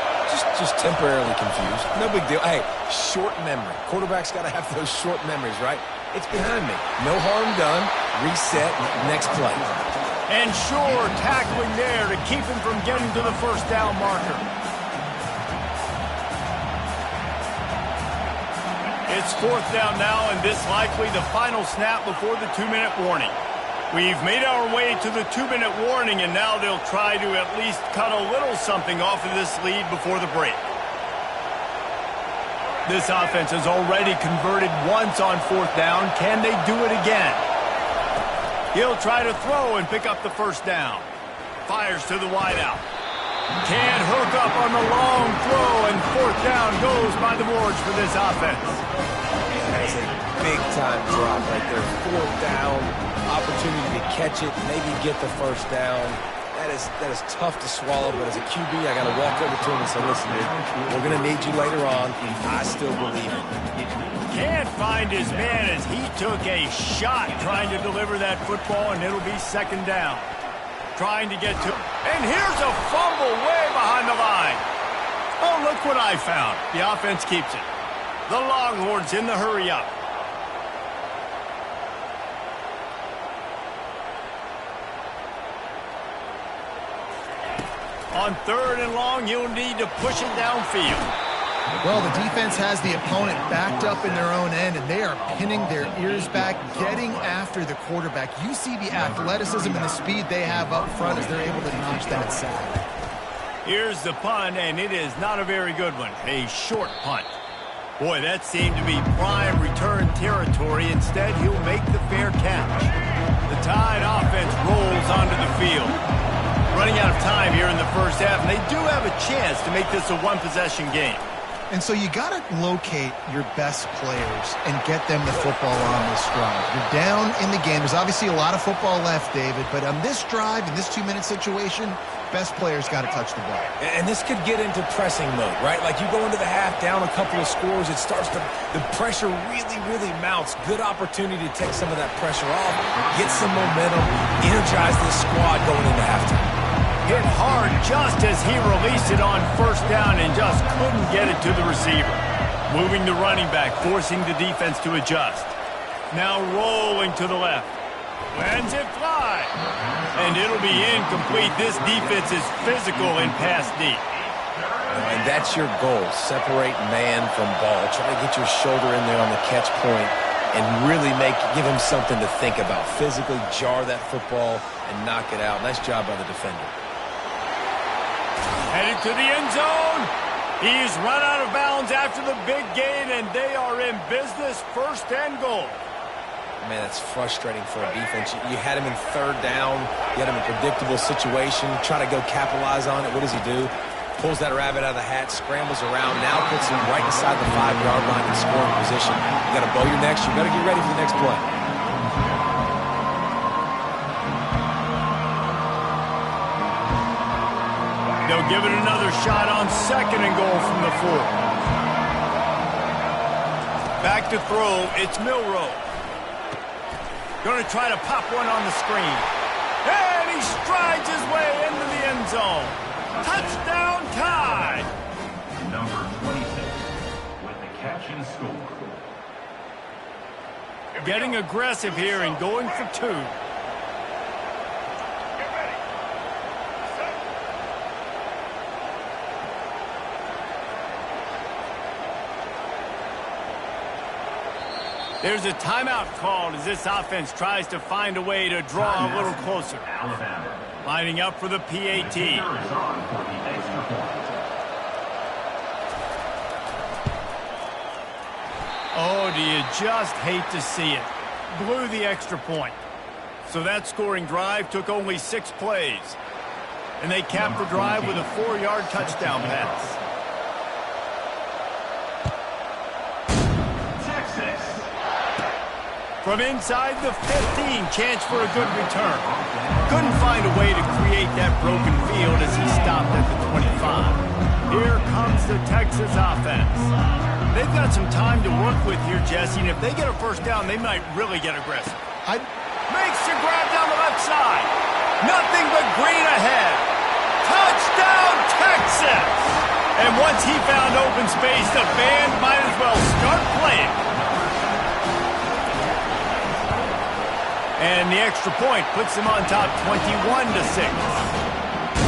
Just temporarily confused. No big deal. Hey, short memory. Quarterback's got to have those short memories, right? It's behind me. No harm done. Reset. Next play. And sure, tackling there to keep him from getting to the first down marker. It's fourth down now, and this likely the final snap before the 2-minute warning. We've made our way to the 2-minute warning, and now they'll try to at least cut a little something off of this lead before the break. This offense has already converted once on fourth down. Can they do it again? He'll try to throw and pick up the first down. Fires to the wideout. Can't hook up on the long throw, and fourth down goes by the boards for this offense. That's a big-time drop right there. Fourth down, opportunity to catch it, maybe get the first down. That is tough to swallow, but as a QB, I got to walk over to him and say, listen, dude, we're going to need you later on. I still believe it. Can't find his man as he took a shot trying to deliver that football, and it'll be second down. Trying to get to, and here's a fumble way behind the line. Oh, look what I found. The offense keeps it. The Longhorns in the hurry up. On third and long, he'll need to push it downfield. Well, the defense has the opponent backed up in their own end, and they are pinning their ears back, getting after the quarterback. You see the athleticism and the speed they have up front as they're able to notch that sack. Here's the punt, and it is not a very good one. A short punt. Boy, that seemed to be prime return territory. Instead, he'll make the fair catch. The Tide offense rolls onto the field. Running out of time here in the first half, and they do have a chance to make this a one-possession game. And so you got to locate your best players and get them the football on this drive. You're down in the game. There's obviously a lot of football left, David, but on this drive, in this 2-minute situation, best players got to touch the ball. And this could get into pressing mode, right? Like you go into the half down a couple of scores, it starts to, the pressure really mounts. Good opportunity to take some of that pressure off, get some momentum, energize this squad going into halftime. Hit hard just as he released it on first down and just couldn't get it to the receiver. Moving the running back, forcing the defense to adjust. Now rolling to the left. Lands it fly. And it'll be incomplete. This defense is physical and pass deep. And that's your goal. Separate man from ball. Try to get your shoulder in there on the catch point and really give him something to think about. Physically jar that football and knock it out. Nice job by the defender. Headed to the end zone. He's run out of bounds after the big gain, and they are in business, first and goal. Man, that's frustrating for a defense. You had him in third down. You had him in a predictable situation. Try to go capitalize on it. What does he do? Pulls that rabbit out of the hat, scrambles around, now puts him right inside the 5-yard line in scoring position. You got to bow your necks. You better get ready for the next play. They'll give it another shot on second and goal from the 4. Back to throw, it's Milroe. Going to try to pop one on the screen. And he strides his way into the end zone. Touchdown, Tide! Number 26 with the catch and score. Getting aggressive here and going for 2. There's a timeout called as this offense tries to find a way to draw a little closer. Alabama. Lining up for the PAT. Is on for the extra point. Oh, do you just hate to see it? Blew the extra point. So that scoring drive took only 6 plays. And they capped the drive with a 4-yard touchdown pass. From inside the 15, chance for a good return. Couldn't find a way to create that broken field as he stopped at the 25. Here comes the Texas offense. They've got some time to work with here, Jesse, and if they get a first down, they might really get aggressive. Makes the grab down the left side. Nothing but green ahead. Touchdown, Texas! And once he found open space, the band might as well start playing. And the extra point puts them on top 21-6.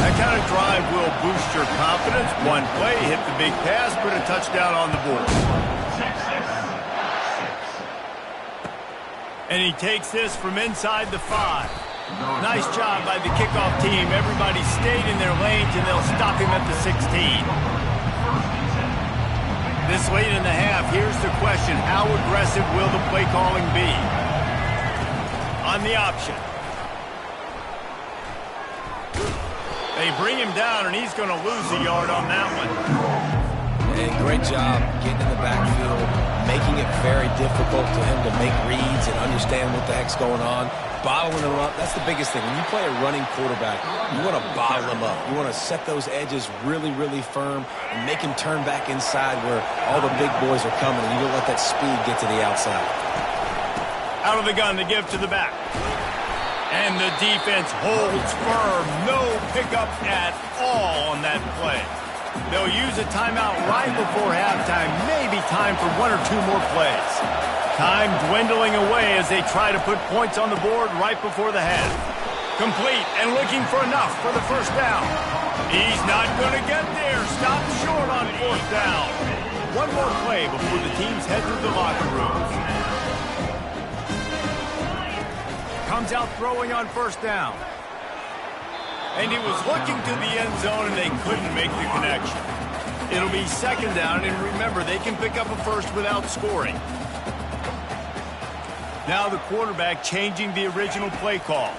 That kind of drive will boost your confidence. One play, hit the big pass, put a touchdown on the board. And he takes this from inside the 5. Nice job by the kickoff team. Everybody stayed in their lanes, and they'll stop him at the 16. This late in the half, here's the question. How aggressive will the play calling be? On the option. They bring him down, and he's going to lose a yard on that one. And great job getting in the backfield, making it very difficult to him to make reads and understand what the heck's going on. Bottling him up, that's the biggest thing. When you play a running quarterback, you want to bottle him up. You want to set those edges really firm and make him turn back inside where all the big boys are coming, and you don't let that speed get to the outside. Out of the gun to give to the back. And the defense holds firm. No pickup at all on that play. They'll use a timeout right before halftime. Maybe time for 1 or 2 more plays. Time dwindling away as they try to put points on the board right before the half. Complete and looking for enough for the first down. He's not going to get there. Stopped short on 4th down. One more play before the teams head to the locker rooms. Comes out throwing on first down. And he was looking to the end zone, and they couldn't make the connection. It'll be second down, and remember, they can pick up a first without scoring. Now the quarterback changing the original play call.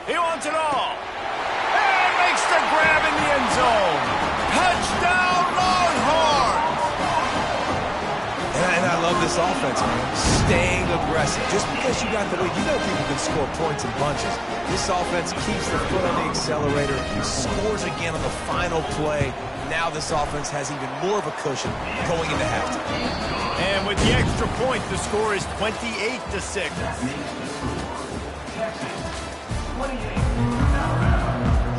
He wants it all. And makes the grab in the end zone. Touchdown, Longhorns! And I love this offense, man. Staying aggressive. Just because you got the lead, you know people can score points in bunches. This offense keeps the foot on the accelerator, scores again on the final play. Now this offense has even more of a cushion going into halftime. And with the extra point, the score is 28-6.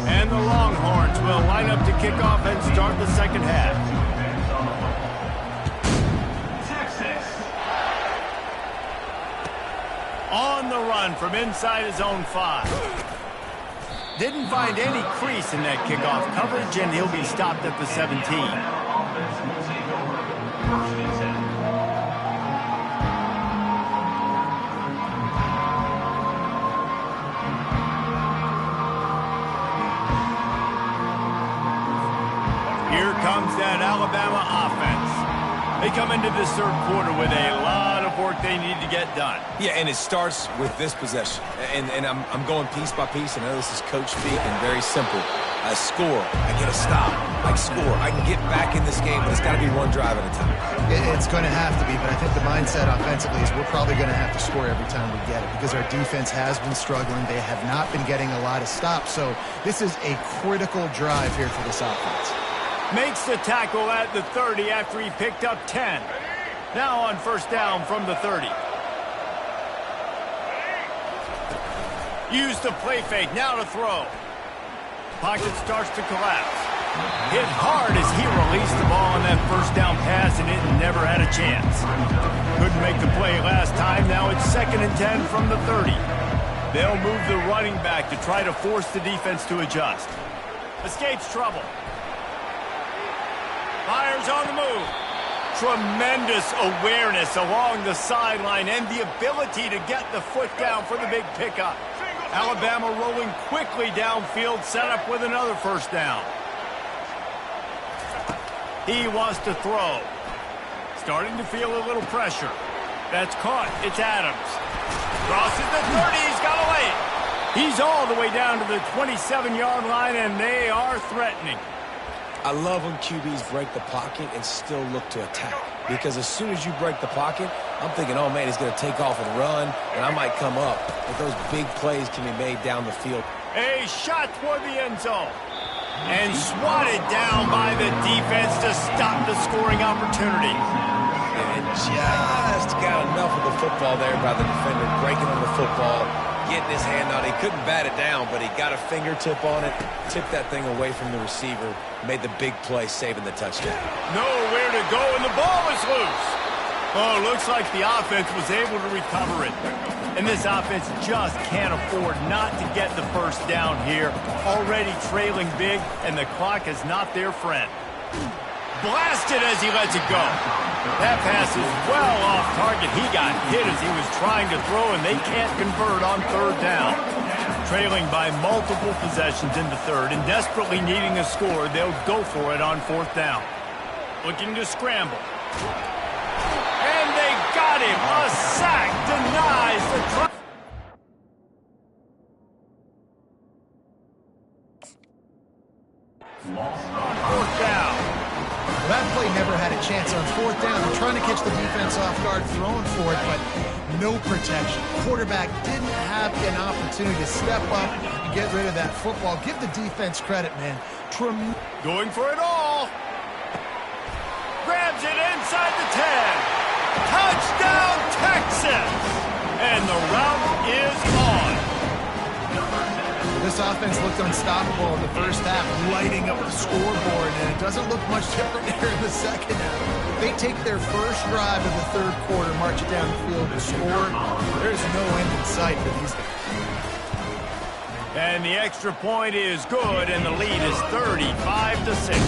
And the Longhorns will line up to kick off and start the second half. On the run from inside his own 5. Didn't find any crease in that kickoff coverage, and he'll be stopped at the 17. Here comes that Alabama offense. They come into this third quarter with a lot of work they need to get done. Yeah, and it starts with this possession. And I'm going piece by piece. I know this is coach speak and very simple. I score. I get a stop. I score. I can get back in this game, but it's got to be one drive at a time. It's going to have to be, but I think the mindset offensively is we're probably going to have to score every time we get it because our defense has been struggling. They have not been getting a lot of stops, so this is a critical drive here for this offense. Makes the tackle at the 30 after he picked up 10. Now on first down from the 30. Use the play fake, now to throw. Pocket starts to collapse. Hit hard as he released the ball on that first down pass, and it never had a chance. Couldn't make the play last time. Now it's 2nd and 10 from the 30. They'll move the running back to try to force the defense to adjust. Escapes trouble. Fires on the move. Tremendous awareness along the sideline and the ability to get the foot down for the big pickup. Alabama rolling quickly downfield, set up with another first down. He wants to throw. Starting to feel a little pressure. That's caught. It's Adams. Crosses the 30. He's got away. He's all the way down to the 27-yard line, and they are threatening. I love when QBs break the pocket and still look to attack. Because as soon as you break the pocket, I'm thinking, oh, man, he's going to take off and run, and I might come up. But those big plays can be made down the field. A shot toward the end zone. And swatted down by the defense to stop the scoring opportunity. And just got enough of the football there by the defender, breaking on the football, getting his hand on it. He couldn't bat it down, but he got a fingertip on it, tipped that thing away from the receiver, made the big play, saving the touchdown. Nowhere to go, and the ball is loose. Oh, looks like the offense was able to recover it. And this offense just can't afford not to get the first down here. Already trailing big, and the clock is not their friend. Blasted as he lets it go. That pass is well off target. He got hit as he was trying to throw, and they can't convert on third down. Trailing by multiple possessions in the third and desperately needing a score, they'll go for it on fourth down. Looking to scramble. And they got him. A sack denies the try. Fourth down. That play never had a chance on fourth down. They're trying to catch the defense off guard, throwing for it, but no protection. Quarterback didn't have an opportunity to step up and get rid of that football. Give the defense credit, man. Going for it all. Grabs it inside the 10. Touchdown, Texas! And the route is on. This offense looked unstoppable in the first half, lighting up the scoreboard, and it doesn't look much different here in the second half. If they take their first drive of the third quarter, march it down the field to score, there's no end in sight for these guys. And the extra point is good, and the lead is 35-6.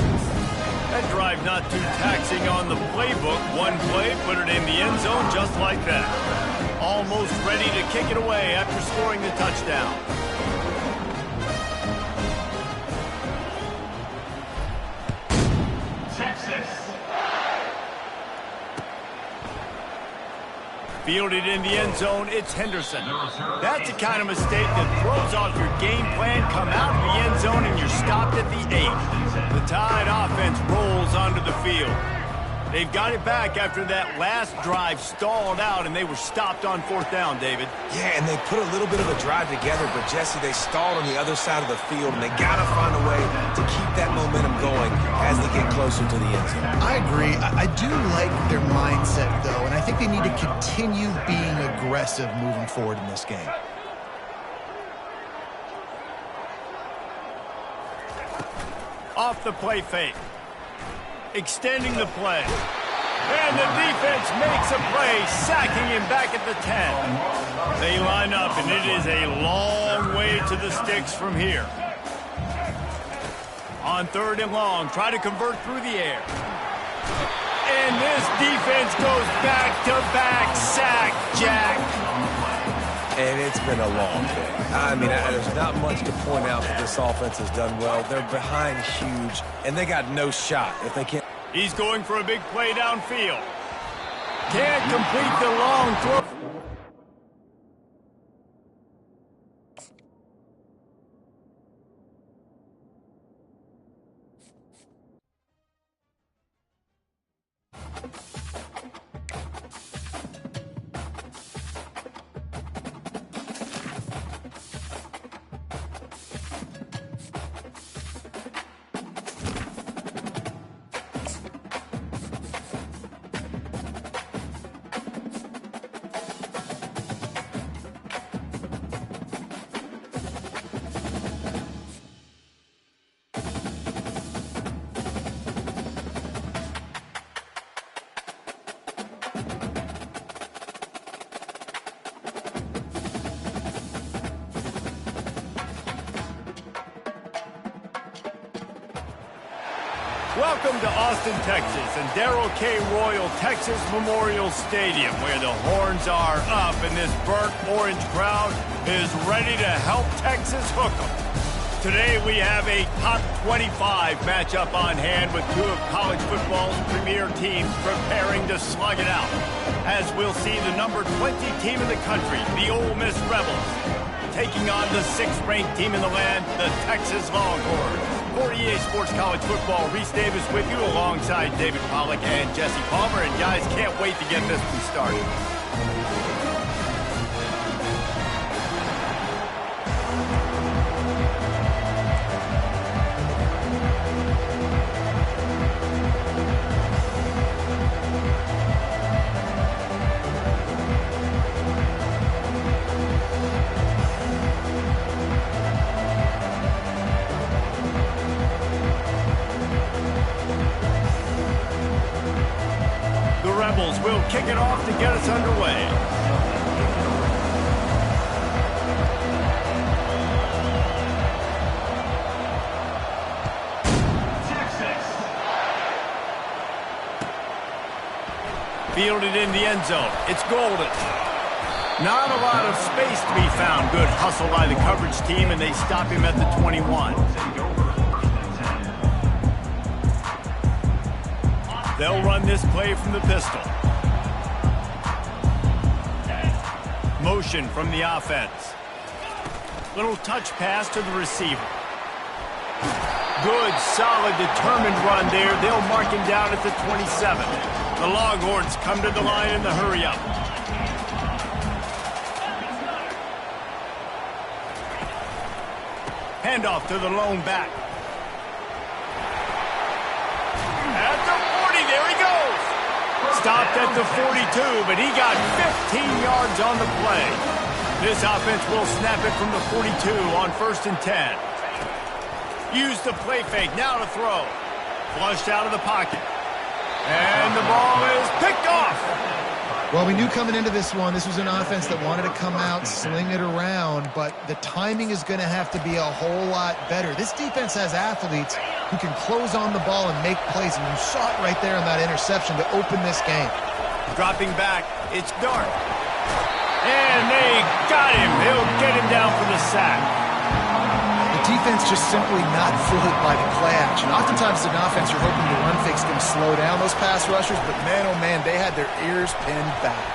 That drive not too taxing on the playbook. One play, put it in the end zone just like that. Almost ready to kick it away after scoring the touchdown. Fielded in the end zone, it's Henderson. That's the kind of mistake that throws off your game plan. Come out of the end zone and you're stopped at the 8. The Tide offense rolls onto the field. They've got it back after that last drive stalled out and they were stopped on 4th down, David. Yeah, and they put a little bit of a drive together, but Jesse, they stalled on the other side of the field, and they got to find a way to keep that momentum going as they get closer to the end zone. I agree. I do like their mindset, though, and I think they need to continue being aggressive moving forward in this game. Off the play fake. Extending the play. And the defense makes a play, sacking him back at the 10. They line up, and it is a long way to the sticks from here. On 3rd and long, try to convert through the air. And this defense goes back-to-back sack, Jack. And it's been a long day. I mean, there's not much to point out that this offense has done well. They're behind huge, and they got no shot if they can't. He's going for a big play downfield. Can't complete the long throw. Welcome to Austin, Texas, and Darrell K. Royal Texas Memorial Stadium, where the horns are up and this burnt orange crowd is ready to help Texas hook 'em. Today we have a top 25 matchup on hand with two of college football's premier teams preparing to slug it out. As we'll see the number 20 team in the country, the Ole Miss Rebels, taking on the 6th-ranked team in the land, the Texas Longhorns. For EA Sports College Football, Reese Davis with you alongside David Pollack and Jesse Palmer. And guys, can't wait to get this one started. Will kick it off to get us underway. Texas. Fielded in the end zone. It's Golden. Not a lot of space to be found. Good hustle by the coverage team, and they stop him at the 21. They'll run this play from the pistol. Motion from the offense. Little touch pass to the receiver. Good, solid, determined run there. They'll mark him down at the 27. The Longhorns come to the line in the hurry-up. Handoff to the lone back. At the 40, there he goes. Stopped at the 42, but he got 15 yards on the play. This offense will snap it from the 42 on 1st and 10. Use the play fake, now to throw. Flushed out of the pocket. And the ball is picked off. Well, we knew coming into this one, this was an offense that wanted to come out, sling it around, but the timing is going to have to be a whole lot better. This defense has athletes who can close on the ball and make plays, and you saw it right there in that interception to open this game. Dropping back, it's Dart. And they got him. He'll get him down for the sack. The defense just simply not fooled by the play action. Oftentimes, an offense, you're hoping the run fake's going to slow down those pass rushers, but man, oh man, they had their ears pinned back.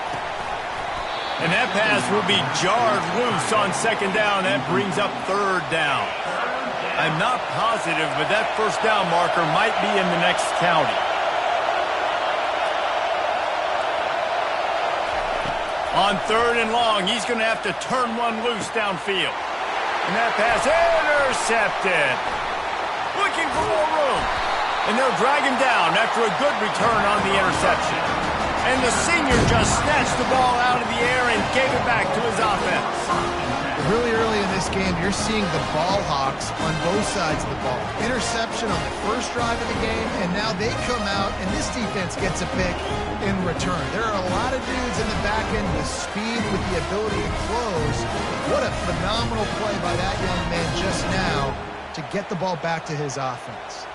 And that pass will be jarred loose on second down. That brings up third down. I'm not positive, but that first down marker might be in the next county. On third and long, he's going to have to turn one loose downfield. And that pass intercepted. Looking for more room. And they'll drag him down after a good return on the interception. And the senior just snatched the ball out of the air and gave it back to his offense. Really early in this game, you're seeing the ball hawks on both sides of the ball. Interception on the first drive of the game, and now they come out, and this defense gets a pick in return. There are a lot of dudes in the back end with speed, with the ability to close. What a phenomenal play by that young man just now to get the ball back to his offense.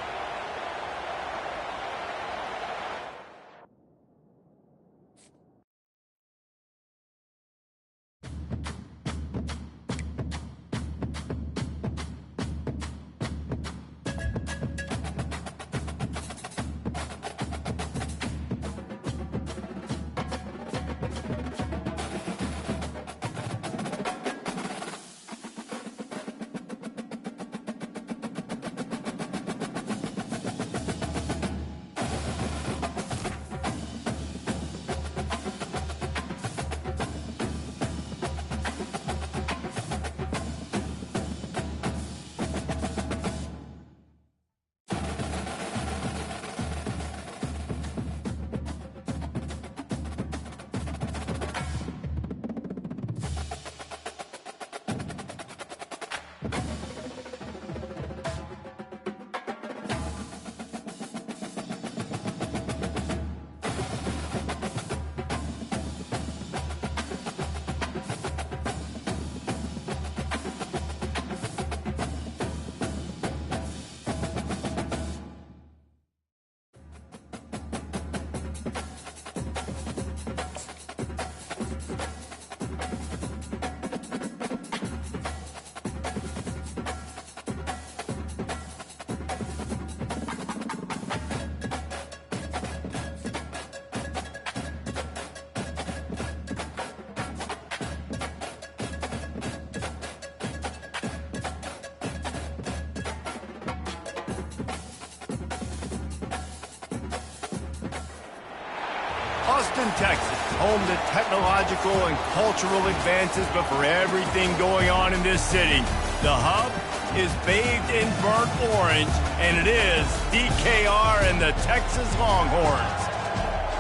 Austin, Texas, home to technological and cultural advances, but for everything going on in this city, the hub is bathed in burnt orange, and it is DKR and the Texas Longhorns.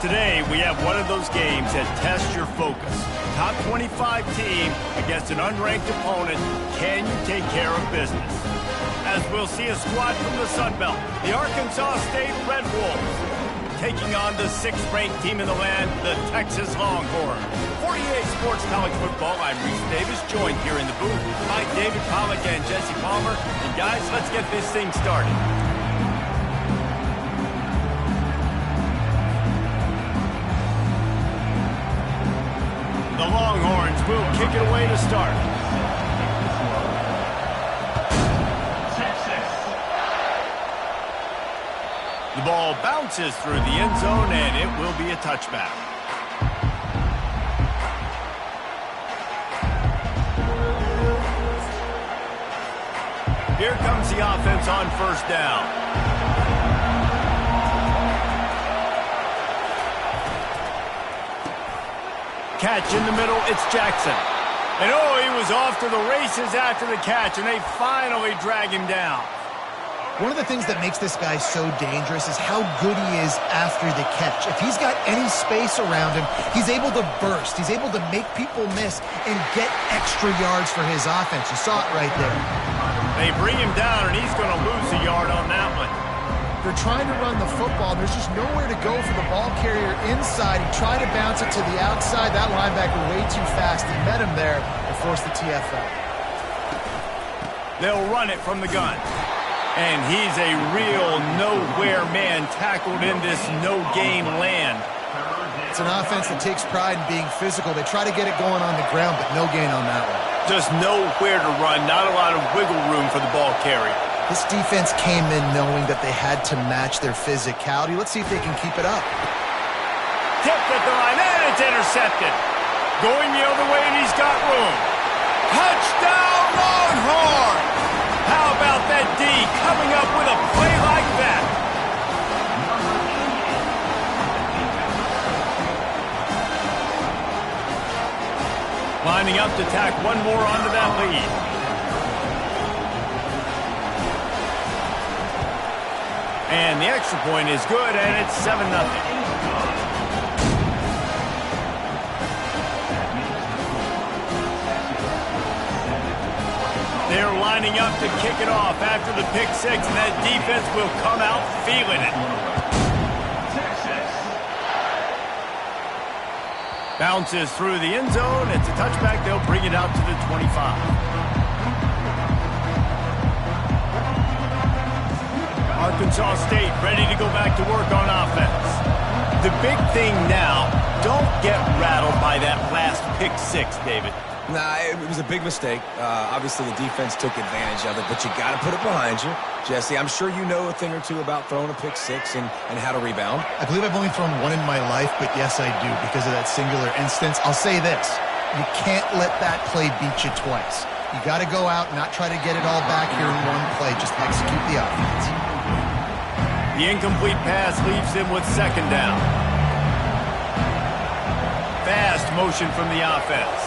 Today, we have one of those games that tests your focus. Top 25 team against an unranked opponent. Can you take care of business? As we'll see a squad from the Sun Belt, the Arkansas State Red Wolves, taking on the 6th-ranked team in the land, the Texas Longhorns. 48 Sports College Football, I'm Reese Davis, joined here in the booth by David Pollack and Jesse Palmer. And guys, let's get this thing started. The Longhorns will kick it away to start. The ball bounces through the end zone, and it will be a touchback. Here comes the offense on first down. Catch in the middle, it's Jackson. And oh, he was off to the races after the catch, and they finally drag him down. One of the things that makes this guy so dangerous is how good he is after the catch. If he's got any space around him, he's able to burst. He's able to make people miss and get extra yards for his offense. You saw it right there. They bring him down, and he's going to lose a yard on that one. They're trying to run the football. There's just nowhere to go for the ball carrier inside. He tried to bounce it to the outside. That linebacker way too fast. He met him there and forced the TFL. They'll run it from the gun. And he's a real nowhere man tackled in this no-gain land. It's an offense that takes pride in being physical. They try to get it going on the ground, but no gain on that one. Just nowhere to run, not a lot of wiggle room for the ball carrier. This defense came in knowing that they had to match their physicality. Let's see if they can keep it up. Tipped at the line, and it's intercepted. Going the other way, and he's got room. Touchdown, Longhorn! How about that D coming up with a play like that? Lining up to tack one more onto that lead. And the extra point is good, and it's 7-0. They're lining up to kick it off after the pick six, and that defense will come out feeling it. Bounces through the end zone. It's a touchback. They'll bring it out to the 25. Arkansas State ready to go back to work on offense. The big thing now, don't get rattled by that last pick six, David. Nah, it was a big mistake. Obviously, the defense took advantage of it, but you got to put it behind you. Jesse, I'm sure you know a thing or two about throwing a pick six and how to rebound. I believe I've only thrown one in my life, but yes, I do because of that singular instance. I'll say this. You can't let that play beat you twice. You got to go out and not try to get it all back here in one play. Just execute the offense. The incomplete pass leaves him with second down. Fast motion from the offense.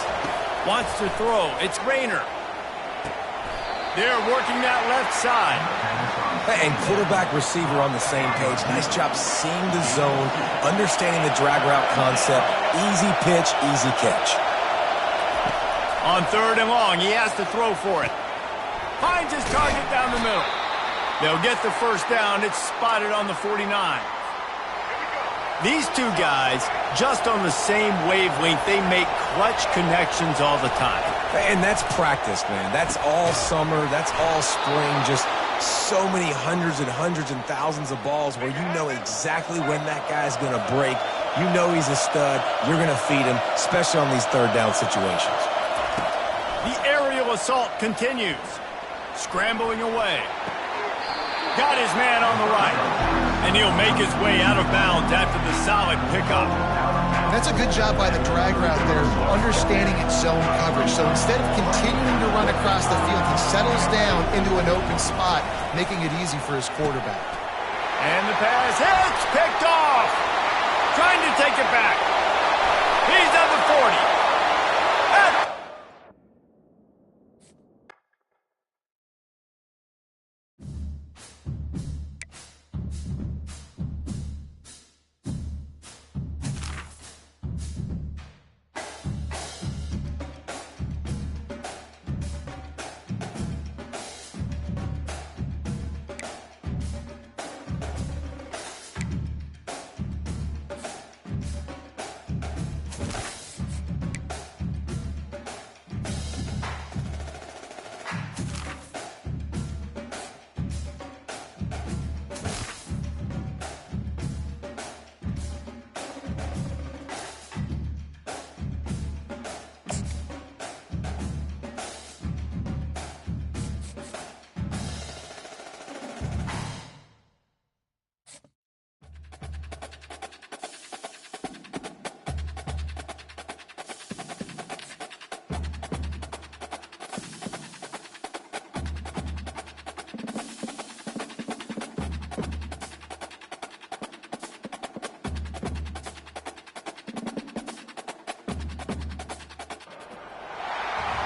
Wants to throw. It's Rayner. They're working that left side. And quarterback receiver on the same page. Nice job seeing the zone, understanding the drag route concept. Easy pitch, easy catch. On third and long, he has to throw for it. Finds his target down the middle. They'll get the first down. It's spotted on the 49. These two guys, just on the same wavelength, they make clutch connections all the time. And that's practice, man. That's all summer. That's all spring. Just so many hundreds and thousands of balls where you know exactly when that guy's going to break. You know he's a stud. You're going to feed him, especially on these third down situations. The aerial assault continues. Scrambling away. Got his man on the right. And he'll make his way out of bounds after the solid pickup. That's a good job by the drag route there, understanding its zone coverage. So instead of continuing to run across the field, he settles down into an open spot, making it easy for his quarterback. And the pass hits, picked off. Trying to take it back. He's at the 40.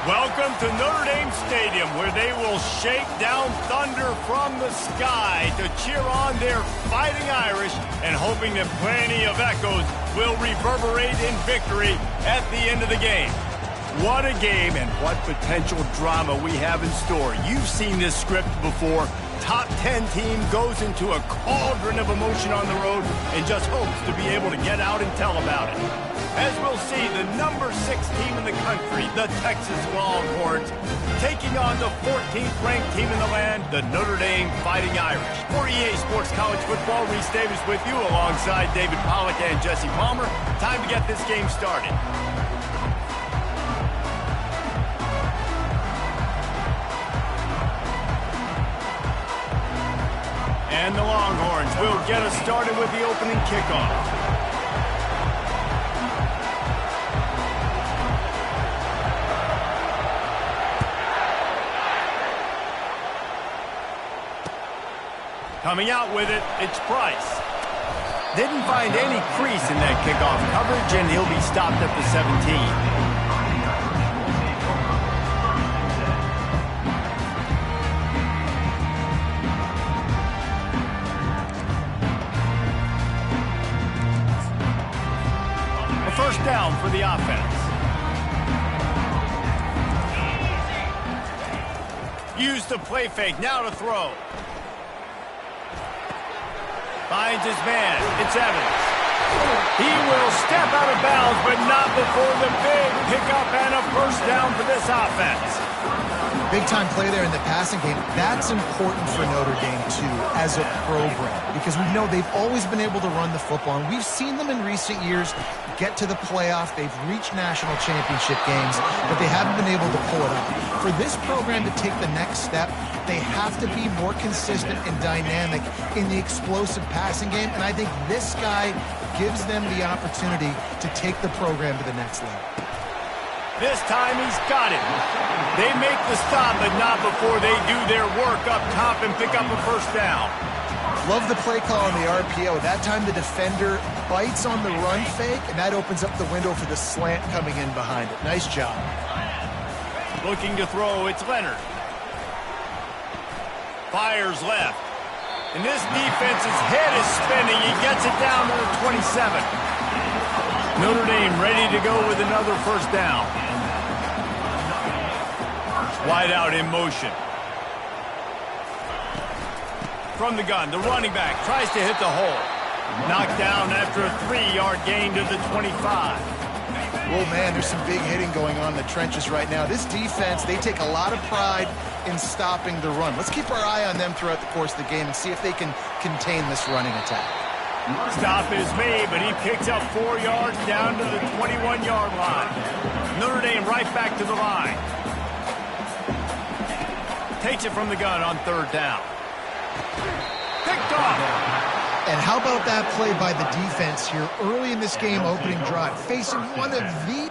Welcome to Notre Dame Stadium, where they will shake down thunder from the sky to cheer on their Fighting Irish and hoping that plenty of echoes will reverberate in victory at the end of the game. What a game and what potential drama we have in store. You've seen this script before. top 10 team goes into a cauldron of emotion on the road and just hopes to be able to get out and tell about it. As we'll see, the number 6 team in the country, the Texas Longhorns, taking on the 14th ranked team in the land, the Notre Dame Fighting Irish. For EA Sports College Football, Reese Davis with you alongside David Pollack and Jesse Palmer. Time to get this game started. And the Longhorns will get us started with the opening kickoff. Coming out with it, it's Price. Didn't find any crease in that kickoff coverage, and he'll be stopped at the 17. First down for the offense. Use the play fake, now to throw. Finds his man, it's Evans. He will step out of bounds, but not before the big pickup and a first down for this offense. Big-time play there in the passing game. That's important for Notre Dame, too, as a program, because we know they've always been able to run the football, and we've seen them in recent years get to the playoff. They've reached national championship games, but they haven't been able to pull it off. For this program to take the next step, they have to be more consistent and dynamic in the explosive passing game, and I think this guy gives them the opportunity to take the program to the next level. This time he's got it. They make the stop, but not before they do their work up top and pick up a first down. Love the play call on the RPO. That time the defender bites on the run fake, and that opens up the window for the slant coming in behind it. Nice job. Looking to throw, it's Leonard. Fires left. And this defense's head is spinning. He gets it down to the 27. Notre Dame ready to go with another first down. Wide out in motion. From the gun, the running back tries to hit the hole. Knocked down after a 3-yard gain to the 25. Oh, man, there's some big hitting going on in the trenches right now. This defense, they take a lot of pride in stopping the run. Let's keep our eye on them throughout the course of the game and see if they can contain this running attack. Stop is made, but he picks up 4 yards down to the 21-yard line. Notre Dame right back to the line. Takes it from the gun on third down. Picked off. And how about that play by the defense here early in this game opening drive, facing one of the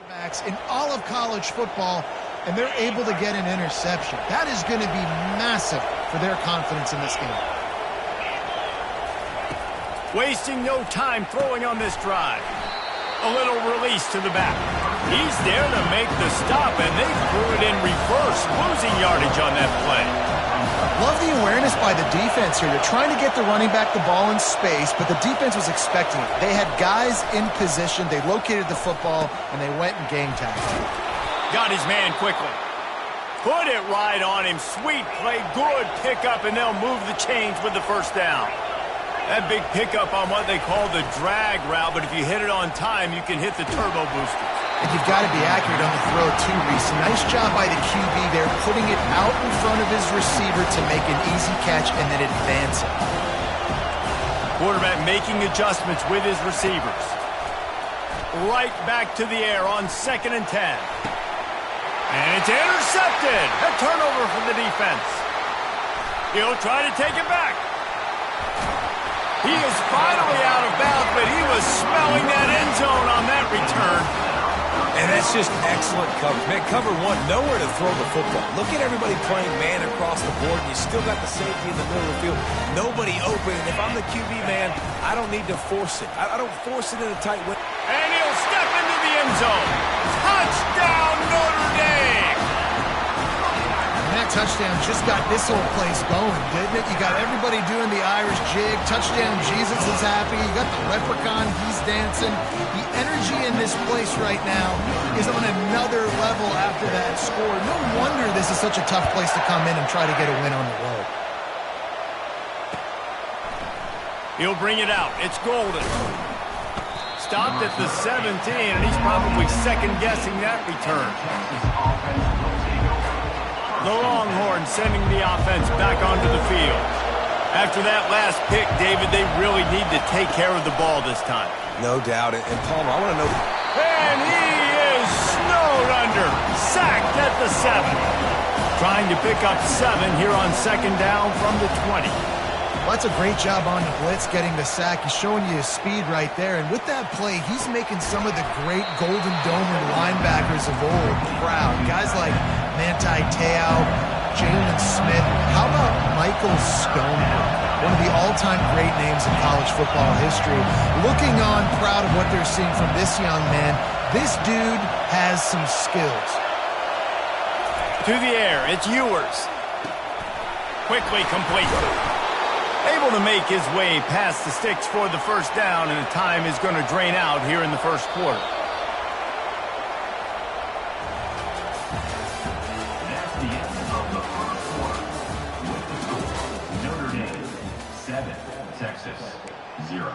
backs in all of college football, and they're able to get an interception. That is going to be massive for their confidence in this game. Wasting no time throwing on this drive. A little release to the back. He's there to make the stop, and they threw it in reverse, losing yardage on that play. Love the awareness by the defense here. They're trying to get the running back the ball in space, but the defense was expecting it. They had guys in position. They located the football, and they went and game tagged him. Got his man quickly. Put it right on him. Sweet play, good pickup, and they'll move the chains with the first down. That big pickup on what they call the drag route, but if you hit it on time, you can hit the turbo boosters. And you've got to be accurate on the throw too, Reese. Nice job by the QB there, putting it out in front of his receiver to make an easy catch and then advance it. Quarterback making adjustments with his receivers. Right back to the air on 2nd and 10. And it's intercepted. A turnover for the defense. He'll try to take it back. He is finally out of bounds, but he was smelling that end zone on that return. And that's just excellent coverage. Man, cover one, nowhere to throw the football. Look at everybody playing man across the board, and you still got the safety in the middle of the field. Nobody open, and if I'm the QB, man, I don't need to force it. I don't force it in a tight window. And he'll step into the end zone. Touchdown, Notre Dame! And that touchdown just got this whole place going, didn't it? You got everybody doing the Irish jig. Touchdown, Jesus is happy. You got the leprechaun, he's dancing. The energy in this place place right now is on another level after that score. No wonder this is such a tough place to come in and try to get a win on the road. He'll bring it out. It's Golden. Stopped at the 17, and he's probably second-guessing that return. The Longhorns sending the offense back onto the field. After that last pick, David, they really need to take care of the ball this time. No doubt. And Palmer, I want to know... And he is snowed under. Sacked at the 7. Trying to pick up 7 here on second down from the 20. Well, that's a great job on the blitz getting the sack. He's showing you his speed right there. And with that play, he's making some of the great Golden Domer linebackers of old proud. Guys like Manti Te'o, Jalen Smith. How about Michael Stoner? One of the all-time great names in college football history. Looking on, proud of what they're seeing from this young man. This dude has some skills. To the air, it's Ewers. Quickly complete. Able to make his way past the sticks for the first down, and the time is going to drain out here in the first quarter. That's the end of the first quarter. With the score, Notre Dame 7, Texas 0.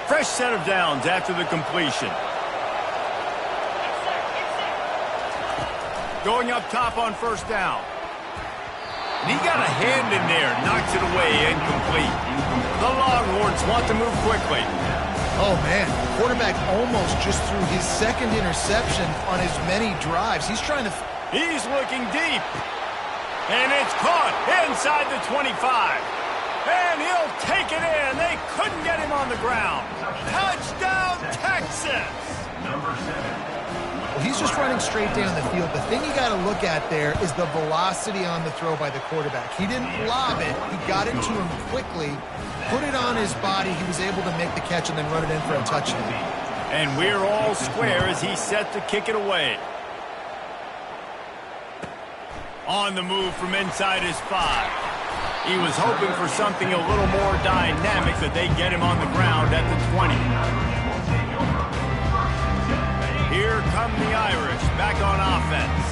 Fresh set of downs after the completion. Going up top on first down. And he got a hand in there, knocks it away, incomplete. The Longhorns want to move quickly. Oh, man. The quarterback almost just threw his second interception on his many drives. He's trying to... He's looking deep. And it's caught inside the 25. And he'll take it in. They couldn't get him on the ground. Touchdown, Texas! Number 7. Well, he's just running straight down the field. The thing you got to look at there is the velocity on the throw by the quarterback. He didn't lob it. He got it to him quickly, put it on his body. He was able to make the catch and then run it in for a touchdown. And we're all square as he's set to kick it away. On the move from inside his 5. He was hoping for something a little more dynamic, that they get him on the ground at the 20. Here come the Irish back on offense.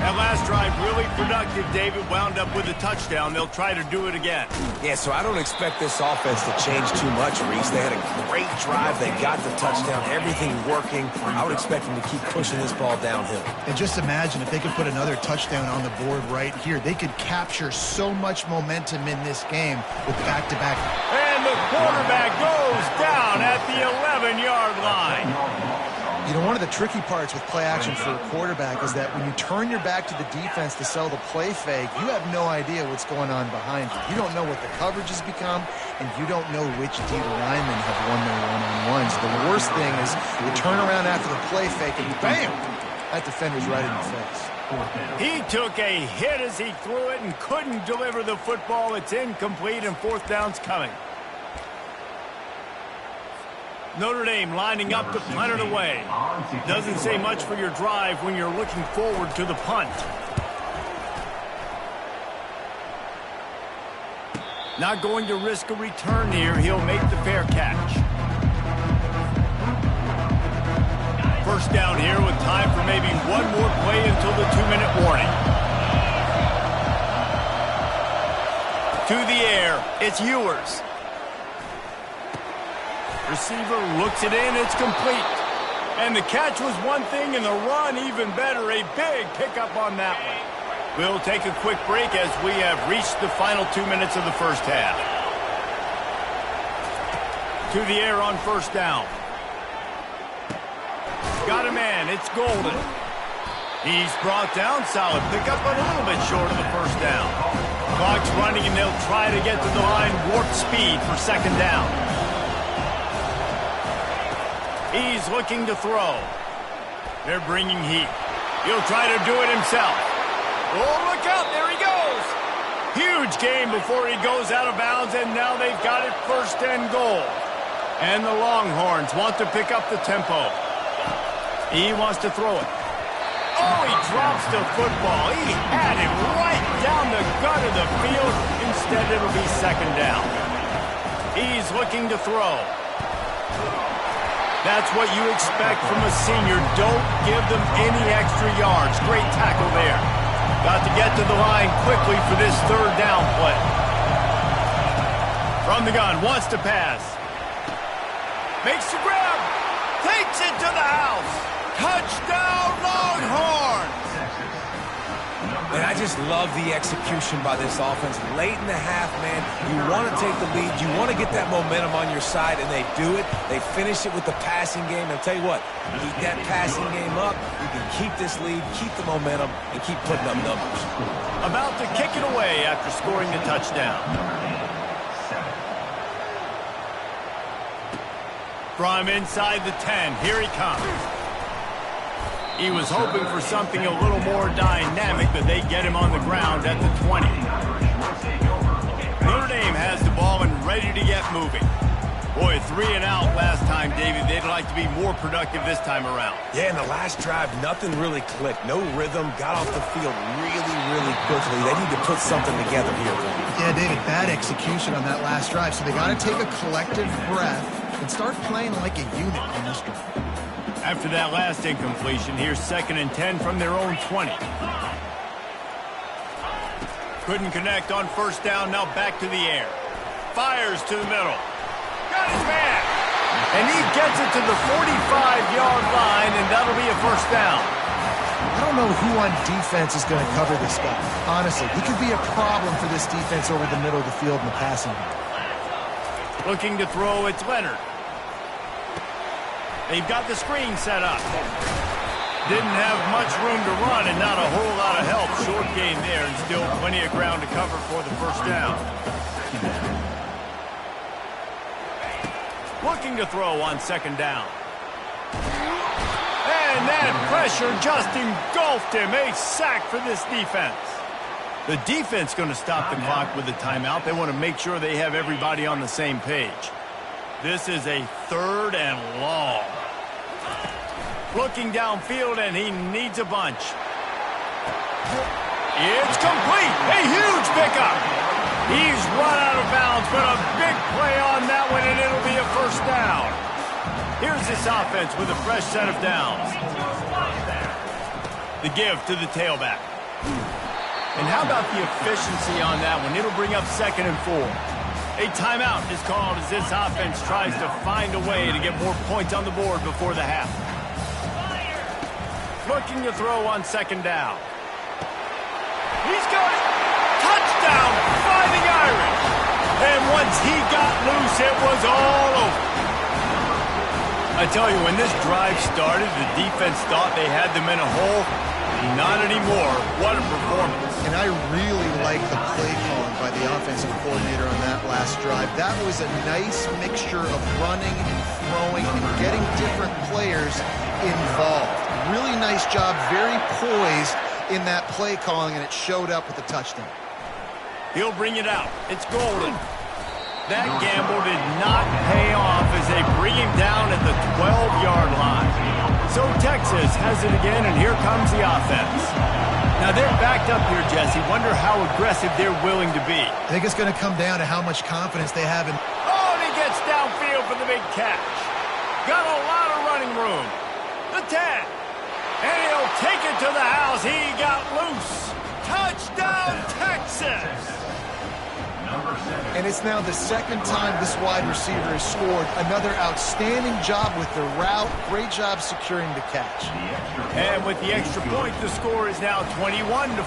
That last drive really productive. David wound up with a touchdown. They'll try to do it again. Yeah, so I don't expect this offense to change too much, Reese. They had a great drive. They got the touchdown. Everything working. I would expect them to keep pushing this ball downhill. And just imagine if they could put another touchdown on the board right here. They could capture so much momentum in this game with back-to-back. And the quarterback goes down at the 11-yard line. You know, one of the tricky parts with play action for a quarterback is that when you turn your back to the defense to sell the play fake, you have no idea what's going on behind you. You don't know what the coverage has become, and you don't know which D linemen have won their one-on-ones. The worst thing is you turn around after the play fake, and bam! That defender's right in the face. He took a hit as he threw it and couldn't deliver the football. It's incomplete, and fourth down's coming. Notre Dame lining up to punt it away. Doesn't say much for your drive when you're looking forward to the punt. Not going to risk a return here. He'll make the fair catch. First down here with time for maybe one more play until the 2-minute warning. To the air, it's Ewers. Receiver looks it in, it's complete. And the catch was one thing, and the run even better. A big pickup on that one. We'll take a quick break as we have reached the final 2 minutes of the first half. To the air on first down. Got a man, it's Golden. He's brought down, solid pickup, but a little bit short of the first down. Clock's running, and they'll try to get to the line warp speed for second down. He's looking to throw. They're bringing heat. He'll try to do it himself. Oh, look out. There he goes. Huge game before he goes out of bounds, and now they've got it first and goal. And the Longhorns want to pick up the tempo. He wants to throw it. Oh, he drops the football. He had it right down the gut of the field. Instead, it'll be second down. He's looking to throw. That's what you expect from a senior. Don't give them any extra yards. Great tackle there. Got to get to the line quickly for this third down play. From the gun, wants to pass. Makes the grab. Takes it to the house. Touchdown, Longhorns! And I just love the execution by this offense. Late in the half, man, you want to take the lead. You want to get that momentum on your side, and they do it. They finish it with the passing game. And I'll tell you what, keep that passing game up. You can keep this lead, keep the momentum, and keep putting up numbers. About to kick it away after scoring the touchdown. From inside the 10, here he comes. He was hoping for something a little more dynamic, but they get him on the ground at the 20. Notre Dame has the ball and ready to get moving. Boy, 3 and out last time, David. They'd like to be more productive this time around. Yeah, in the last drive, nothing really clicked. No rhythm, got off the field really quickly. They need to put something together here. Yeah, David, bad execution on that last drive, so they got to take a collective breath and start playing like a unit on this drive. After that last incompletion, here's 2nd and 10 from their own 20. Couldn't connect on first down, now back to the air. Fires to the middle. Got his man! And he gets it to the 45-yard line, and that'll be a first down. I don't know who on defense is going to cover this guy. Honestly, he could be a problem for this defense over the middle of the field in the passing game. Looking to throw, it's Leonard. They've got the screen set up. Didn't have much room to run and not a whole lot of help. Short game there and still plenty of ground to cover for the first down. Looking to throw on 2nd down. And that pressure just engulfed him. A sack for this defense. The defense going to stop the clock with a timeout. They want to make sure they have everybody on the same page. This is a 3rd and long. Looking downfield, and he needs a bunch. It's complete. A huge pickup. He's run out of bounds, but a big play on that one, and it'll be a first down. Here's this offense with a fresh set of downs. The give to the tailback. And how about the efficiency on that one? It'll bring up 2nd and 4. A timeout is called as this offense tries to find a way to get more points on the board before the half. Looking to throw on 2nd down. He's got it. Touchdown, Fighting Irish. And once he got loose, it was all over. I tell you, when this drive started, the defense thought they had them in a hole. Not anymore. What a performance. And I really like the play calling by the offensive coordinator on that last drive. That was a nice mixture of running and throwing and getting different players involved. Really nice job, very poised in that play calling, and it showed up with a touchdown. He'll bring it out. It's golden. That gamble did not pay off as they bring him down at the 12-yard line. So Texas has it again, and here comes the offense. Now they're backed up here, Jesse. Wonder how aggressive they're willing to be. I think it's going to come down to how much confidence they have in... Oh, and he gets downfield for the big catch. Got a lot of running room. The 10. And he'll take it to the house. He got loose. Touchdown, Texas. And it's now the 2nd time this wide receiver has scored. Another outstanding job with the route. Great job securing the catch. And with the extra point, the score is now 21-14.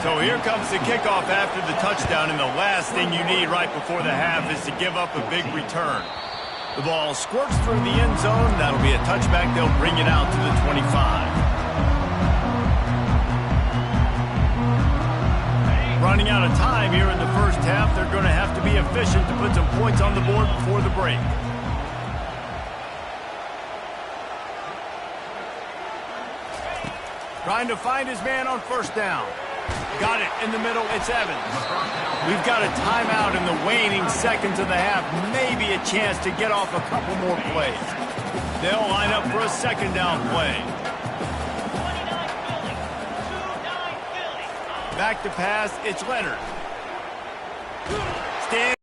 So here comes the kickoff after the touchdown, and the last thing you need right before the half is to give up a big return. The ball squirts through the end zone. That'll be a touchback. They'll bring it out to the 25. Running out of time here in the first half. They're going to have to be efficient to put some points on the board before the break. Trying to find his man on first down. Got it in the middle. It's Evans. We've got a timeout in the waning seconds of the half. Maybe a chance to get off a couple more plays. They'll line up for a 2nd down play. Back to pass, it's Leonard. Stand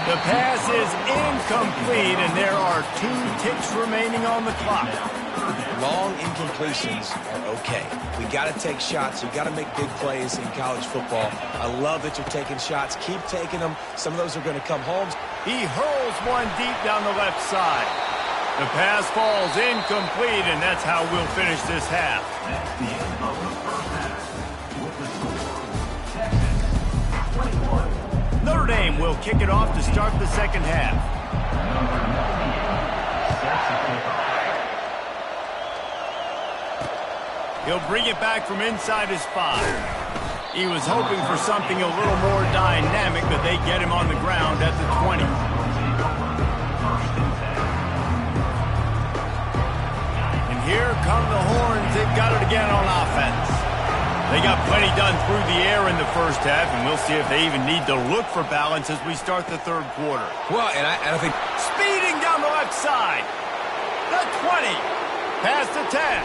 The pass is incomplete, and there are 2 ticks remaining on the clock. Long incompletions are okay. We got to take shots. You got to make big plays in college football. I love that you're taking shots. Keep taking them. Some of those are going to come home. He hurls one deep down the left side. The pass falls incomplete, and that's how we'll finish this half. That's the end of the first half. With the score, Texas 21. Notre Dame will kick it off to start the second half. Number 98 sets the kickoff. He'll bring it back from inside his 5. He was hoping for something a little more dynamic, but they get him on the ground at the 20. And here come the horns. They've got it again on offense. They got plenty done through the air in the first half, and we'll see if they even need to look for balance as we start the third quarter. Well, and I think Speeding down the left side. The 20. Past the 10.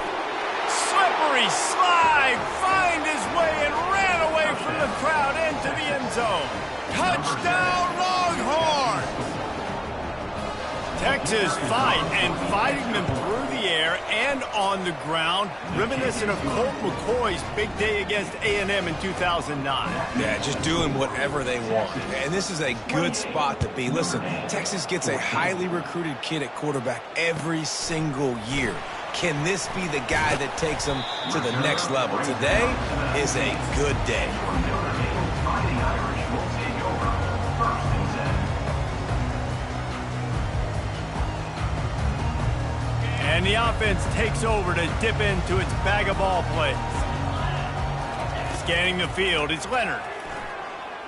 Slippery slide. Find his way and ran away from the crowd into the end zone. Touchdown, Longhorn! Texas fighting them through the air and on the ground, reminiscent of Colt McCoy's big day against A&M in 2009. yeah, just doing whatever they want. And this is a good spot to be. Listen, Texas gets a highly recruited kid at quarterback every single year. Can this be the guy that takes them to the next level? Today is a good day. Fighting Irish will take over. First and 10. And the offense takes over to dip into its bag of ball plays. Scanning the field, it's Leonard.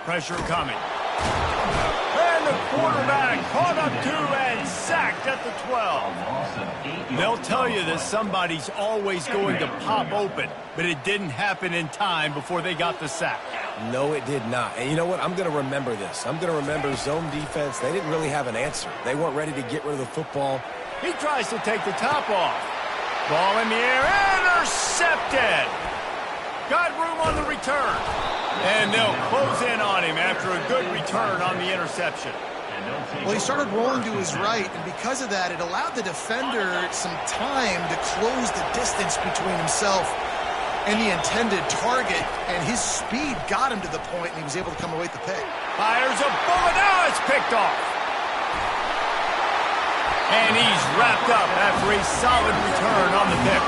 Pressure coming. And the quarterback caught up to and sacked at the 12. They'll tell you that somebody's always going to pop open, but it didn't happen in time before they got the sack. No, it did not. And you know what? I'm going to remember this. I'm going to remember zone defense. They didn't really have an answer. They weren't ready to get rid of the football. He tries to take the top off. Ball in the air, intercepted. Got room on the return. And they'll close in on him after a good return on the interception. Well, he started rolling to his right, and because of that, it allowed the defender some time to close the distance between himself and the intended target, and his speed got him to the point, and he was able to come away with the pick. Fires a bullet. Now it's picked off. And he's wrapped up after a solid return on the pick.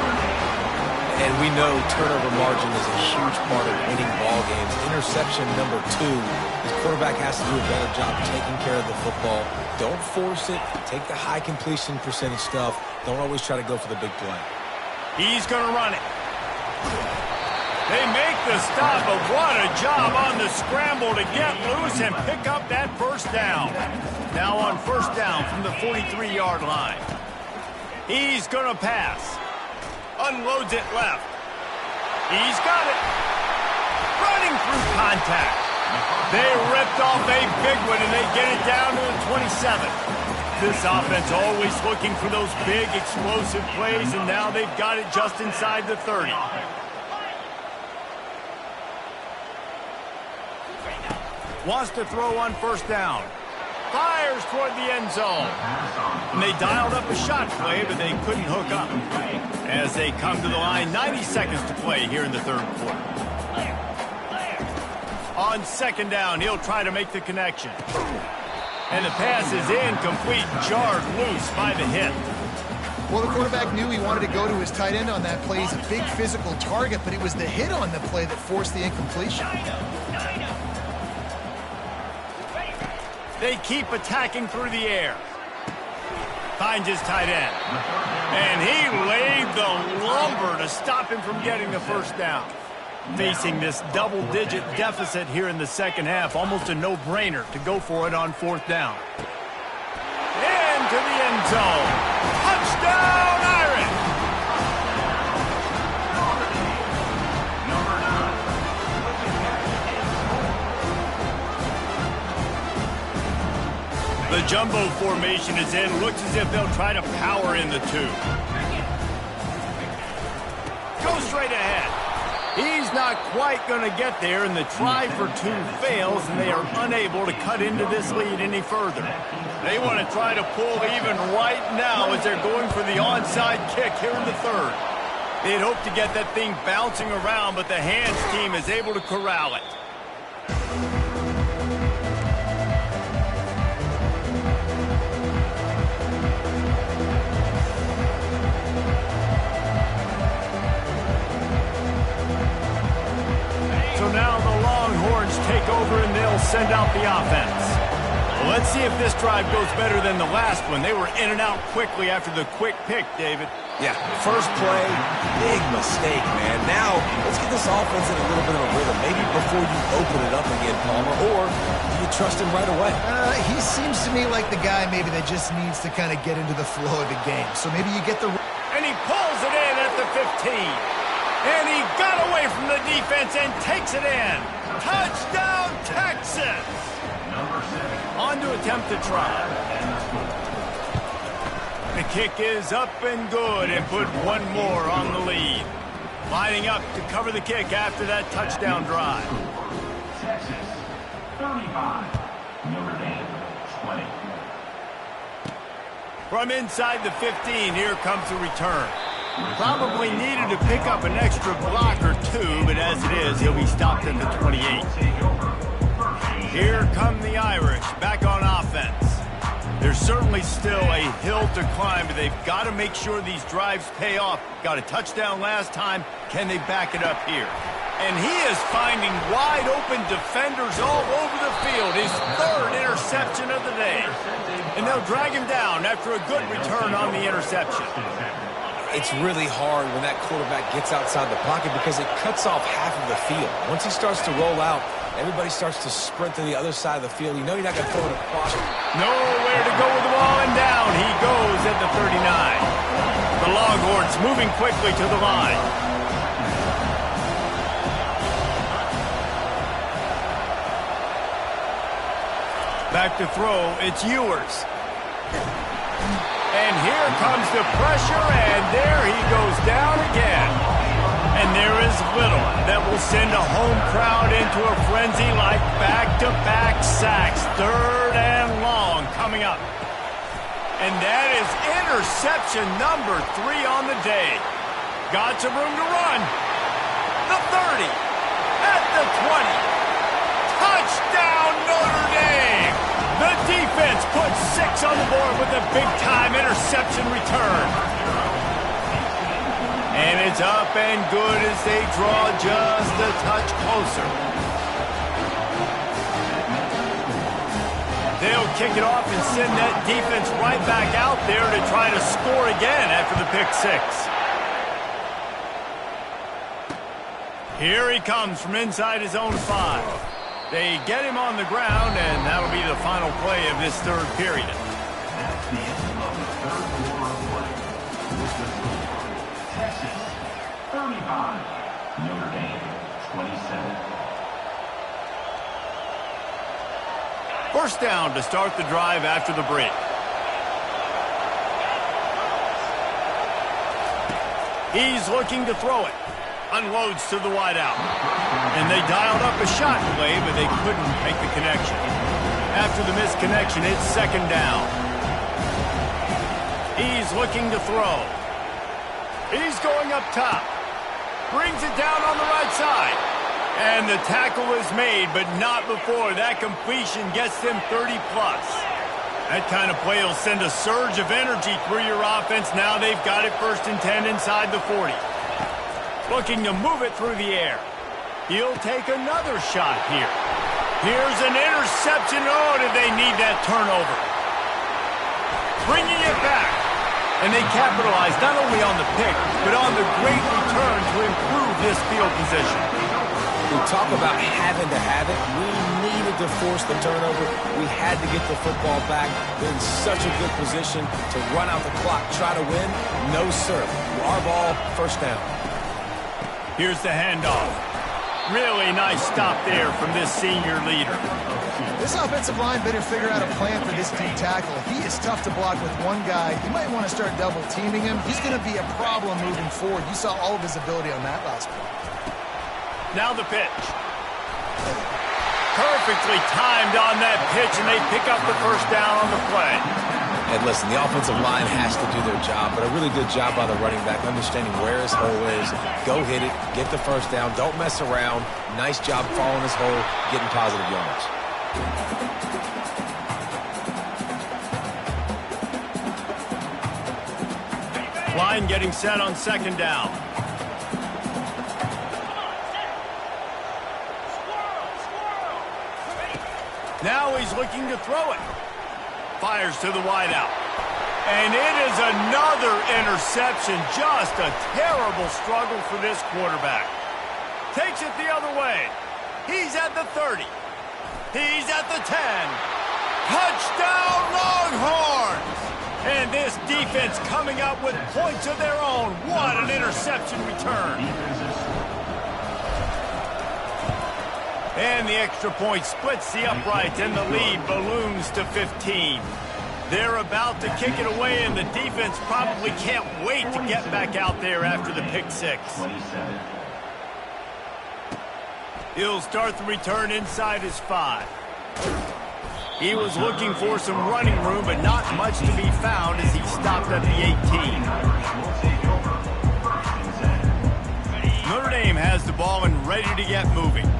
And we know turnover margin is a huge part of winning ball games. Interception number 2. His quarterback has to do a better job taking care of the football. Don't force it. Take the high completion percentage stuff. Don't always try to go for the big play. He's going to run it. They make the stop, but what a job on the scramble to get loose and pick up that first down. Now on first down from the 43-yard line. He's going to pass. Unloads it left. He's got it. Running through contact. They ripped off a big one, and they get it down to the 27. This offense always looking for those big, explosive plays, and now they've got it just inside the 30. Wants to throw on first down. Fires toward the end zone. And they dialed up a shot play, but they couldn't hook up. As they come to the line, 90 seconds to play here in the third quarter. On second down, he'll try to make the connection. And the pass is incomplete, jarred loose by the hit. Well, the quarterback knew he wanted to go to his tight end on that play. He's a big physical target, but it was the hit on the play that forced the incompletion. They keep attacking through the air. Finds his tight end. And he laid the lumber to stop him from getting the first down. Facing this double-digit deficit here in the second half, almost a no-brainer to go for it on fourth down. Into the end zone. Touchdown, Irish! The jumbo formation is in. Looks as if they'll try to power in the 2. Go straight ahead. He's not quite going to get there, and the try for two fails, and they are unable to cut into this lead any further. They want to try to pull even right now as they're going for the onside kick here in the third. They'd hope to get that thing bouncing around, but the hands team is able to corral it. So now the Longhorns take over and they'll send out the offense. Well, let's see if this drive goes better than the last one. They were in and out quickly after the quick pick, David. Yeah, first play, big mistake, man. Now, let's get this offense in a little bit of a rhythm. Maybe before you open it up again, Palmer, or do you trust him right away? He seems to me like the guy maybe that just needs to kind of get into the flow of the game. So maybe you get the... And he pulls it in at the 15. And he got away from the defense and takes it in. Touchdown, Texas! On to attempt the try. The kick is up and good and put one more on the lead. Lining up to cover the kick after that touchdown drive. Texas, 35. Notre Dame, 20. From inside the 15, here comes the return. Probably needed to pick up an extra block or two, but as it is, he'll be stopped at the 28. Here come the Irish, back on offense. There's certainly still a hill to climb, but they've got to make sure these drives pay off. Got a touchdown last time. Can they back it up here? And he is finding wide-open defenders all over the field. His third interception of the day. And they'll drag him down after a good return on the interception. It's really hard when that quarterback gets outside the pocket because it cuts off half of the field. Once he starts to roll out, everybody starts to sprint to the other side of the field. You know you're not going to throw it across. Nowhere to go with the ball, and down he goes at the 39. The Longhorns moving quickly to the line. Back to throw, it's Ewers. And here comes the pressure, and there he goes down again. And there is little that will send a home crowd into a frenzy like back-to-back sacks. Third and long coming up. And that is interception number 3 on the day. Got some room to run. The 30. At the 20. Touchdown Notre Dame. The defense puts 6 on the board with a big-time interception return. And it's up and good as they draw just a touch closer. They'll kick it off and send that defense right back out there to try to score again after the pick 6. Here he comes from inside his own 5. They get him on the ground, and that'll be the final play of this third period. That's the end of the third quarter of play. With the score, Texas, 35. Notre Dame, 27. First down to start the drive after the break. He's looking to throw it. Unloads to the wideout. And they dialed up a shot play, but they couldn't make the connection. After the missed connection, it's second down. He's looking to throw. He's going up top. Brings it down on the right side. And the tackle is made, but not before that completion gets them 30-plus. That kind of play will send a surge of energy through your offense. Now they've got it 1st and 10 inside the 40. Looking to move it through the air. He'll take another shot here. Here's an interception. Oh, did they need that turnover? Bringing it back. And they capitalize not only on the pick, but on the great return to improve this field position. We talk about having to have it. We needed to force the turnover. We had to get the football back. We're in such a good position to run out the clock, try to win. No, sir. Our ball, first down. Here's the handoff. Really nice stop there from this senior leader. This offensive line better figure out a plan for this deep tackle. He is tough to block with one guy. You might want to start double-teaming him. He's going to be a problem moving forward. You saw all of his ability on that last play. Now the pitch. Perfectly timed on that pitch, and they pick up the first down on the play. And listen, the offensive line has to do their job, but a really good job by the running back, understanding where his hole is. Go hit it, get the first down, don't mess around. Nice job following his hole, getting positive yards. Line getting set on second down. Now he's looking to throw it. Fires to the wideout. And it is another interception. Just a terrible struggle for this quarterback. Takes it the other way. He's at the 30. He's at the 10. Touchdown Longhorns! And this defense coming up with points of their own. What an interception return. And the extra point splits the uprights, and the lead balloons to 15. They're about to kick it away, and the defense probably can't wait to get back out there after the pick six. He'll start the return inside his 5. He was looking for some running room, but not much to be found as he stopped at the 18. Notre Dame has the ball and ready to get moving.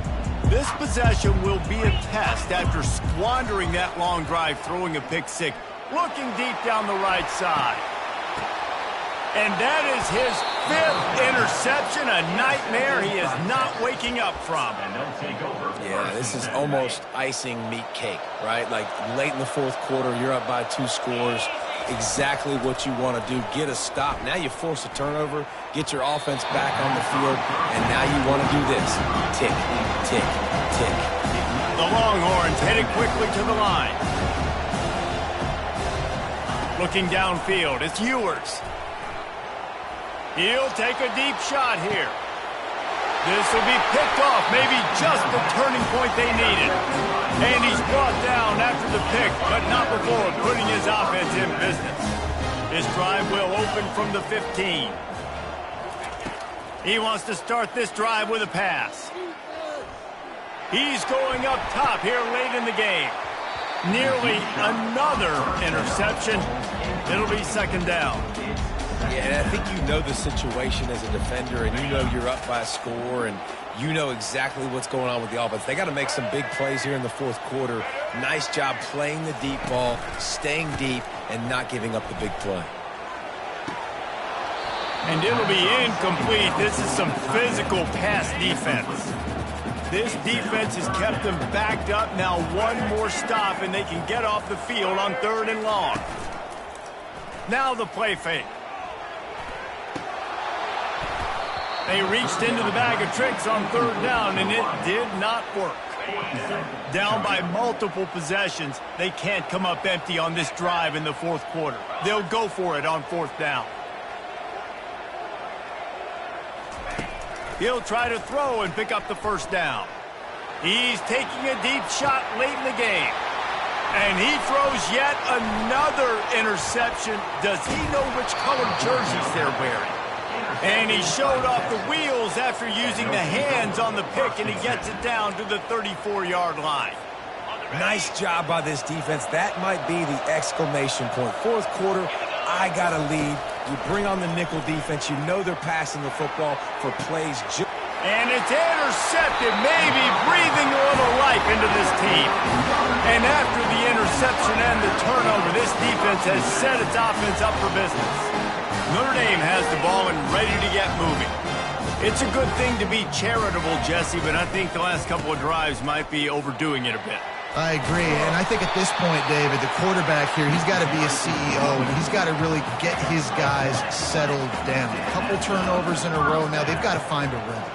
This possession will be a test after squandering that long drive, throwing a pick six, looking deep down the right side. And that is his 5th interception, a nightmare he is not waking up from. Yeah, this is almost icing meat cake, right? Like late in the fourth quarter, you're up by 2 scores. Exactly what you want to do. Get a stop. Now you force a turnover, get your offense back on the field, and now you want to do this. Tick, tick, tick. The Longhorns headed quickly to the line. Looking downfield, it's Ewers. He'll take a deep shot here. This will be picked off, maybe just the turning point they needed. And he's brought down after the pick, but not before putting his offense in business. This drive will open from the 15. He wants to start this drive with a pass. He's going up top here late in the game. Nearly another interception. It'll be second down. Yeah, and I think you know the situation as a defender, and you know you're up by a score, and you know exactly what's going on with the offense. They got to make some big plays here in the fourth quarter. Nice job playing the deep ball, staying deep, and not giving up the big play. And it'll be incomplete. This is some physical pass defense. This defense has kept them backed up. Now one more stop, and they can get off the field on 3rd and long. Now the play fake. They reached into the bag of tricks on 3rd down, and it did not work. Down by multiple possessions, they can't come up empty on this drive in the fourth quarter. They'll go for it on 4th down. He'll try to throw and pick up the first down. He's taking a deep shot late in the game. And he throws yet another interception. Does he know which colored jerseys they're wearing? And he showed off the wheels after using the hands on the pick, and he gets it down to the 34-yard line. Nice job by this defense. That might be the exclamation point. Fourth quarter, I got a lead. You bring on the nickel defense. You know they're passing the football for plays. And it's intercepted, maybe breathing a little life into this team. And after the interception and the turnover, this defense has set its offense up for business. Notre Dame has the ball and ready to get moving. It's a good thing to be charitable, Jesse, but I think the last couple of drives might be overdoing it a bit. I agree, and I think at this point, David, the quarterback here, he's got to be a CEO, and he's got to really get his guys settled down. A couple turnovers in a row now. They've got to find a rhythm.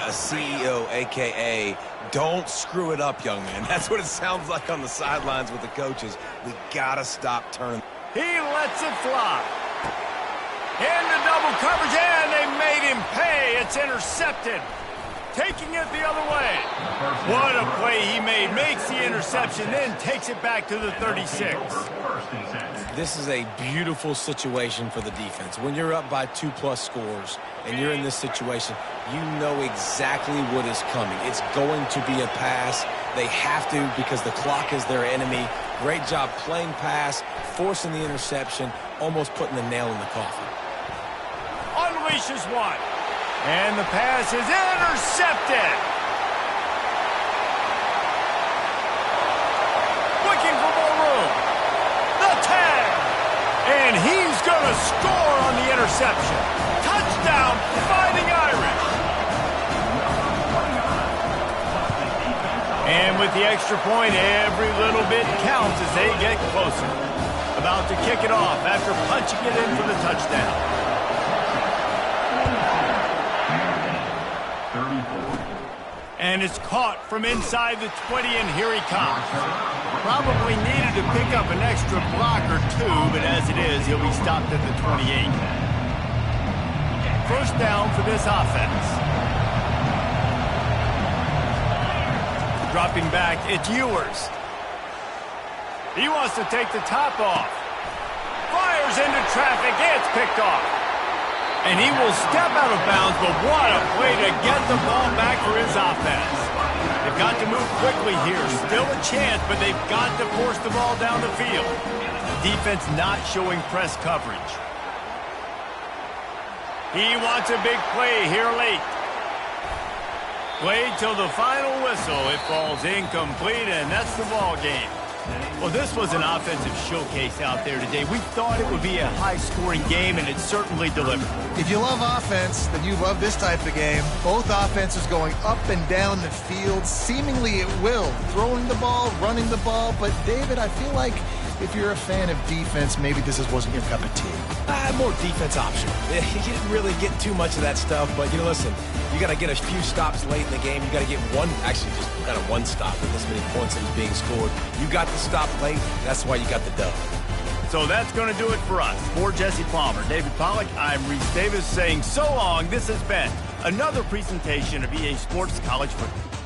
A CEO, a.k.a. don't screw it up, young man. That's what it sounds like on the sidelines with the coaches. We got to stop turning. He lets it fly. Into double coverage, and they made him pay. It's intercepted. taking it the other way. What a play he made. Makes the interception, then takes it back to the 36. This is a beautiful situation for the defense. When you're up by 2+ scores and you're in this situation, you know exactly what is coming. It's going to be a pass. They have to because the clock is their enemy. Great job playing pass, forcing the interception, almost putting the nail in the coffin. Unleashes one. And the pass is intercepted. Looking for more room. The tag. And he's going to score on the interception. Touchdown, Fighting Irish. And with the extra point, every little bit counts as they get closer. About to kick it off after punching it in for the touchdown. And it's caught from inside the 20, and here he comes. Probably needed to pick up an extra block or two, but as it is, he'll be stopped at the 28. First down for this offense. Dropping back, it's Ewers. He wants to take the top off. Fires into traffic, it's picked off. And he will step out of bounds, but what a play to get the ball back for his offense. They've got to move quickly here. Still a chance, but they've got to force the ball down the field. Defense not showing press coverage. He wants a big play here late. Played till the final whistle. It falls incomplete, and that's the ball game. Well, this was an offensive showcase out there today. We thought it would be a high-scoring game, and it certainly delivered. If you love offense, then you love this type of game. Both offenses going up and down the field, seemingly at will. Throwing the ball, running the ball. But, David, I feel like if you're a fan of defense, maybe this wasn't your cup of tea. More defense optional. You didn't really get too much of that stuff, but, listen, you got to get a few stops late in the game. You got to get one stop with this many points that was being scored. You got the stop late. That's why you got the dub. So that's going to do it for us. For Jesse Palmer, David Pollack, I'm Reese Davis saying so long. This has been another presentation of EA Sports College Football.